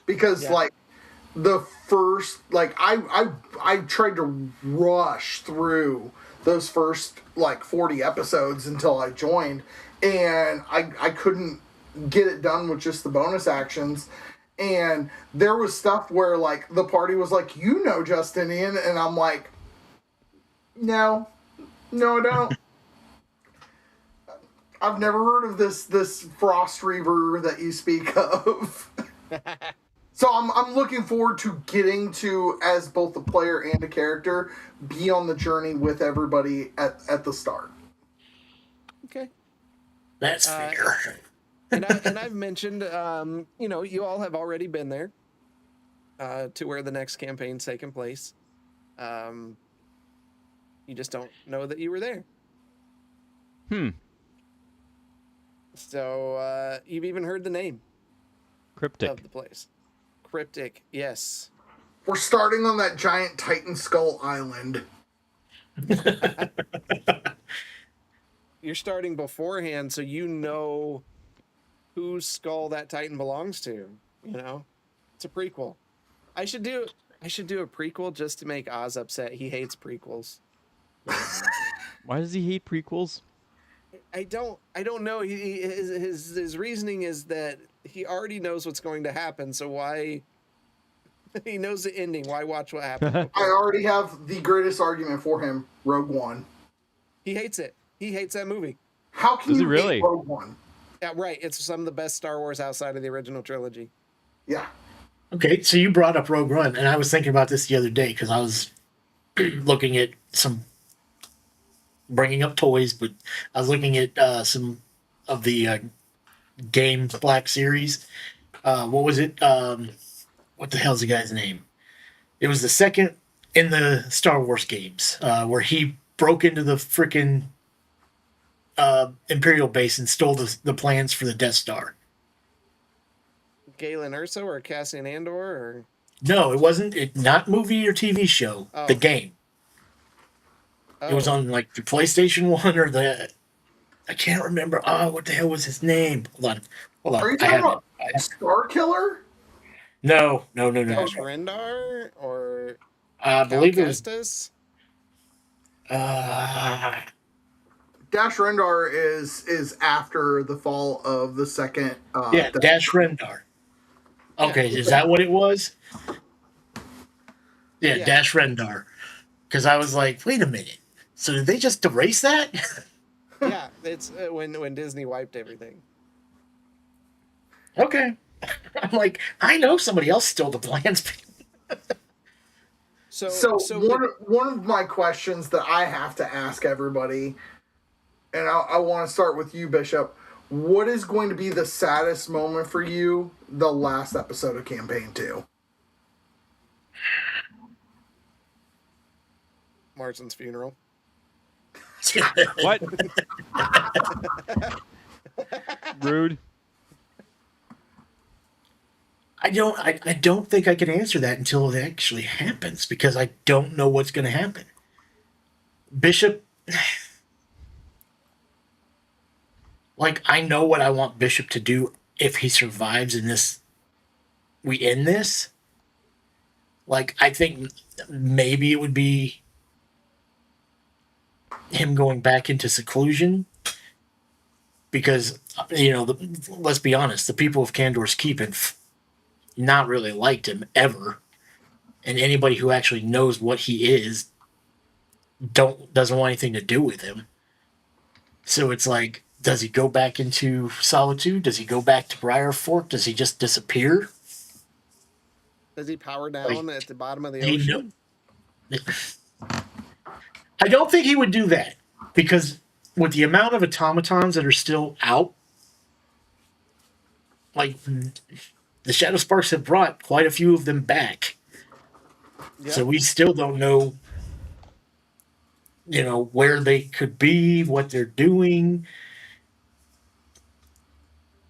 Speaker 5: Because, like, the first, like, I tried to rush through those first, like, 40 episodes until I joined, and I couldn't get it done with just the bonus actions. And there was stuff where, like, the party was like, you know Justinian, and I'm like, no, I don't. I've never heard of this Frost Reaver that you speak of. So I'm looking forward to getting to, as both a player and a character, be on the journey with everybody at the start.
Speaker 2: okay?
Speaker 4: That's fair.
Speaker 2: And I've mentioned, you all have already been there to where the next campaign's taking place. You just don't know that you were there. So you've even heard the name
Speaker 3: Cryptic.
Speaker 2: of the place. Cryptic, yes.
Speaker 5: We're starting on that giant Titan Skull Island.
Speaker 2: You're starting beforehand, so you know whose skull that Titan belongs to. You know, it's a prequel. I should do a prequel just to make Oz upset. He hates prequels.
Speaker 3: Why does he hate prequels?
Speaker 2: I don't know. His reasoning is that he already knows what's going to happen, so why? He knows the ending. Why watch what happens?
Speaker 5: I already have the greatest argument for him, Rogue One.
Speaker 2: He hates it. He hates that movie.
Speaker 5: How can
Speaker 3: Does he
Speaker 5: you
Speaker 3: really?
Speaker 5: hate Rogue One?
Speaker 2: Yeah, right. It's some of the best Star Wars outside of the original trilogy.
Speaker 5: Yeah.
Speaker 4: Okay, so you brought up Rogue One, and I was thinking about this the other day because I was looking at bringing up toys, but I was looking at some of the Game Black series. What was it? What the hell's the guy's name? It was the second in the Star Wars games where he broke into the freaking Imperial base and stole the plans for the Death Star.
Speaker 2: Galen Erso or Cassian Andor or
Speaker 4: No, it wasn't. Not movie or TV show.
Speaker 2: Oh.
Speaker 4: The game. It was on like the PlayStation 1 or the. I can't remember. Oh, what the hell was his name? Hold on.
Speaker 5: Are you
Speaker 4: I
Speaker 5: talking
Speaker 4: have
Speaker 5: about
Speaker 4: it.
Speaker 5: Star Killer?
Speaker 4: No.
Speaker 2: Dash Rendar or
Speaker 4: I believe it was.
Speaker 2: Kestis?
Speaker 5: Dash Rendar is after the fall of the second.
Speaker 4: Yeah, Dash Rendar. Okay, is that what it was? Yeah, Dash Rendar. Because I was like, wait a minute. So did they just erase that?
Speaker 2: Yeah, it's when Disney wiped everything.
Speaker 4: Okay. I'm like, I know somebody else stole the plans.
Speaker 5: So one of my questions that I have to ask everybody, and I want to start with you, Bishop. what is going to be the saddest moment for you the last episode of campaign 2?
Speaker 2: Marston's funeral.
Speaker 3: What? Rude.
Speaker 4: I don't think I can answer that until it actually happens, because I don't know what's going to happen. Bishop, like, I know what I want Bishop to do if he survives in this. We end this. Like, I think maybe it would be him going back into seclusion, because let's be honest, the people of Kandor's Keep have not really liked him ever, and anybody who actually knows what he is doesn't want anything to do with him. So it's like, does he go back into solitude? Does he go back to Briar Fork? Does he just disappear?
Speaker 2: Does he power down at the bottom of the
Speaker 4: He
Speaker 2: ocean?
Speaker 4: I don't think he would do that, because with the amount of automatons that are still out, like, the Shadow Sparks have brought quite a few of them back.
Speaker 2: Yeah.
Speaker 4: So we still don't know, where they could be, what they're doing.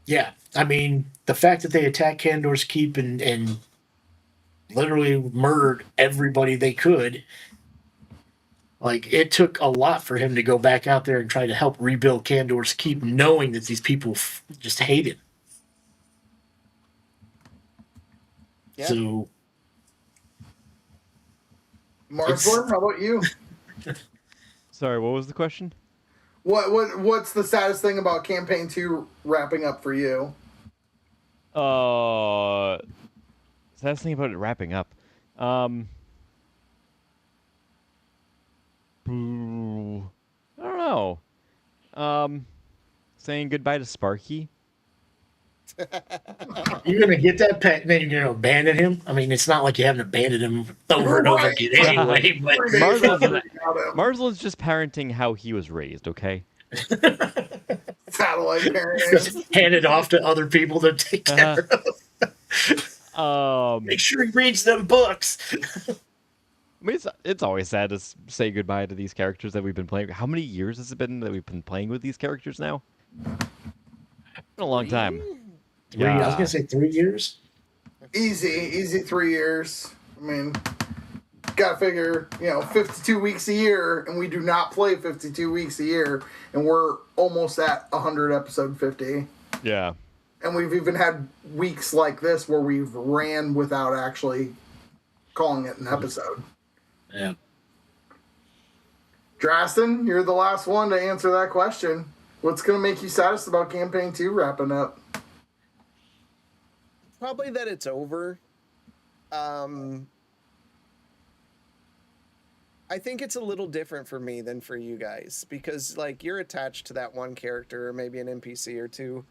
Speaker 4: Yeah, I mean, the fact that they attacked Kandor's Keep and literally murdered everybody they could, like, it took a lot for him to go back out there and try to help rebuild Kandor's Keep, knowing that these people just hate him.
Speaker 2: Yeah.
Speaker 4: So,
Speaker 5: Marsworm, how about you?
Speaker 3: Sorry, what was the question?
Speaker 5: What's the saddest thing about campaign 2 wrapping up for you?
Speaker 3: Saddest thing about it wrapping up. Boo. I don't know. Saying goodbye to Sparky.
Speaker 4: you're going to get that pet and then you're going to abandon him? I mean, it's not like you haven't abandoned him over and over
Speaker 5: Right.
Speaker 4: again anyway. But
Speaker 3: Marzel's just parenting how he was raised, okay?
Speaker 5: Satellite parenting.
Speaker 4: just hand it off to other people to take care of.
Speaker 3: Um,
Speaker 4: Make sure he reads them books.
Speaker 3: I mean, it's always sad to say goodbye to these characters that we've been playing. How many years has it been that we've been playing with these characters now? Been a long time.
Speaker 4: I was going to say 3 years.
Speaker 5: Easy 3 years. I mean, gotta figure, 52 weeks a year, and we do not play 52 weeks a year, and we're almost at 100 episode 50.
Speaker 3: Yeah.
Speaker 5: And we've even had weeks like this where we've ran without actually calling it an episode.
Speaker 4: Yeah.
Speaker 5: Drastin, you're the last one to answer that question. What's going to make you saddest about campaign 2 wrapping up?
Speaker 2: Probably that it's over. I think it's a little different for me than for you guys, because like you're attached to that one character or maybe an NPC or two.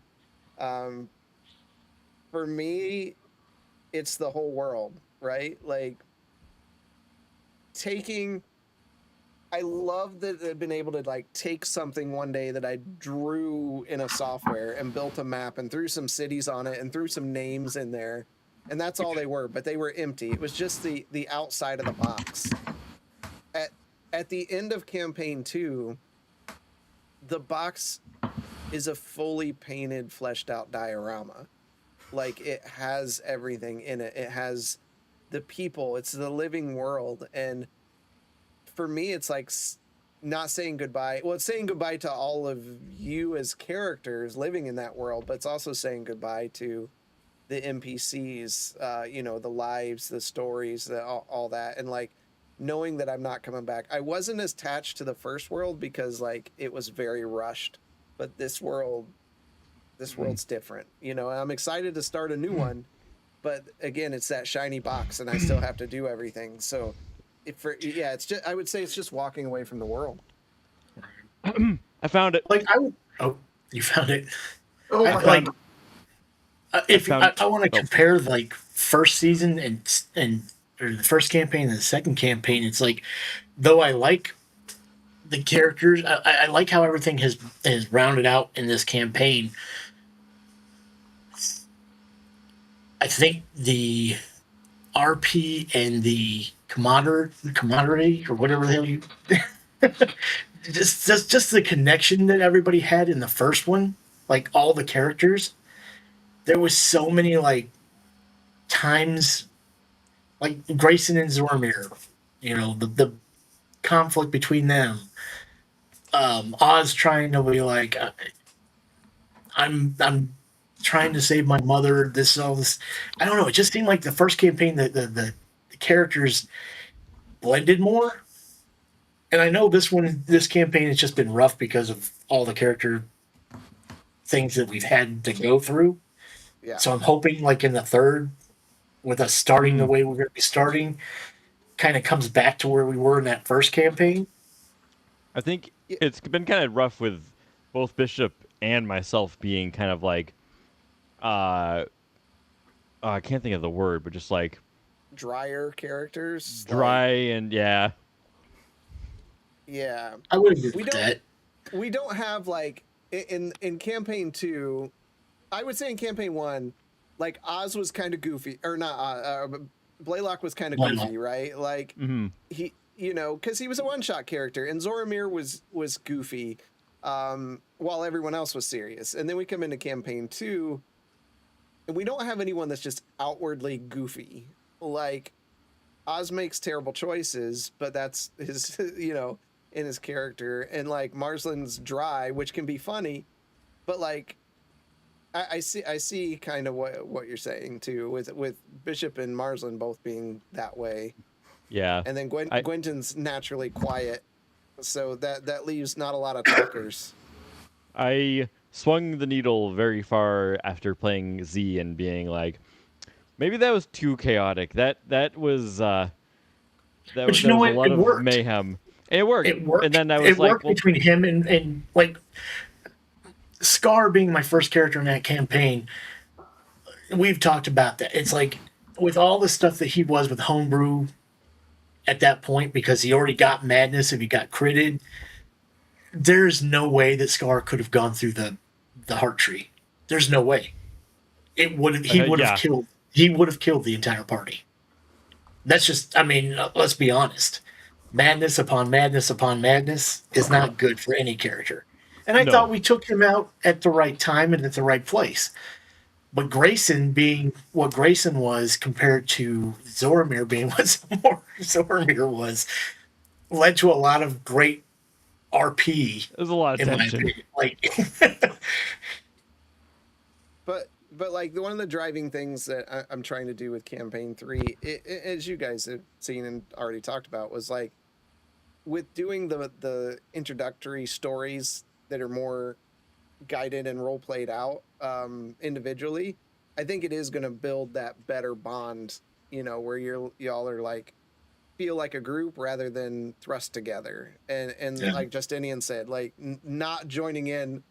Speaker 2: For me, it's the whole world, right? Like I love that I've been able to like take something one day that I drew in a software and built a map and threw some cities on it and threw some names in there, and that's all they were, but they were empty. It was just the outside of the box. At the end of campaign 2, the box is a fully painted, fleshed out diorama. Like, it has everything in it. It has the people, it's the living world, and for me, it's like not saying goodbye. Well, it's saying goodbye to all of you as characters living in that world, but it's also saying goodbye to the NPCs, the lives, the stories, all that. And like knowing that I'm not coming back. I wasn't as attached to the first world because like it was very rushed, but this world's different, and I'm excited to start a new one, but again, it's that shiny box and I still have to do everything. So it's just, I would say it's just walking away from the world.
Speaker 3: I found it.
Speaker 4: Like, you found it.
Speaker 5: Oh my
Speaker 4: Like,
Speaker 5: God.
Speaker 4: I want to compare like first season and or the first campaign and the second campaign. It's like, though I like the characters. I like how everything has rounded out in this campaign. I think the RP and the camaraderie or whatever the hell you just the connection that everybody had in the first one, like all the characters. There was so many like times, like Grayson and Zormir, the conflict between them. Oz trying to be like, I'm trying to save my mother. This all this, I don't know. It just seemed like the first campaign that the characters blended more. And I know this campaign has just been rough because of all the character things that we've had to go through.
Speaker 2: Yeah.
Speaker 4: So I'm hoping, like in the third, with us starting the way we're going to be starting, kind of comes back to where we were in that first campaign.
Speaker 3: I think it's been kind of rough with both Bishop and myself being kind of like, I can't think of the word, but just like
Speaker 2: drier characters.
Speaker 3: dry and yeah.
Speaker 4: I would agree with that.
Speaker 2: We don't have like in campaign 2. I would say in campaign 1, like Oz was kind of goofy, or not. Blaylock was kind of goofy, right? Like he, because he was a one-shot character, and Zoromir was goofy, while everyone else was serious. And then we come into campaign 2, and we don't have anyone that's just outwardly goofy. Like Oz makes terrible choices, but that's his, in his character. And like Marsland's dry, which can be funny, but like I see kind of what you're saying too, with Bishop and Marsland both being that way.
Speaker 3: Yeah.
Speaker 2: And then Gwenton's naturally quiet, so that leaves not a lot of talkers.
Speaker 3: I swung the needle very far after playing Z and being like, maybe that was too chaotic. That was a lot of mayhem. It worked.
Speaker 4: It worked.
Speaker 3: And then I was like,
Speaker 4: between him and like Scar being my first character in that campaign. We've talked about that. It's like with all the stuff that he was with Homebrew at that point, because he already got madness and he got critted. There's no way that Scar could have gone through the heart tree. There's no way. He would have killed the entire party. That's just, let's be honest. Madness upon madness upon madness is not good for any character. And I thought we took him out at the right time and at the right place. But Grayson being what Grayson was compared to Zoromir being what Zoromir was, led to a lot of great RP.
Speaker 3: There's a lot of tension.
Speaker 2: But like one of the driving things that I'm trying to do with campaign 3, as you guys have seen and already talked about, was like with doing the introductory stories that are more guided and role played out individually. I think it is going to build that better bond, where y'all are like feel like a group rather than thrust together. And like Justinian said, like not joining in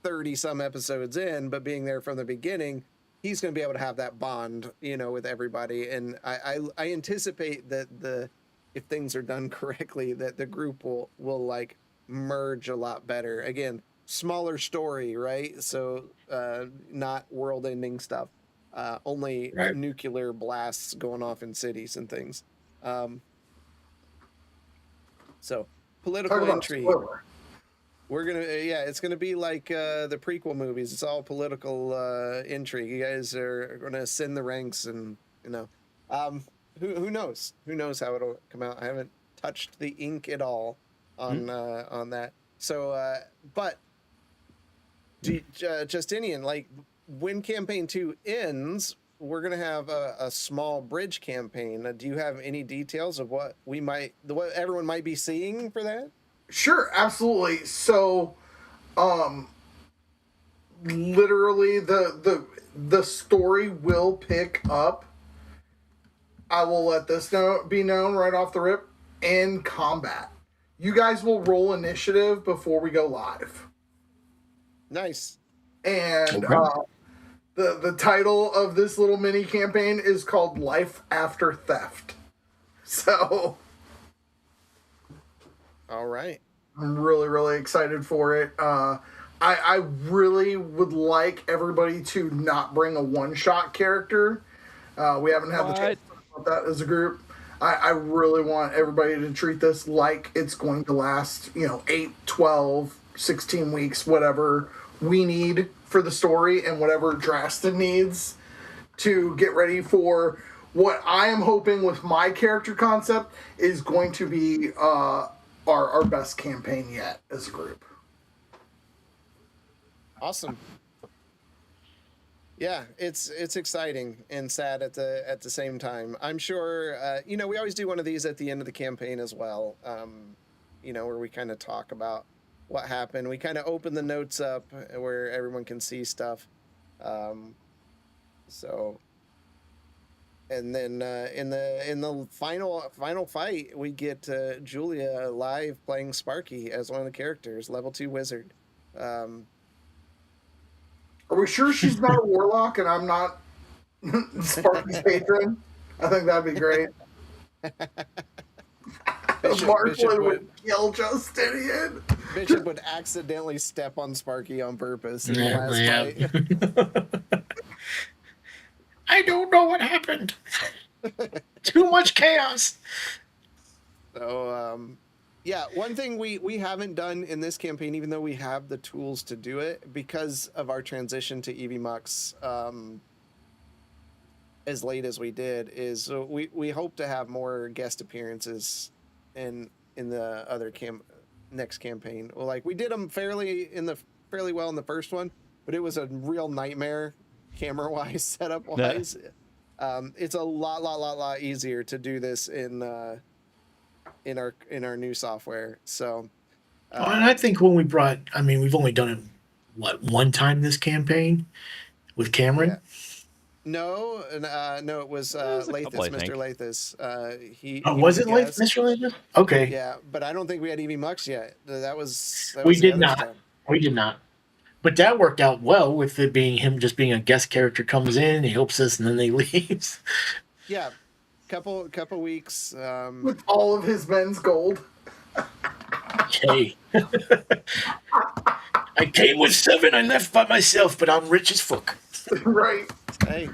Speaker 2: 30 some episodes in, but being there from the beginning, he's going to be able to have that bond, with everybody. And I anticipate that if things are done correctly, that the group will like merge a lot better. Again, smaller story, right? So not world-ending stuff. Only nuclear blasts going off in cities and things. So political intrigue. We're gonna, it's gonna be like the prequel movies. It's all political intrigue. You guys are gonna ascend the ranks, and who knows? Who knows how it'll come out? I haven't touched the ink at all on that. So, but Justinian, like when campaign 2 ends, we're gonna have a small bridge campaign. Do you have any details of what everyone might be seeing for that?
Speaker 5: Sure, absolutely. So, literally, the story will pick up. I will let this be known right off the rip. In combat, you guys will roll initiative before we go live.
Speaker 2: Nice.
Speaker 5: And the title of this little mini campaign is called Life After Theft. So.
Speaker 2: All right.
Speaker 5: I'm really, really excited for it. I really would like everybody to not bring a one-shot character. We haven't had the chance to talk about that as a group. I really want everybody to treat this like it's going to last, 8, 12, 16 weeks, whatever we need for the story and whatever Drastin needs to get ready for what I am hoping with my character concept is going to be our best campaign yet as a group.
Speaker 2: Awesome. Yeah, it's exciting and sad at the same time. I'm sure we always do one of these at the end of the campaign as well. Where we kind of talk about what happened. We kind of open the notes up where everyone can see stuff. And then in the final fight, we get Julia live playing Sparky as one of the characters, level 2 wizard.
Speaker 5: Are we sure she's not a warlock and I'm not Sparky's patron? I think that'd be great. Bishop would kill Justinian.
Speaker 2: Bishop would accidentally step on Sparky on purpose in the last fight.
Speaker 4: I don't know what happened. Too much chaos.
Speaker 2: So, one thing we haven't done in this campaign, even though we have the tools to do it, because of our transition to EVMux as late as we did, is we hope to have more guest appearances in the other next campaign. Well, like we did them fairly well in the first one, but it was a real nightmare camera-wise, setup-wise. It's a lot easier to do this in our new software. So,
Speaker 4: and I think when we've only done it one time this campaign with Cameron.
Speaker 2: Yeah. No, it was Lathis, Mr. Lathis.
Speaker 4: Was it Lathis, Mr. Lathis? Okay.
Speaker 2: Yeah, but I don't think we had EV Mux yet. That was
Speaker 4: we did not. Time. We did not. But that worked out well with it being him just being a guest character, comes in, he helps us, and then they leaves.
Speaker 2: Yeah, couple weeks.
Speaker 5: With all of his men's gold.
Speaker 4: Hey. I came with 7, I left by myself, but I'm rich as fuck.
Speaker 5: Right.
Speaker 2: Hey,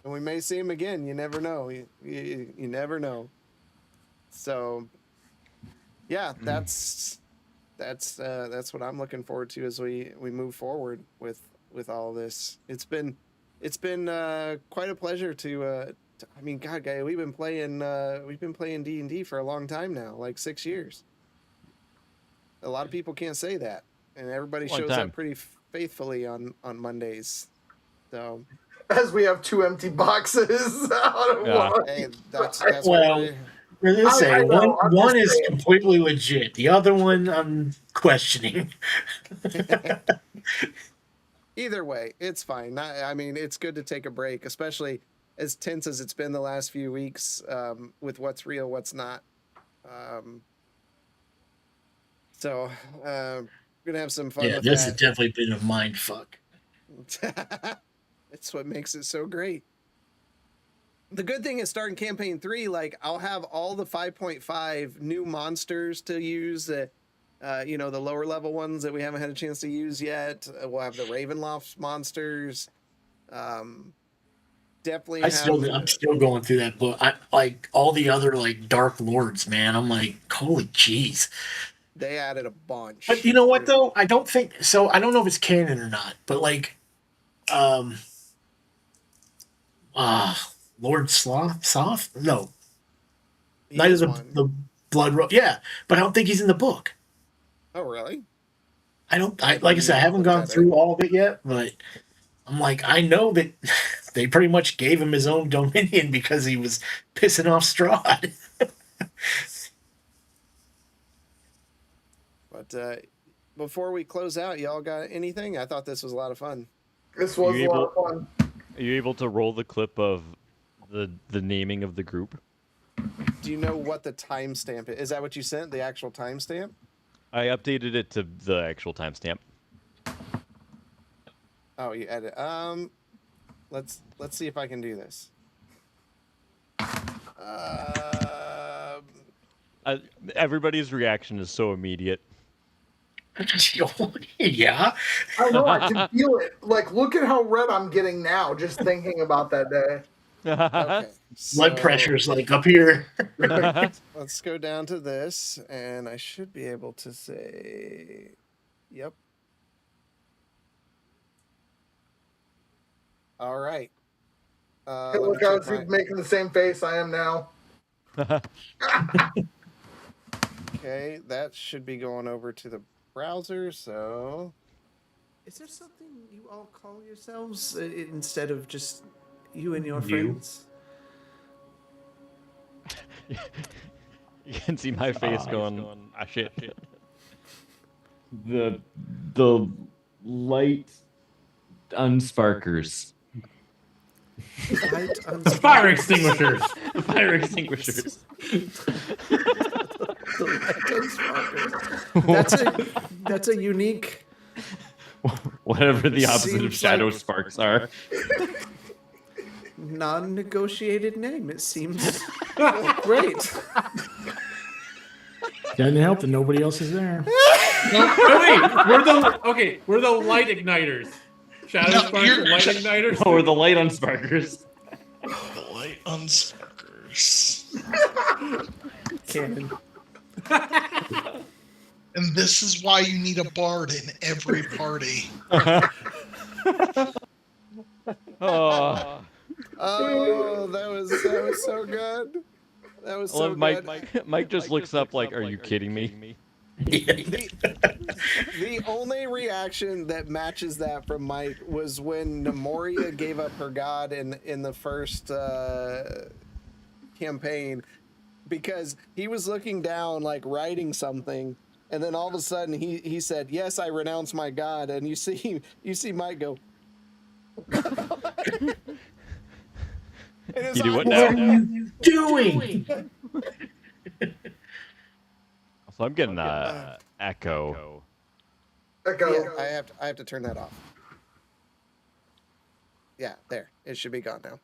Speaker 2: and we may see him again. You never know. You never know. So, yeah, that's what I'm looking forward to as we move forward with all of this. It's been quite a pleasure to I mean, God, guy, we've been playing D&D for a long time now, like 6 years. A lot of people can't say that, and everybody shows up pretty faithfully on Mondays. So,
Speaker 5: as we have 2 empty boxes out of one.
Speaker 2: Hey, that's
Speaker 4: well. One is completely legit. The other one, I'm questioning.
Speaker 2: Either way, it's fine. I mean, it's good to take a break, especially as tense as it's been the last few weeks with what's real, what's not. So, we're going to have some fun with
Speaker 4: this
Speaker 2: that.
Speaker 4: has definitely been a mind fuck.
Speaker 2: It's what makes it so great. The good thing is starting campaign 3, like I'll have all the 5.5 new monsters to use, the lower level ones that we haven't had a chance to use yet. We'll have the Ravenloft monsters. Definitely. I'm
Speaker 4: still going through that book. I like all the other like Dark Lords, man. I'm like, holy jeez.
Speaker 2: They added a bunch.
Speaker 4: But you know what though? I don't think so. I don't know if it's canon or not, but like, Lord Soft? No. Night of the Blood Road. Yeah, but I don't think he's in the book.
Speaker 2: Oh, really?
Speaker 4: Like I said, I haven't gone through all of it yet, but I'm like, I know that they pretty much gave him his own dominion because he was pissing off Strahd.
Speaker 2: But before we close out, y'all got anything? I thought this was a lot of fun.
Speaker 5: This was a lot of fun.
Speaker 3: Are you able to roll the clip of the naming of the group?
Speaker 2: Do you know what the timestamp is? Is that what you sent? The actual timestamp?
Speaker 3: I updated it to the actual timestamp.
Speaker 2: Oh, you edit. Let's see if I can do this.
Speaker 3: Everybody's reaction is so immediate.
Speaker 4: Yeah.
Speaker 5: I know, I can feel it. Like, look at how red I'm getting now just thinking about that day.
Speaker 2: Okay.
Speaker 4: Blood pressure's like up here.
Speaker 2: Let's go down to this, and I should be able to say, yep. All right.
Speaker 5: Hey,
Speaker 2: Let me
Speaker 5: look, I
Speaker 2: check
Speaker 5: was making the same face I am now.
Speaker 2: Okay, that should be going over to the browser. So, is there something you all call yourselves instead of just you and your friends?
Speaker 3: You can see my face going, ah, shit.
Speaker 6: The light unsparkers.
Speaker 2: Light
Speaker 7: Fire extinguishers.
Speaker 3: Fire extinguishers.
Speaker 2: That's a unique.
Speaker 3: Whatever the opposite of
Speaker 2: Seems
Speaker 3: shadow
Speaker 2: like-
Speaker 3: sparks are.
Speaker 2: Non-negotiated name. It seems great.
Speaker 7: Doesn't help that nobody else is there.
Speaker 8: No, wait, we're the light igniters. Shadow
Speaker 9: No,
Speaker 8: sparks
Speaker 9: you're-
Speaker 8: and light igniters.
Speaker 3: Oh, or the light unsparkers.
Speaker 9: The light unsparkers.
Speaker 2: Canon.
Speaker 9: And this is why you need a bard in every party.
Speaker 3: Oh,
Speaker 2: Oh, that was so good. That was
Speaker 3: I
Speaker 2: so
Speaker 3: love
Speaker 2: good.
Speaker 3: Mike just looks up like, are you kidding me?
Speaker 2: The only reaction that matches that from Mike was when Nemoria gave up her god in the first campaign, because he was looking down like writing something, and then all of a sudden he said, "Yes, I renounce my god," and you see Mike go.
Speaker 3: You do what
Speaker 4: What
Speaker 3: now?
Speaker 4: are you doing?
Speaker 3: So I'm getting echo.
Speaker 5: Echo.
Speaker 2: Yeah, I have to turn that off. Yeah, there. It should be gone now.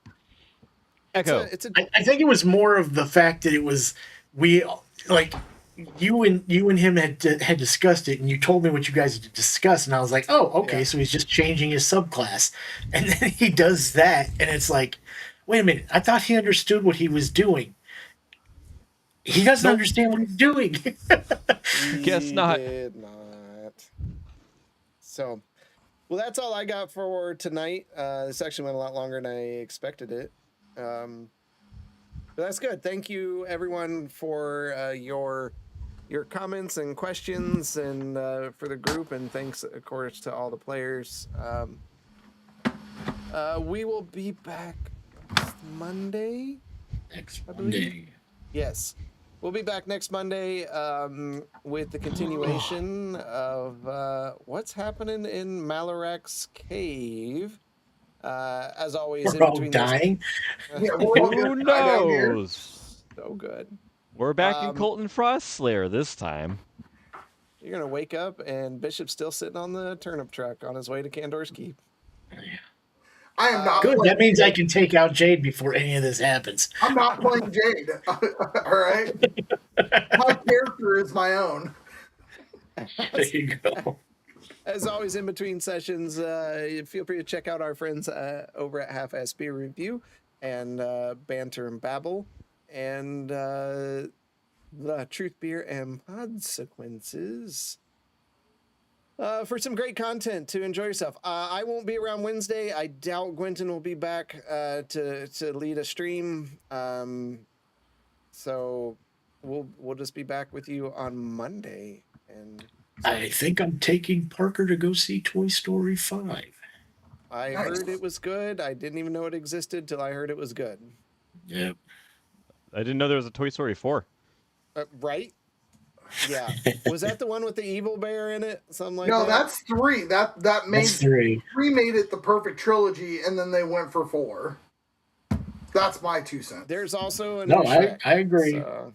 Speaker 3: Echo.
Speaker 4: I think it was more of the fact that it was you and him had discussed it, and you told me what you guys had discussed, and I was like, oh, okay,
Speaker 2: Yeah.
Speaker 4: so he's just changing his subclass, and then he does that, and it's like, wait a minute, I thought he understood what he was doing. He doesn't understand what he's doing.
Speaker 3: Guess
Speaker 2: He
Speaker 3: not.
Speaker 2: Did not. So, well, that's all I got for tonight. This actually went a lot longer than I expected it. But that's good. Thank you, everyone, for your comments and questions, and for the group, and thanks, of course, to all the players. We will be back Monday.
Speaker 4: Next
Speaker 2: I believe.
Speaker 4: Monday.
Speaker 2: Yes. We'll be back next Monday with the continuation of what's happening in Malarak's cave. As always,
Speaker 4: We're all dying.
Speaker 5: Yeah, we're all
Speaker 3: Who
Speaker 5: gonna die down here.
Speaker 3: knows?
Speaker 2: So good.
Speaker 3: We're back in Colton Frost Slayer this time.
Speaker 2: You're gonna wake up and Bishop's still sitting on the turnip truck on his way to Candor's Keep.
Speaker 5: I am not
Speaker 4: Good.
Speaker 5: playing
Speaker 4: That means I
Speaker 5: Jade.
Speaker 4: can take out Jade before any of this happens.
Speaker 5: I'm not playing Jade. All right. My character is my own.
Speaker 4: There you go.
Speaker 2: As always, in between sessions, feel free to check out our friends over at Half-Ass Beer Review and Banter and Babble and the Truth Beer and Consequences for some great content to enjoy yourself. I won't be around Wednesday. I doubt Gwenton will be back to lead a stream. So we'll just be back with you on Monday. And
Speaker 4: I think I'm taking Parker to go see Toy Story 5.
Speaker 2: I
Speaker 5: Nice.
Speaker 2: heard it was good. I didn't even know it existed till I heard it was good.
Speaker 4: Yep.
Speaker 3: I didn't know there was a Toy Story 4.
Speaker 2: Right? Yeah. Was that the one with the evil bear in it? Something like
Speaker 5: No,
Speaker 2: that?
Speaker 5: that's 3. That made
Speaker 4: That's 3.
Speaker 5: 3 made it the perfect trilogy, and then they went for 4. That's my 2 cents.
Speaker 2: There's also a
Speaker 4: No,
Speaker 2: new
Speaker 4: I
Speaker 2: Shrek,
Speaker 4: agree.
Speaker 2: so-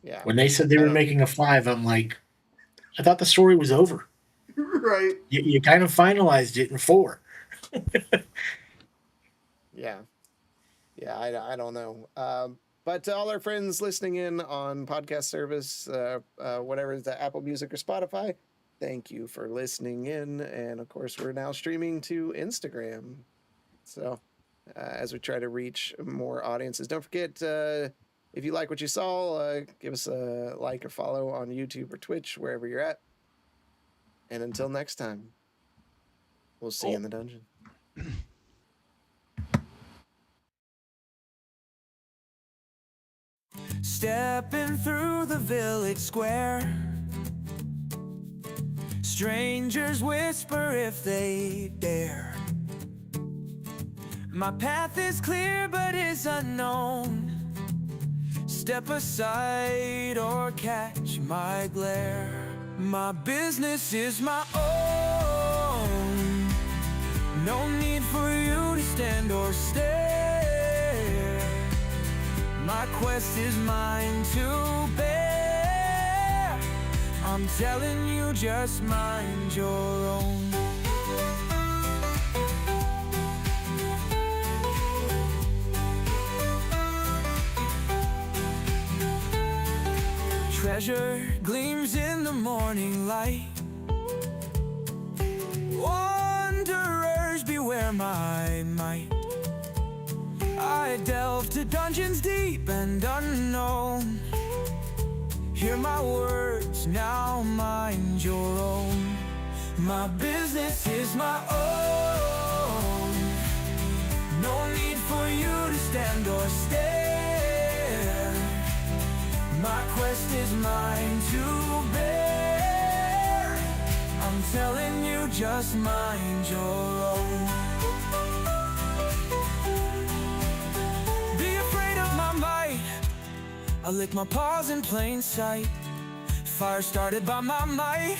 Speaker 2: yeah.
Speaker 4: When they said they were making a 5, I'm like, I thought the story was over.
Speaker 5: Right.
Speaker 4: You kind of finalized it in 4.
Speaker 2: Yeah. Yeah, I don't know. But to all our friends listening in on podcast service, whatever the Apple Music or Spotify, thank you for listening in. And of course, we're now streaming to Instagram. So as we try to reach more audiences, don't forget, if you like what you saw, give us a like or follow on YouTube or Twitch, wherever you're at. And until next time, we'll see you in the dungeon.
Speaker 1: Stepping through the village square, strangers whisper if they dare. My path is clear but is unknown. Step aside or catch my glare. My business is my own. No need for you to stand or stare. My quest is mine to bear. I'm telling you, just mind your own. Treasure gleams in the morning light. Wanderers beware my might. I delve to dungeons deep and unknown. Hear my words, now mind your own. My business is my own. No need for you to stand or stare. My quest is mine to bear. I'm telling you, just mind your own. Be afraid of my might. I lick my paws in plain sight. Fire started by my might.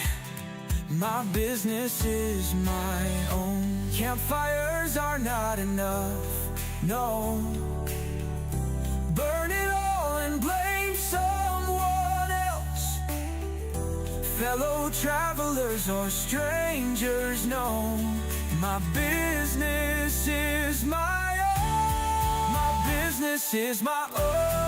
Speaker 1: My business is my own. Campfires are not enough, no. Burn it all and blame someone else. Fellow travelers or strangers know my business is my own. My business is my own.